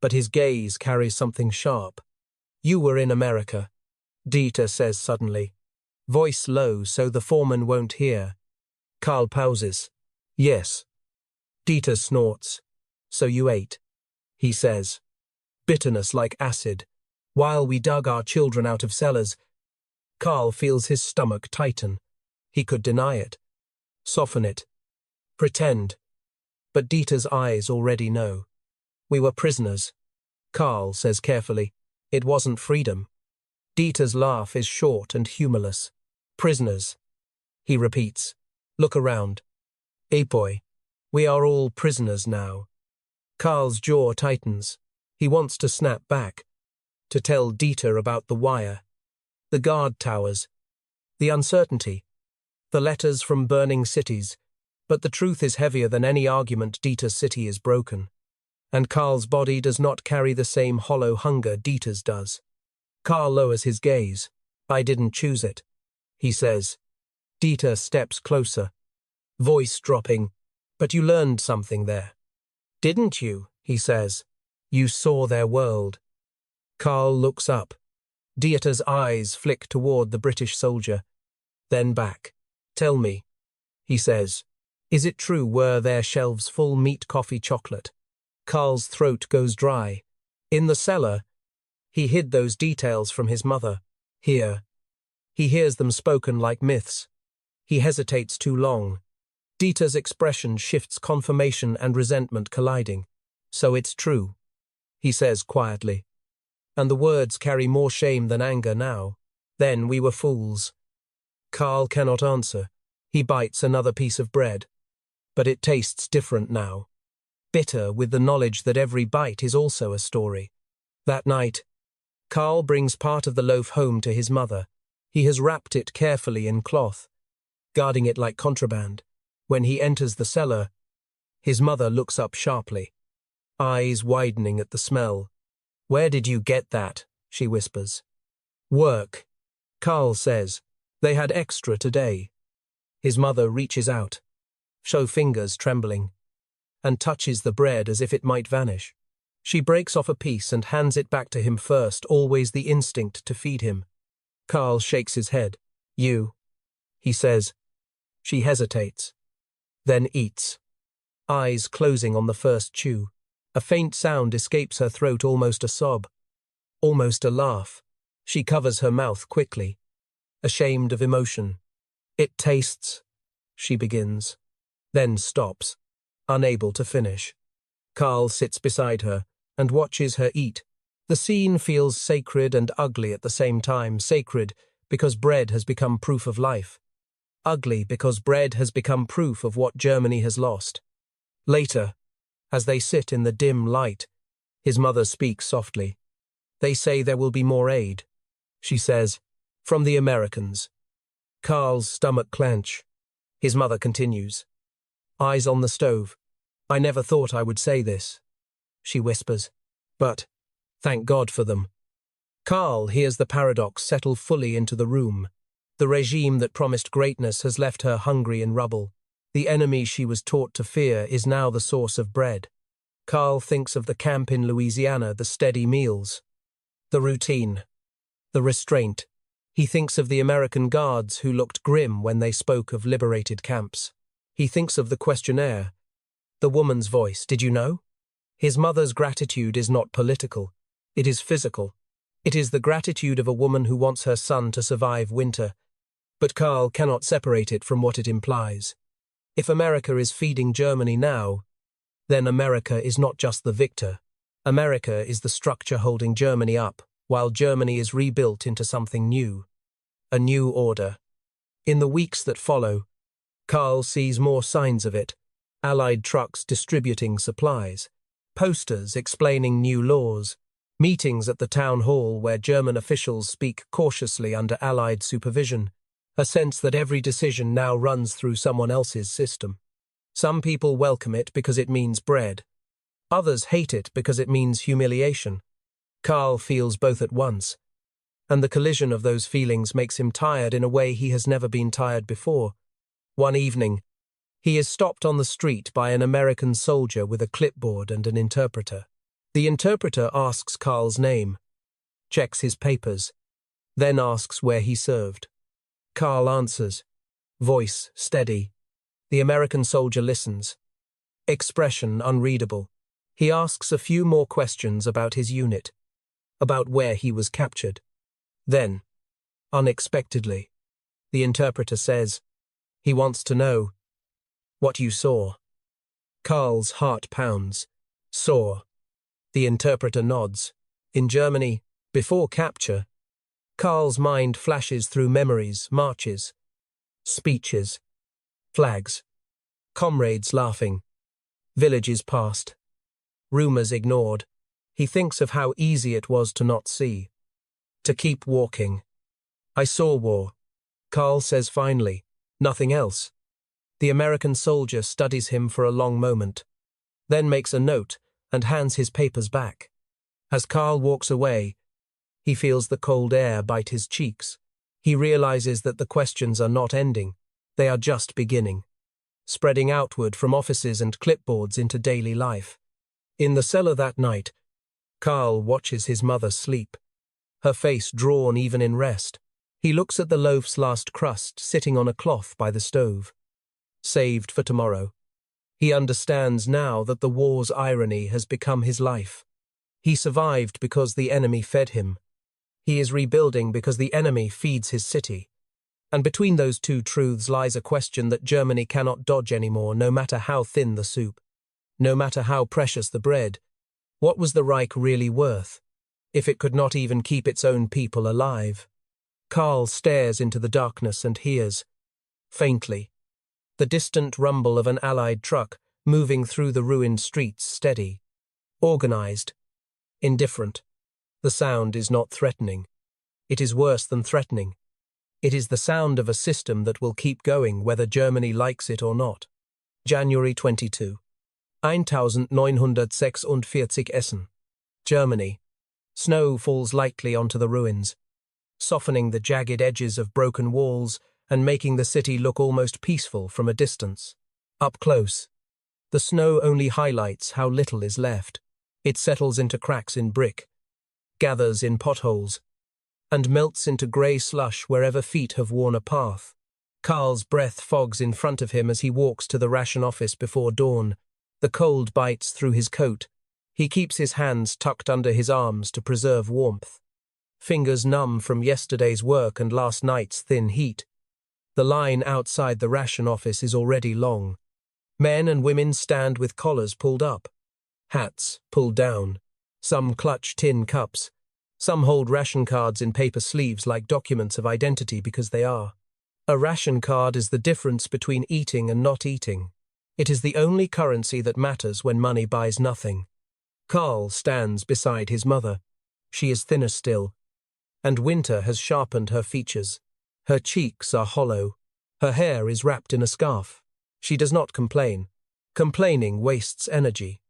but his gaze carries something sharp. You were in America, Dieter says suddenly, voice low so the foreman won't hear. Karl pauses. Yes. Dieter snorts. So you ate, he says. Bitterness like acid. While we dug our children out of cellars, Karl feels his stomach tighten. He could deny it, soften it, pretend. But Dieter's eyes already know. We were prisoners. Karl says carefully. It wasn't freedom. Dieter's laugh is short and humorless. Prisoners, he repeats. Look around. Boy, we are all prisoners now. Karl's jaw tightens. He wants to snap back, to tell Dieter about the wire, the guard towers, the uncertainty. the letters from burning cities, but the truth is heavier than any argument. Dieter's city is broken. And Karl's body does not carry the same hollow hunger Dieter's does. Karl lowers his gaze. I didn't choose it, he says. Dieter steps closer, voice dropping. But you learned something there. Didn't you? He says. You saw their world. Karl looks up. Dieter's eyes flick toward the British soldier, then back. Tell me, he says. Is it true were their shelves full meat, coffee, chocolate? Karl's throat goes dry. In the cellar, he hid those details from his mother. Here, he hears them spoken like myths. He hesitates too long. Dieter's expression shifts, confirmation and resentment colliding. So it's true, he says quietly. And the words carry more shame than anger now. Then we were fools. Karl cannot answer. He bites another piece of bread. But it tastes different now. Bitter with the knowledge that every bite is also a story. That night, Karl brings part of the loaf home to his mother. He has wrapped it carefully in cloth, guarding it like contraband. When he enters the cellar, his mother looks up sharply, eyes widening at the smell. Where did you get that? She whispers. Work, Karl says. They had extra today. His mother reaches out, show fingers trembling, and touches the bread as if it might vanish. She breaks off a piece and hands it back to him first, always the instinct to feed him. Karl shakes his head. You, he says. She hesitates, then eats, eyes closing on the first chew. A faint sound escapes her throat, almost a sob, almost a laugh. She covers her mouth quickly, ashamed of emotion. It tastes, she begins, then stops, unable to finish. Karl sits beside her and watches her eat. The scene feels sacred and ugly at the same time. Sacred because bread has become proof of life. Ugly because bread has become proof of what Germany has lost. Later, as they sit in the dim light, his mother speaks softly. They say there will be more aid, she says, from the Americans. Karl's stomach clench. His mother continues. Eyes on the stove. I never thought I would say this, she whispers. But, thank God for them. Karl hears the paradox settle fully into the room. The regime that promised greatness has left her hungry in rubble. The enemy she was taught to fear is now the source of bread. Karl thinks of the camp in Louisiana, the steady meals, the routine, the restraint. He thinks of the American guards who looked grim when they spoke of liberated camps. He thinks of the questionnaire, the woman's voice, did you know? His mother's gratitude is not political. It is physical. It is the gratitude of a woman who wants her son to survive winter. But Karl cannot separate it from what it implies. If America is feeding Germany now, then America is not just the victor. America is the structure holding Germany up, while Germany is rebuilt into something new. A new order. In the weeks that follow, Karl sees more signs of it. Allied trucks distributing supplies, posters explaining new laws, meetings at the town hall where German officials speak cautiously under Allied supervision, a sense that every decision now runs through someone else's system. Some people welcome it because it means bread. Others hate it because it means humiliation. Karl feels both at once, and the collision of those feelings makes him tired in a way he has never been tired before. One evening, he is stopped on the street by an American soldier with a clipboard and an interpreter. The interpreter asks Karl's name, checks his papers, then asks where he served. Karl answers, voice steady. The American soldier listens, expression unreadable. He asks a few more questions about his unit, about where he was captured. Then, unexpectedly, the interpreter says, he wants to know what you saw. Karl's heart pounds. Saw. The interpreter nods. In Germany, before capture, Karl's mind flashes through memories, marches, speeches, flags, comrades laughing, villages passed, rumors ignored. He thinks of how easy it was to not see, to keep walking. I saw war, Karl says finally. Nothing else. The American soldier studies him for a long moment, then makes a note and hands his papers back. As Karl walks away, he feels the cold air bite his cheeks. He realizes that the questions are not ending, they are just beginning, spreading outward from offices and clipboards into daily life. In the cellar that night, Karl watches his mother sleep, her face drawn even in rest. He looks at the loaf's last crust sitting on a cloth by the stove, saved for tomorrow. He understands now that the war's irony has become his life. He survived because the enemy fed him. He is rebuilding because the enemy feeds his city. And between those two truths lies a question that Germany cannot dodge anymore, no matter how thin the soup, no matter how precious the bread. What was the Reich really worth, if it could not even keep its own people alive? Karl stares into the darkness and hears, faintly, the distant rumble of an Allied truck moving through the ruined streets, steady, organized, indifferent. The sound is not threatening. It is worse than threatening. It is the sound of a system that will keep going whether Germany likes it or not. January 22. 1946 Essen. Germany. Snow falls lightly onto the ruins, softening the jagged edges of broken walls and making the city look almost peaceful from a distance. Up close, the snow only highlights how little is left. It settles into cracks in brick, gathers in potholes, and melts into grey slush wherever feet have worn a path. Karl's breath fogs in front of him as he walks to the ration office before dawn. The cold bites through his coat. He keeps his hands tucked under his arms to preserve warmth. Fingers numb from yesterday's work and last night's thin heat. The line outside the ration office is already long. Men and women stand with collars pulled up, hats pulled down. Some clutch tin cups. Some hold ration cards in paper sleeves like documents of identity because they are. A ration card is the difference between eating and not eating. It is the only currency that matters when money buys nothing. Karl stands beside his mother. She is thinner still, and winter has sharpened her features. Her cheeks are hollow. Her hair is wrapped in a scarf. She does not complain. Complaining wastes energy.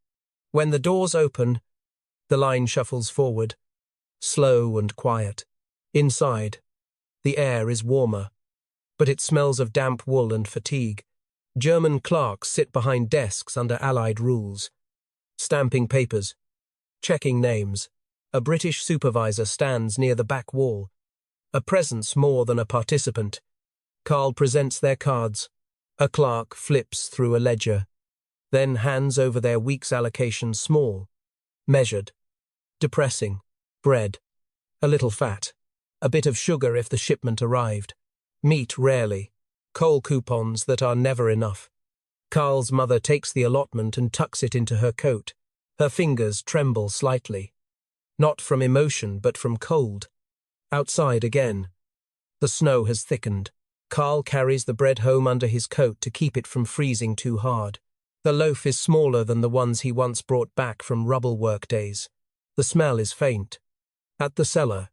When the doors open, the line shuffles forward, slow and quiet. Inside, the air is warmer, but it smells of damp wool and fatigue. German clerks sit behind desks under Allied rules, stamping papers, checking names. A British supervisor stands near the back wall, a presence more than a participant. Karl presents their cards. A clerk flips through a ledger, then hands over their week's allocation, small, measured, depressing. Bread, a little fat, a bit of sugar if the shipment arrived, meat rarely, coal coupons that are never enough. Karl's mother takes the allotment and tucks it into her coat. Her fingers tremble slightly, not from emotion but from cold. Outside again. The snow has thickened. Karl carries the bread home under his coat to keep it from freezing too hard. The loaf is smaller than the ones he once brought back from rubble work days. The smell is faint. At the cellar,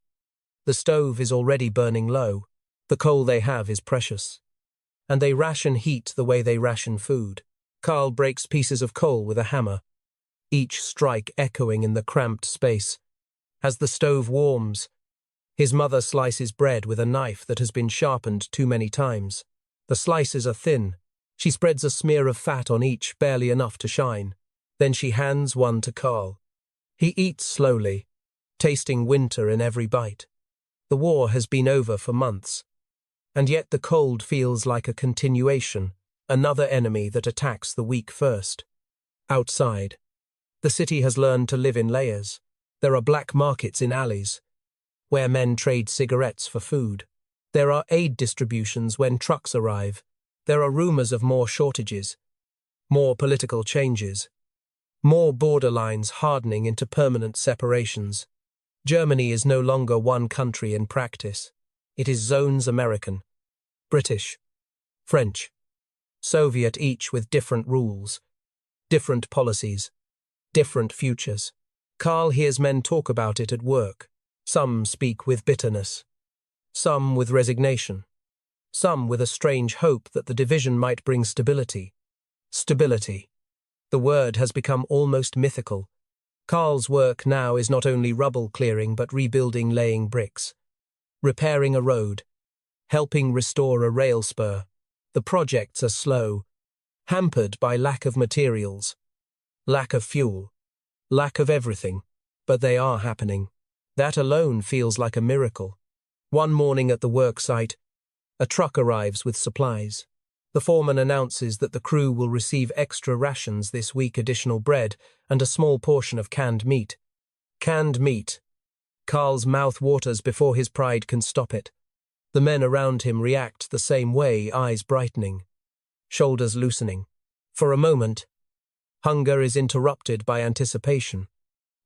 the stove is already burning low. The coal they have is precious. And they ration heat the way they ration food. Karl breaks pieces of coal with a hammer, each strike echoing in the cramped space. As the stove warms, his mother slices bread with a knife that has been sharpened too many times. The slices are thin. She spreads a smear of fat on each, barely enough to shine. Then she hands one to Karl. He eats slowly, tasting winter in every bite. The war has been over for months, and yet the cold feels like a continuation, another enemy that attacks the weak first. Outside, the city has learned to live in layers. There are black markets in alleys, where men trade cigarettes for food. There are aid distributions when trucks arrive. There are rumors of more shortages, more political changes, more borderlines hardening into permanent separations. Germany is no longer one country in practice. It is zones: American, British, French, Soviet, each with different rules, different policies, different futures. Karl hears men talk about it at work. Some speak with bitterness, some with resignation, some with a strange hope that the division might bring stability. Stability. The word has become almost mythical. Karl's work now is not only rubble clearing but rebuilding, laying bricks, repairing a road, helping restore a rail spur. The projects are slow, hampered by lack of materials, lack of fuel, lack of everything, but they are happening. That alone feels like a miracle. One morning at the work site, a truck arrives with supplies. The foreman announces that the crew will receive extra rations this week, additional bread, and a small portion of canned meat. Canned meat. Karl's mouth waters before his pride can stop it. The men around him react the same way, eyes brightening, shoulders loosening. For a moment, hunger is interrupted by anticipation.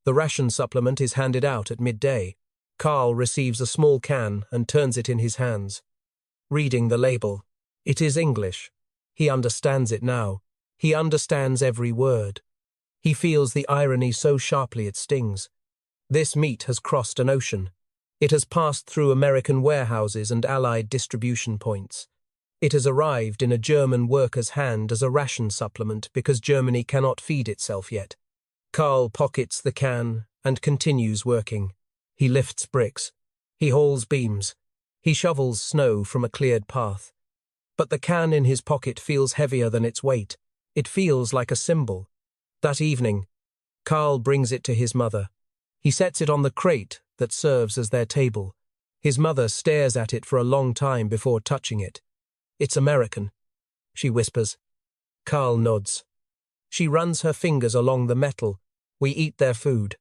The ration supplement is handed out at midday. Karl receives a small can and turns it in his hands. Reading the label. It is English. He understands it now. He understands every word. He feels the irony so sharply it stings. This meat has crossed an ocean. It has passed through American warehouses and Allied distribution points. It has arrived in a German worker's hand as a ration supplement because Germany cannot feed itself yet. Karl pockets the can and continues working. He lifts bricks. He hauls beams. He shovels snow from a cleared path. But the can in his pocket feels heavier than its weight. It feels like a symbol. That evening, Karl brings it to his mother. He sets it on the crate that serves as their table. His mother stares at it for a long time before touching it. It's American, she whispers. Karl nods. She runs her fingers along the metal. We eat their food.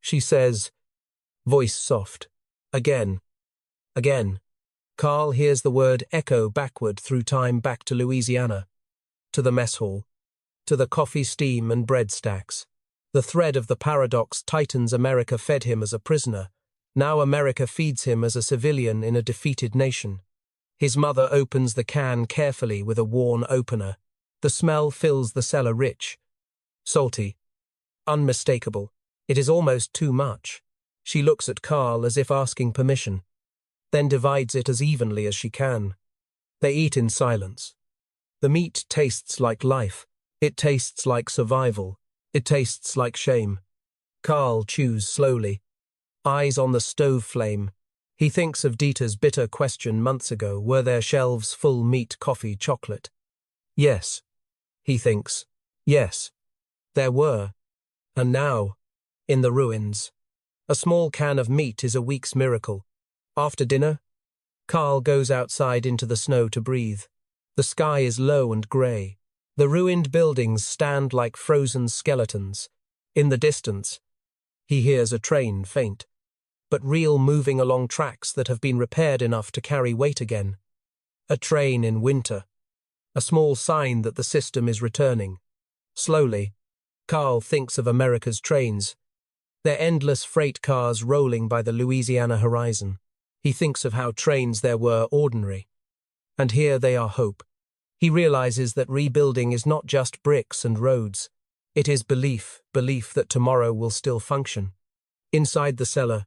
She says, voice soft. Again. Again. Karl hears the word echo backward through time, back to Louisiana, to the mess hall, to the coffee steam and bread stacks. The thread of the paradox tightens. America fed him as a prisoner. Now America feeds him as a civilian in a defeated nation. His mother opens the can carefully with a worn opener. The smell fills the cellar, rich, salty, unmistakable. It is almost too much. She looks at Karl as if asking permission, then divides it as evenly as she can. They eat in silence. The meat tastes like life. It tastes like survival. It tastes like shame. Karl chews slowly, eyes on the stove flame. He thinks of Dieter's bitter question months ago, were their shelves full, meat, coffee, chocolate? Yes, he thinks. Yes, there were. And now, in the ruins, a small can of meat is a week's miracle. After dinner, Karl goes outside into the snow to breathe. The sky is low and grey. The ruined buildings stand like frozen skeletons. In the distance, he hears a train, faint, but real, moving along tracks that have been repaired enough to carry weight again. A train in winter. A small sign that the system is returning. Slowly, Karl thinks of America's trains, their endless freight cars rolling by the Louisiana horizon. He thinks of how trains there were ordinary, and here they are hope. He realizes that rebuilding is not just bricks and roads. It is belief that tomorrow will still function. Inside the cellar,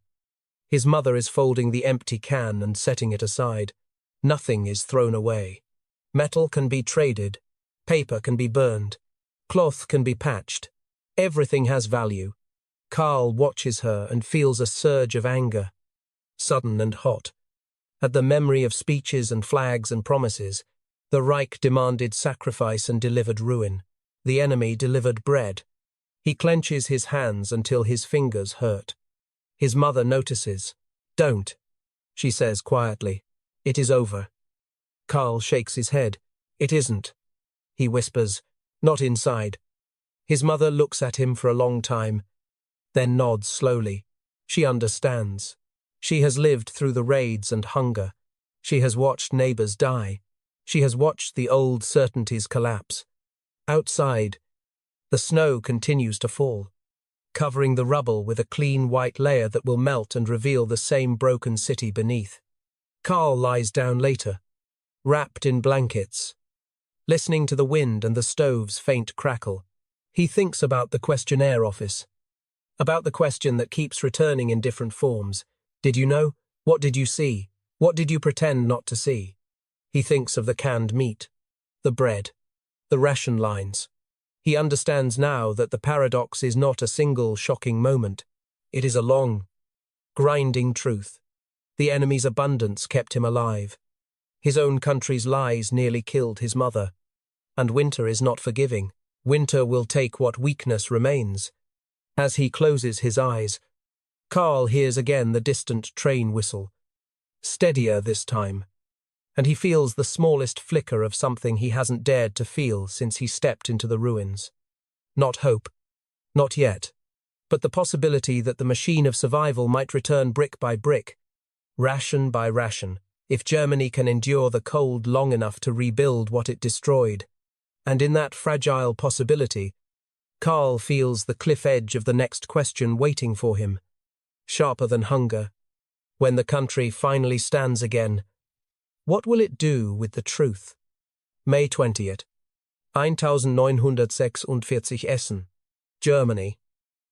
his mother is folding the empty can and setting it aside. Nothing is thrown away. Metal can be traded. Paper can be burned. Cloth can be patched. Everything has value. Karl watches her and feels a surge of anger, sudden and hot. At the memory of speeches and flags and promises, the Reich demanded sacrifice and delivered ruin. The enemy delivered bread. He clenches his hands until his fingers hurt. His mother notices. Don't, she says quietly. It is over. Karl shakes his head. It isn't, he whispers. Not inside. His mother looks at him for a long time, then nods slowly. She understands. She has lived through the raids and hunger. She has watched neighbors die. She has watched the old certainties collapse. Outside, the snow continues to fall, covering the rubble with a clean white layer that will melt and reveal the same broken city beneath. Karl lies down later, wrapped in blankets, listening to the wind and the stove's faint crackle. He thinks about the questionnaire office, about the question that keeps returning in different forms. Did you know? What did you see? What did you pretend not to see? He thinks of the canned meat, the bread, the ration lines. He understands now that the paradox is not a single shocking moment. It is a long, grinding truth. The enemy's abundance kept him alive. His own country's lies nearly killed his mother. And winter is not forgiving. Winter will take what weakness remains. As he closes his eyes, Karl hears again the distant train whistle, steadier this time, and he feels the smallest flicker of something he hasn't dared to feel since he stepped into the ruins. Not hope, not yet, but the possibility that the machine of survival might return brick by brick, ration by ration, if Germany can endure the cold long enough to rebuild what it destroyed. And in that fragile possibility, Karl feels the cliff edge of the next question waiting for him, sharper than hunger. When the country finally stands again, what will it do with the truth? May 20th, 1946 Essen, Germany.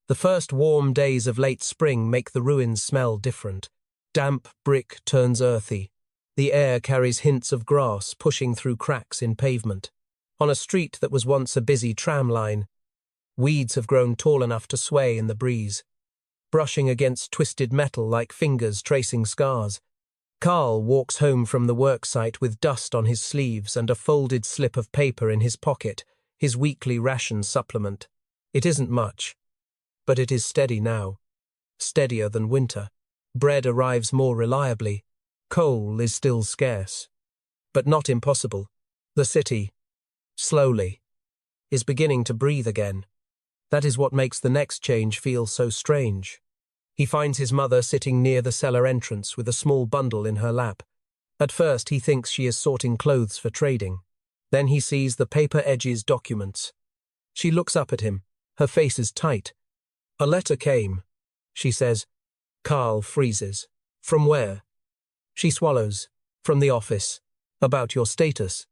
The first warm days of late spring make the ruins smell different. Damp brick turns earthy. The air carries hints of grass pushing through cracks in pavement. On a street that was once a busy tram line, weeds have grown tall enough to sway in the breeze, brushing against twisted metal like fingers tracing scars. Karl walks home from the worksite with dust on his sleeves and a folded slip of paper in his pocket, his weekly ration supplement. It isn't much, but it is steady now, steadier than winter. Bread arrives more reliably. Coal is still scarce, but not impossible. The city, slowly, is beginning to breathe again. That is what makes the next change feel so strange. He finds his mother sitting near the cellar entrance with a small bundle in her lap. At first he thinks she is sorting clothes for trading. Then he sees the paper edges documents. She looks up at him. Her face is tight. "A letter came," she says. Karl freezes. "From where?" She swallows. "From the office. About your status."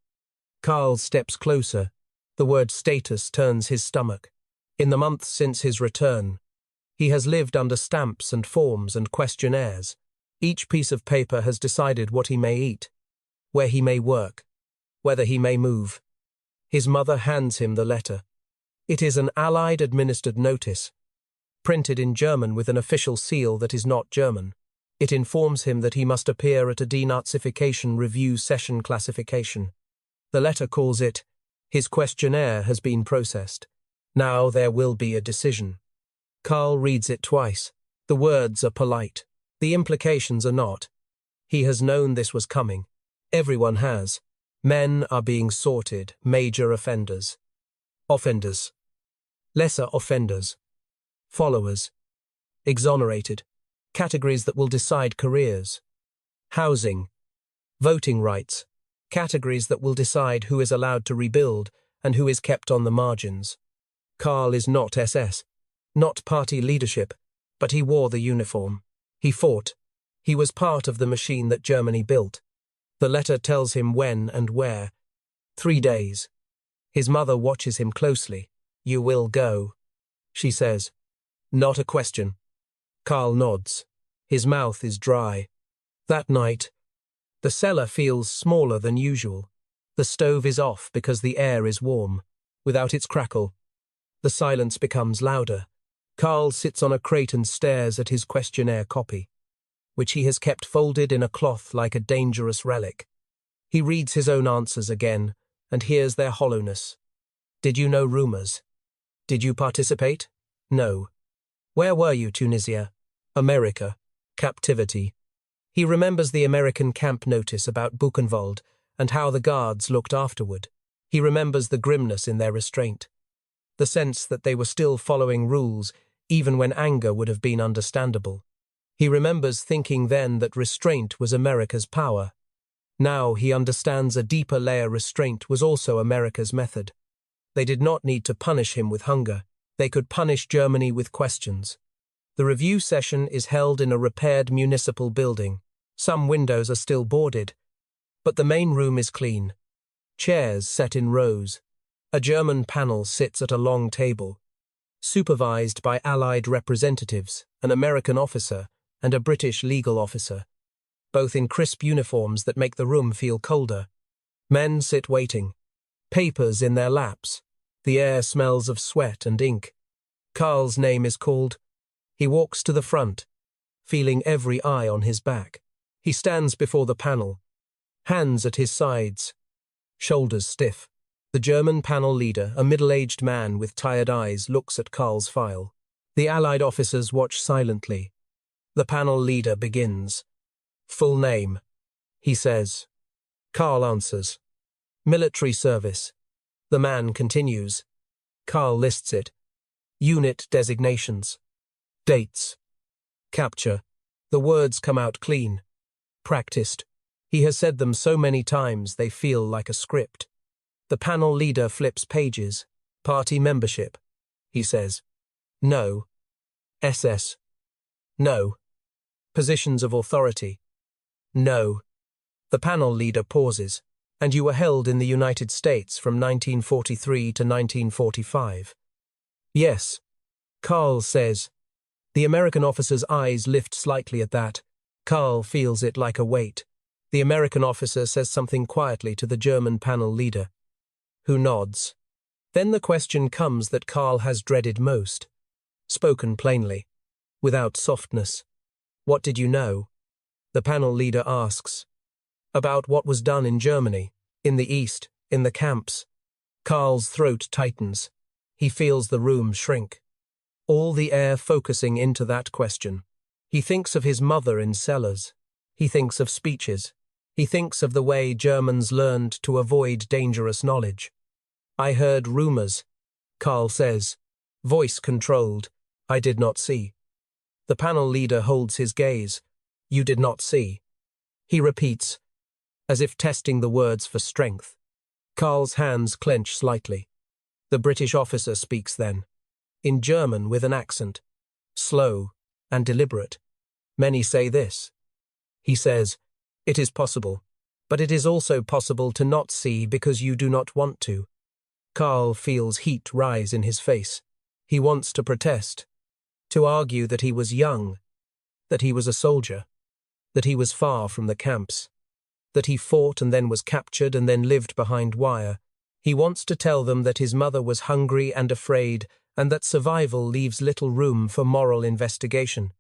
Karl steps closer. The word status turns his stomach. In the months since his return, he has lived under stamps and forms and questionnaires. Each piece of paper has decided what he may eat, where he may work, whether he may move. His mother hands him the letter. It is an Allied-administered notice, printed in German with an official seal that is not German. It informs him that he must appear at a denazification review session classification. The letter calls it, "His questionnaire has been processed. Now there will be a decision." Karl reads it twice. The words are polite. The implications are not. He has known this was coming. Everyone has. Men are being sorted, major offenders. Offenders. Lesser offenders. Followers. Exonerated. Categories that will decide careers. Housing. Voting rights. Categories that will decide who is allowed to rebuild and who is kept on the margins. Karl is not SS, not party leadership, but he wore the uniform. He fought. He was part of the machine that Germany built. The letter tells him when and where. 3 days. His mother watches him closely. "You will go," she says. Not a question. Karl nods. His mouth is dry. That night, the cellar feels smaller than usual. The stove is off because the air is warm. Without its crackle, the silence becomes louder. Karl sits on a crate and stares at his questionnaire copy, which he has kept folded in a cloth like a dangerous relic. He reads his own answers again and hears their hollowness. Did you know rumors? Did you participate? No. Where were you, Tunisia? America. Captivity. He remembers the American camp notice about Buchenwald and how the guards looked afterward. He remembers the grimness in their restraint, the sense that they were still following rules even when anger would have been understandable. He remembers thinking then that restraint was America's power. Now he understands a deeper layer restraint was also America's method. They did not need to punish him with hunger. They could punish Germany with questions. The review session is held in a repaired municipal building. Some windows are still boarded, but the main room is clean. Chairs set in rows. A German panel sits at a long table, supervised by Allied representatives, an American officer, and a British legal officer, both in crisp uniforms that make the room feel colder. Men sit waiting, papers in their laps. The air smells of sweat and ink. Carl's name is called. He walks to the front, feeling every eye on his back. He stands before the panel, hands at his sides, shoulders stiff. The German panel leader, a middle-aged man with tired eyes, looks at Carl's file. The Allied officers watch silently. The panel leader begins. Full name, he says. Carl answers. Military service. The man continues. Carl lists it. Unit designations. Dates. Capture. The words come out clean. Practiced. He has said them so many times they feel like a script. The panel leader flips pages. Party membership. He says. No. SS. No. Positions of authority. No. The panel leader pauses. And you were held in the United States from 1943 to 1945. Yes. Carl says. The American officer's eyes lift slightly at that. Carl feels it like a weight. The American officer says something quietly to the German panel leader, who nods. Then the question comes that Carl has dreaded most. Spoken plainly, without softness. What did you know? The panel leader asks. About what was done in Germany, in the East, in the camps. Carl's throat tightens. He feels the room shrink. All the air focusing into that question. He thinks of his mother in cellars. He thinks of speeches. He thinks of the way Germans learned to avoid dangerous knowledge. I heard rumors, Carl says. Voice controlled. I did not see. The panel leader holds his gaze. You did not see. He repeats, as if testing the words for strength. Carl's hands clench slightly. The British officer speaks then, in German with an accent, slow and deliberate. Many say this. He says, it is possible, but it is also possible to not see because you do not want to. Carl feels heat rise in his face. He wants to protest, to argue that he was young, that he was a soldier, that he was far from the camps, that he fought and then was captured and then lived behind wire. He wants to tell them that his mother was hungry and afraid and that survival leaves little room for moral investigation.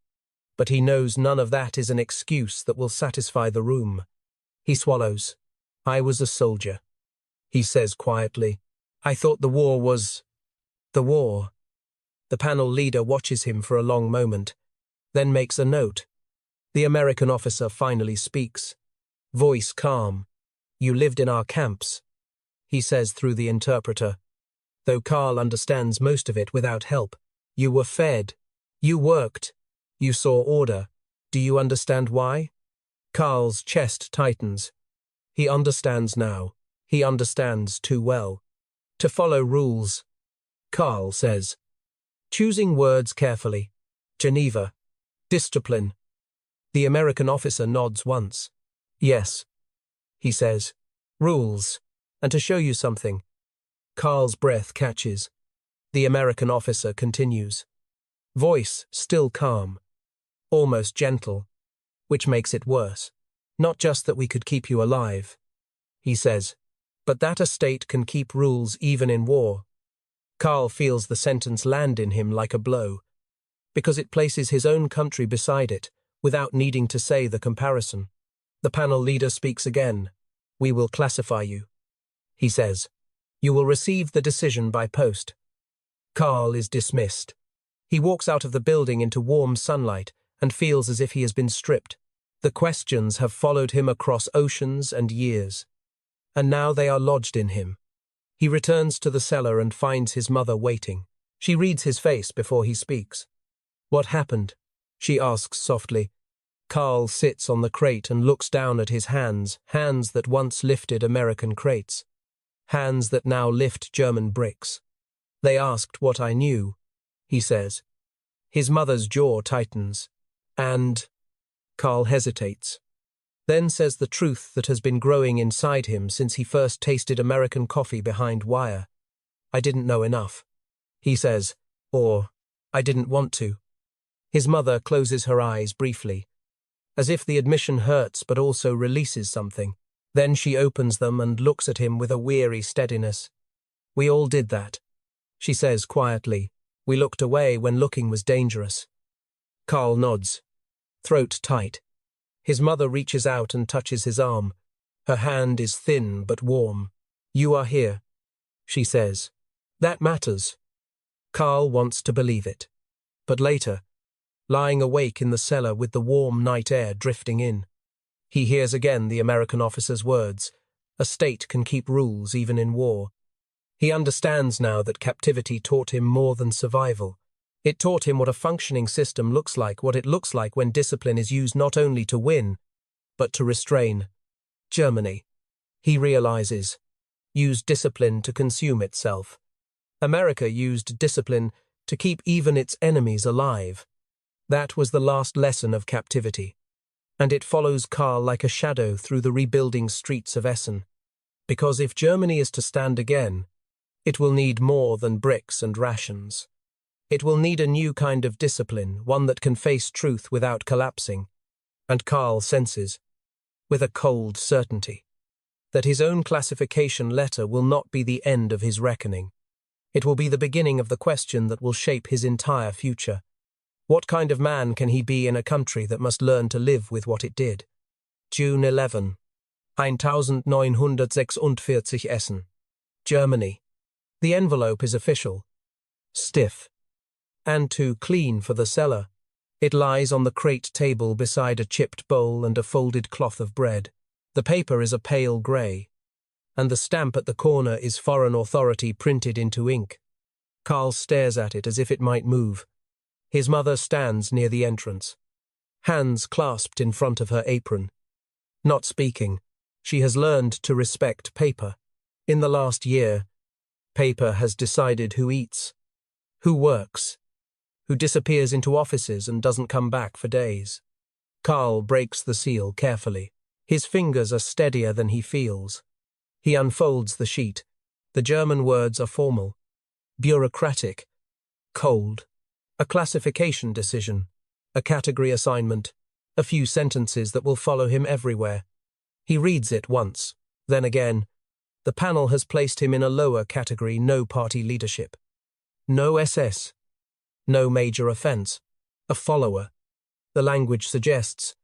But he knows none of that is an excuse that will satisfy the room. He swallows. I was a soldier. He says quietly, I thought the war was... the war. The panel leader watches him for a long moment, then makes a note. The American officer finally speaks. Voice calm. You lived in our camps, he says through the interpreter. Though Carl understands most of it without help. You were fed. You worked. You saw order. Do you understand why? Carl's chest tightens. He understands now. He understands too well. To follow rules. Carl says. Choosing words carefully. Geneva. Discipline. The American officer nods once. Yes, he says. Rules. And to show you something. Carl's breath catches. The American officer continues. Voice still calm. Almost gentle. Which makes it worse. Not just that we could keep you alive, he says, but that a state can keep rules even in war. Carl feels the sentence land in him like a blow, because it places his own country beside it, without needing to say the comparison. The panel leader speaks again. We will classify you, he says. You will receive the decision by post. Carl is dismissed. He walks out of the building into warm sunlight and feels as if he has been stripped. The questions have followed him across oceans and years, and now they are lodged in him. He returns to the cellar and finds his mother waiting. She reads his face before he speaks. What happened? She asks softly. Carl sits on the crate and looks down at his hands, hands that once lifted American crates, hands that now lift German bricks. They asked what I knew, he says. His mother's jaw tightens. And... Carl hesitates, then says the truth that has been growing inside him since he first tasted American coffee behind wire. I didn't know enough, he says, or I didn't want to. His mother closes her eyes briefly, as if the admission hurts but also releases something. Then she opens them and looks at him with a weary steadiness. "We all did that," she says quietly. "We looked away when looking was dangerous." Carl nods, throat tight. His mother reaches out and touches his arm. Her hand is thin but warm. "You are here," she says. "That matters." Carl wants to believe it. But later, lying awake in the cellar with the warm night air drifting in, he hears again the American officer's words. A state can keep rules even in war. He understands now that captivity taught him more than survival. It taught him what a functioning system looks like, what it looks like when discipline is used not only to win, but to restrain. Germany, he realizes, used discipline to consume itself. America used discipline to keep even its enemies alive. That was the last lesson of captivity. And it follows Karl like a shadow through the rebuilding streets of Essen. Because if Germany is to stand again, it will need more than bricks and rations. It will need a new kind of discipline, one that can face truth without collapsing. And Karl senses, with a cold certainty, that his own classification letter will not be the end of his reckoning. It will be the beginning of the question that will shape his entire future. What kind of man can he be in a country that must learn to live with what it did? June 11. 1946 Essen. Germany. The envelope is official. Stiff. And too clean for the cellar. It lies on the crate table beside a chipped bowl and a folded cloth of bread. The paper is a pale grey, and the stamp at the corner is foreign authority printed into ink. Karl stares at it as if it might move. His mother stands near the entrance, hands clasped in front of her apron. Not speaking, she has learned to respect paper. In the last year, paper has decided who eats, who works, who disappears into offices and doesn't come back for days. Karl breaks the seal carefully. His fingers are steadier than he feels. He unfolds the sheet. The German words are formal, bureaucratic, cold. A classification decision, a category assignment, a few sentences that will follow him everywhere. He reads it once, then again. The panel has placed him in a lower category, no party leadership. No SS. No major offense. A follower. The language suggests.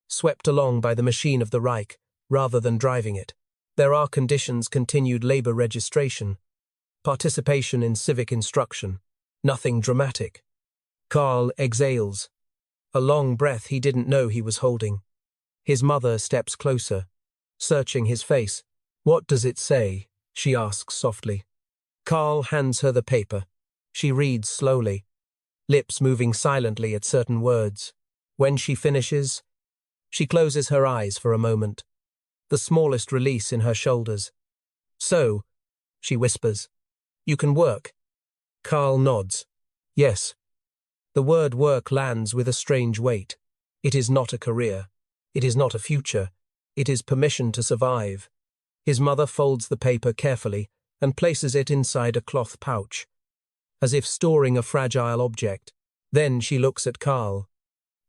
Swept along by the machine of the Reich, rather than driving it. There are conditions: continued labor registration, participation in civic instruction. Nothing dramatic. Karl exhales. A long breath he didn't know he was holding. His mother steps closer, searching his face. "What does it say?" she asks softly. Karl hands her the paper. She reads slowly, lips moving silently at certain words. When she finishes, she closes her eyes for a moment, the smallest release in her shoulders. "So," she whispers, "you can work?" Karl nods. "Yes." The word work lands with a strange weight. It is not a career. It is not a future. It is permission to survive. His mother folds the paper carefully and places it inside a cloth pouch, as if storing a fragile object. Then she looks at Karl,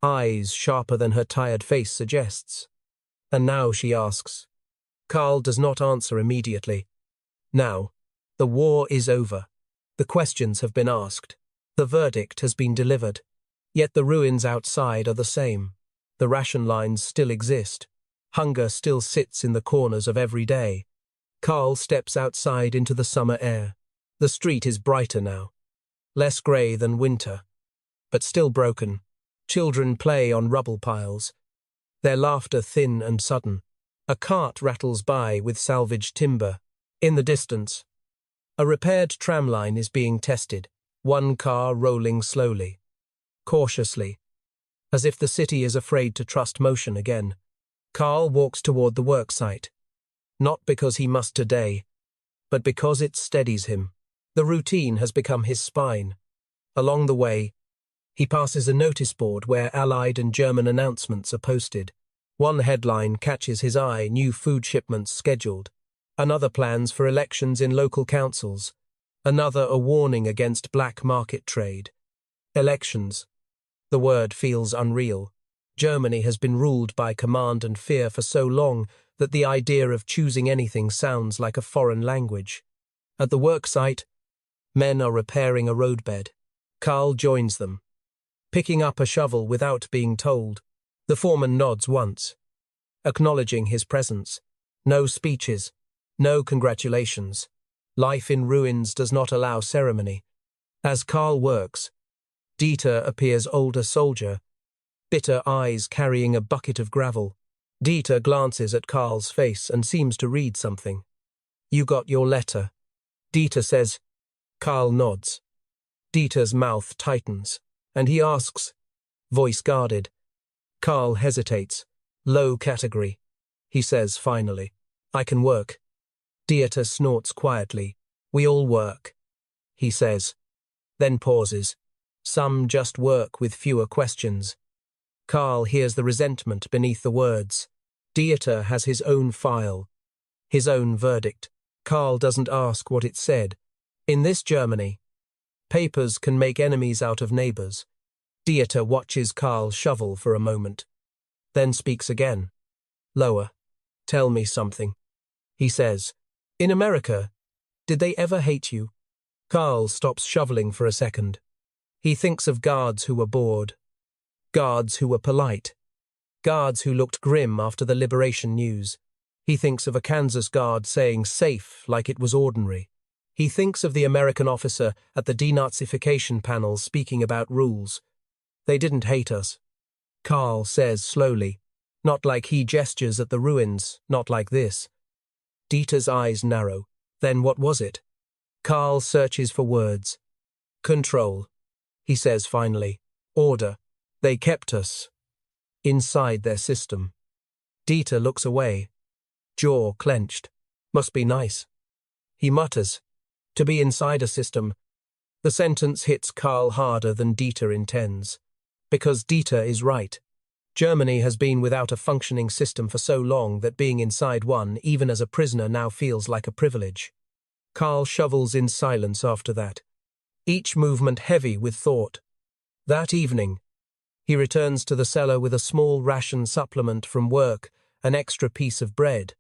eyes sharper than her tired face suggests. And now she asks. Karl does not answer immediately. Now, the war is over. The questions have been asked. The verdict has been delivered. Yet the ruins outside are the same. The ration lines still exist. Hunger still sits in the corners of every day. Karl steps outside into the summer air. The street is brighter now. Less grey than winter, but still broken. Children play on rubble piles, their laughter thin and sudden. A cart rattles by with salvaged timber. In the distance, a repaired tramline is being tested, one car rolling slowly, cautiously, as if the city is afraid to trust motion again. Karl walks toward the worksite, not because he must today, but because it steadies him. The routine has become his spine. Along the way, he passes a notice board where Allied and German announcements are posted. One headline catches his eye: new food shipments scheduled. Another, plans for elections in local councils. Another, a warning against black market trade. Elections. The word feels unreal. Germany has been ruled by command and fear for so long that the idea of choosing anything sounds like a foreign language. At the work site, men are repairing a roadbed. Karl joins them, picking up a shovel without being told. The foreman nods once, acknowledging his presence. No speeches, no congratulations. Life in ruins does not allow ceremony. As Karl works, Dieter appears older soldier, bitter eyes carrying a bucket of gravel. Dieter glances at Karl's face and seems to read something. "You got your letter," Dieter says. Karl nods. Dieter's mouth tightens, and he asks, voice guarded. Karl hesitates. "Low category," he says finally. "I can work." Dieter snorts quietly. "We all work," he says, then pauses. "Some just work with fewer questions." Karl hears the resentment beneath the words. Dieter has his own file, his own verdict. Karl doesn't ask what it said. In this Germany, papers can make enemies out of neighbors. Dieter watches Karl shovel for a moment, then speaks again. Lower. "Tell me something," he says. "In America, did they ever hate you?" Karl stops shoveling for a second. He thinks of guards who were bored, guards who were polite, guards who looked grim after the liberation news. He thinks of a Kansas guard saying safe like it was ordinary. He thinks of the American officer at the denazification panel speaking about rules. "They didn't hate us," Karl says slowly. "Not like he gestures at the ruins, not like this." Dieter's eyes narrow. "Then what was it?" Karl searches for words. "Control," he says finally. "Order. They kept us inside their system." Dieter looks away, jaw clenched. "Must be nice," he mutters. "To be inside a system." The sentence hits Karl harder than Dieter intends. Because Dieter is right. Germany has been without a functioning system for so long that being inside one, even as a prisoner, now feels like a privilege. Karl shovels in silence after that, each movement heavy with thought. That evening, he returns to the cellar with a small ration supplement from work, an extra piece of bread,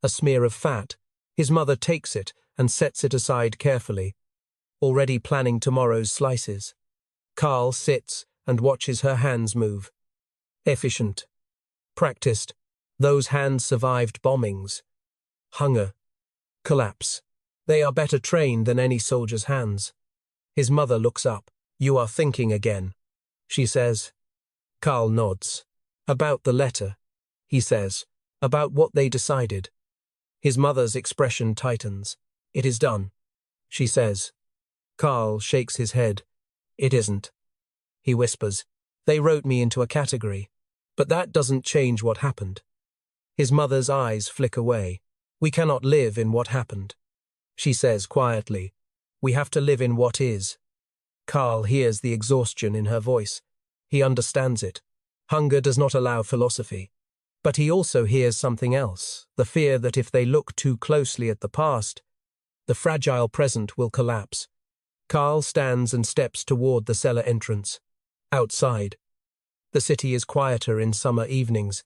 a smear of fat. His mother takes it and sets it aside carefully, already planning tomorrow's slices. Karl sits and watches her hands move. Efficient. Practiced. Those hands survived bombings, hunger, collapse. They are better trained than any soldier's hands. His mother looks up. "You are thinking again," she says. Karl nods. "About the letter," he says. "About what they decided." His mother's expression tightens. "It is done," she says. Karl shakes his head. "It isn't," he whispers. "They wrote me into a category. But that doesn't change what happened." His mother's eyes flick away. "We cannot live in what happened," she says quietly. "We have to live in what is." Karl hears the exhaustion in her voice. He understands it. Hunger does not allow philosophy. But he also hears something else, the fear that if they look too closely at the past, the fragile present will collapse. Karl stands and steps toward the cellar entrance. Outside, the city is quieter in summer evenings.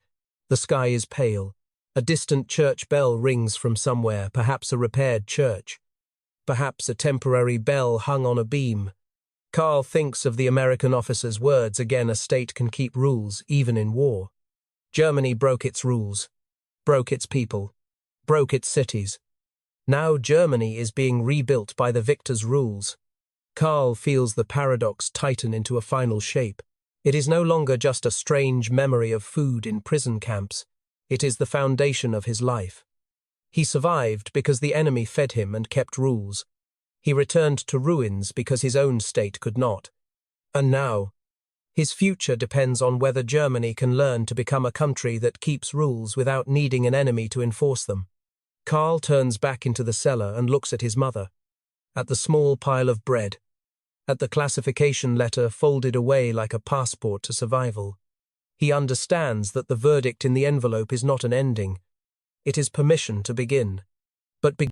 The sky is pale. A distant church bell rings from somewhere, perhaps a repaired church. Perhaps a temporary bell hung on a beam. Karl thinks of the American officer's words again. A state can keep rules, even in war. Germany broke its rules, broke its people, broke its cities. Now Germany is being rebuilt by the victor's rules. Karl feels the paradox tighten into a final shape. It is no longer just a strange memory of food in prison camps. It is the foundation of his life. He survived because the enemy fed him and kept rules. He returned to ruins because his own state could not. And now, his future depends on whether Germany can learn to become a country that keeps rules without needing an enemy to enforce them. Karl turns back into the cellar and looks at his mother, at the small pile of bread, at the classification letter folded away like a passport to survival. He understands that the verdict in the envelope is not an ending. It is permission to begin. But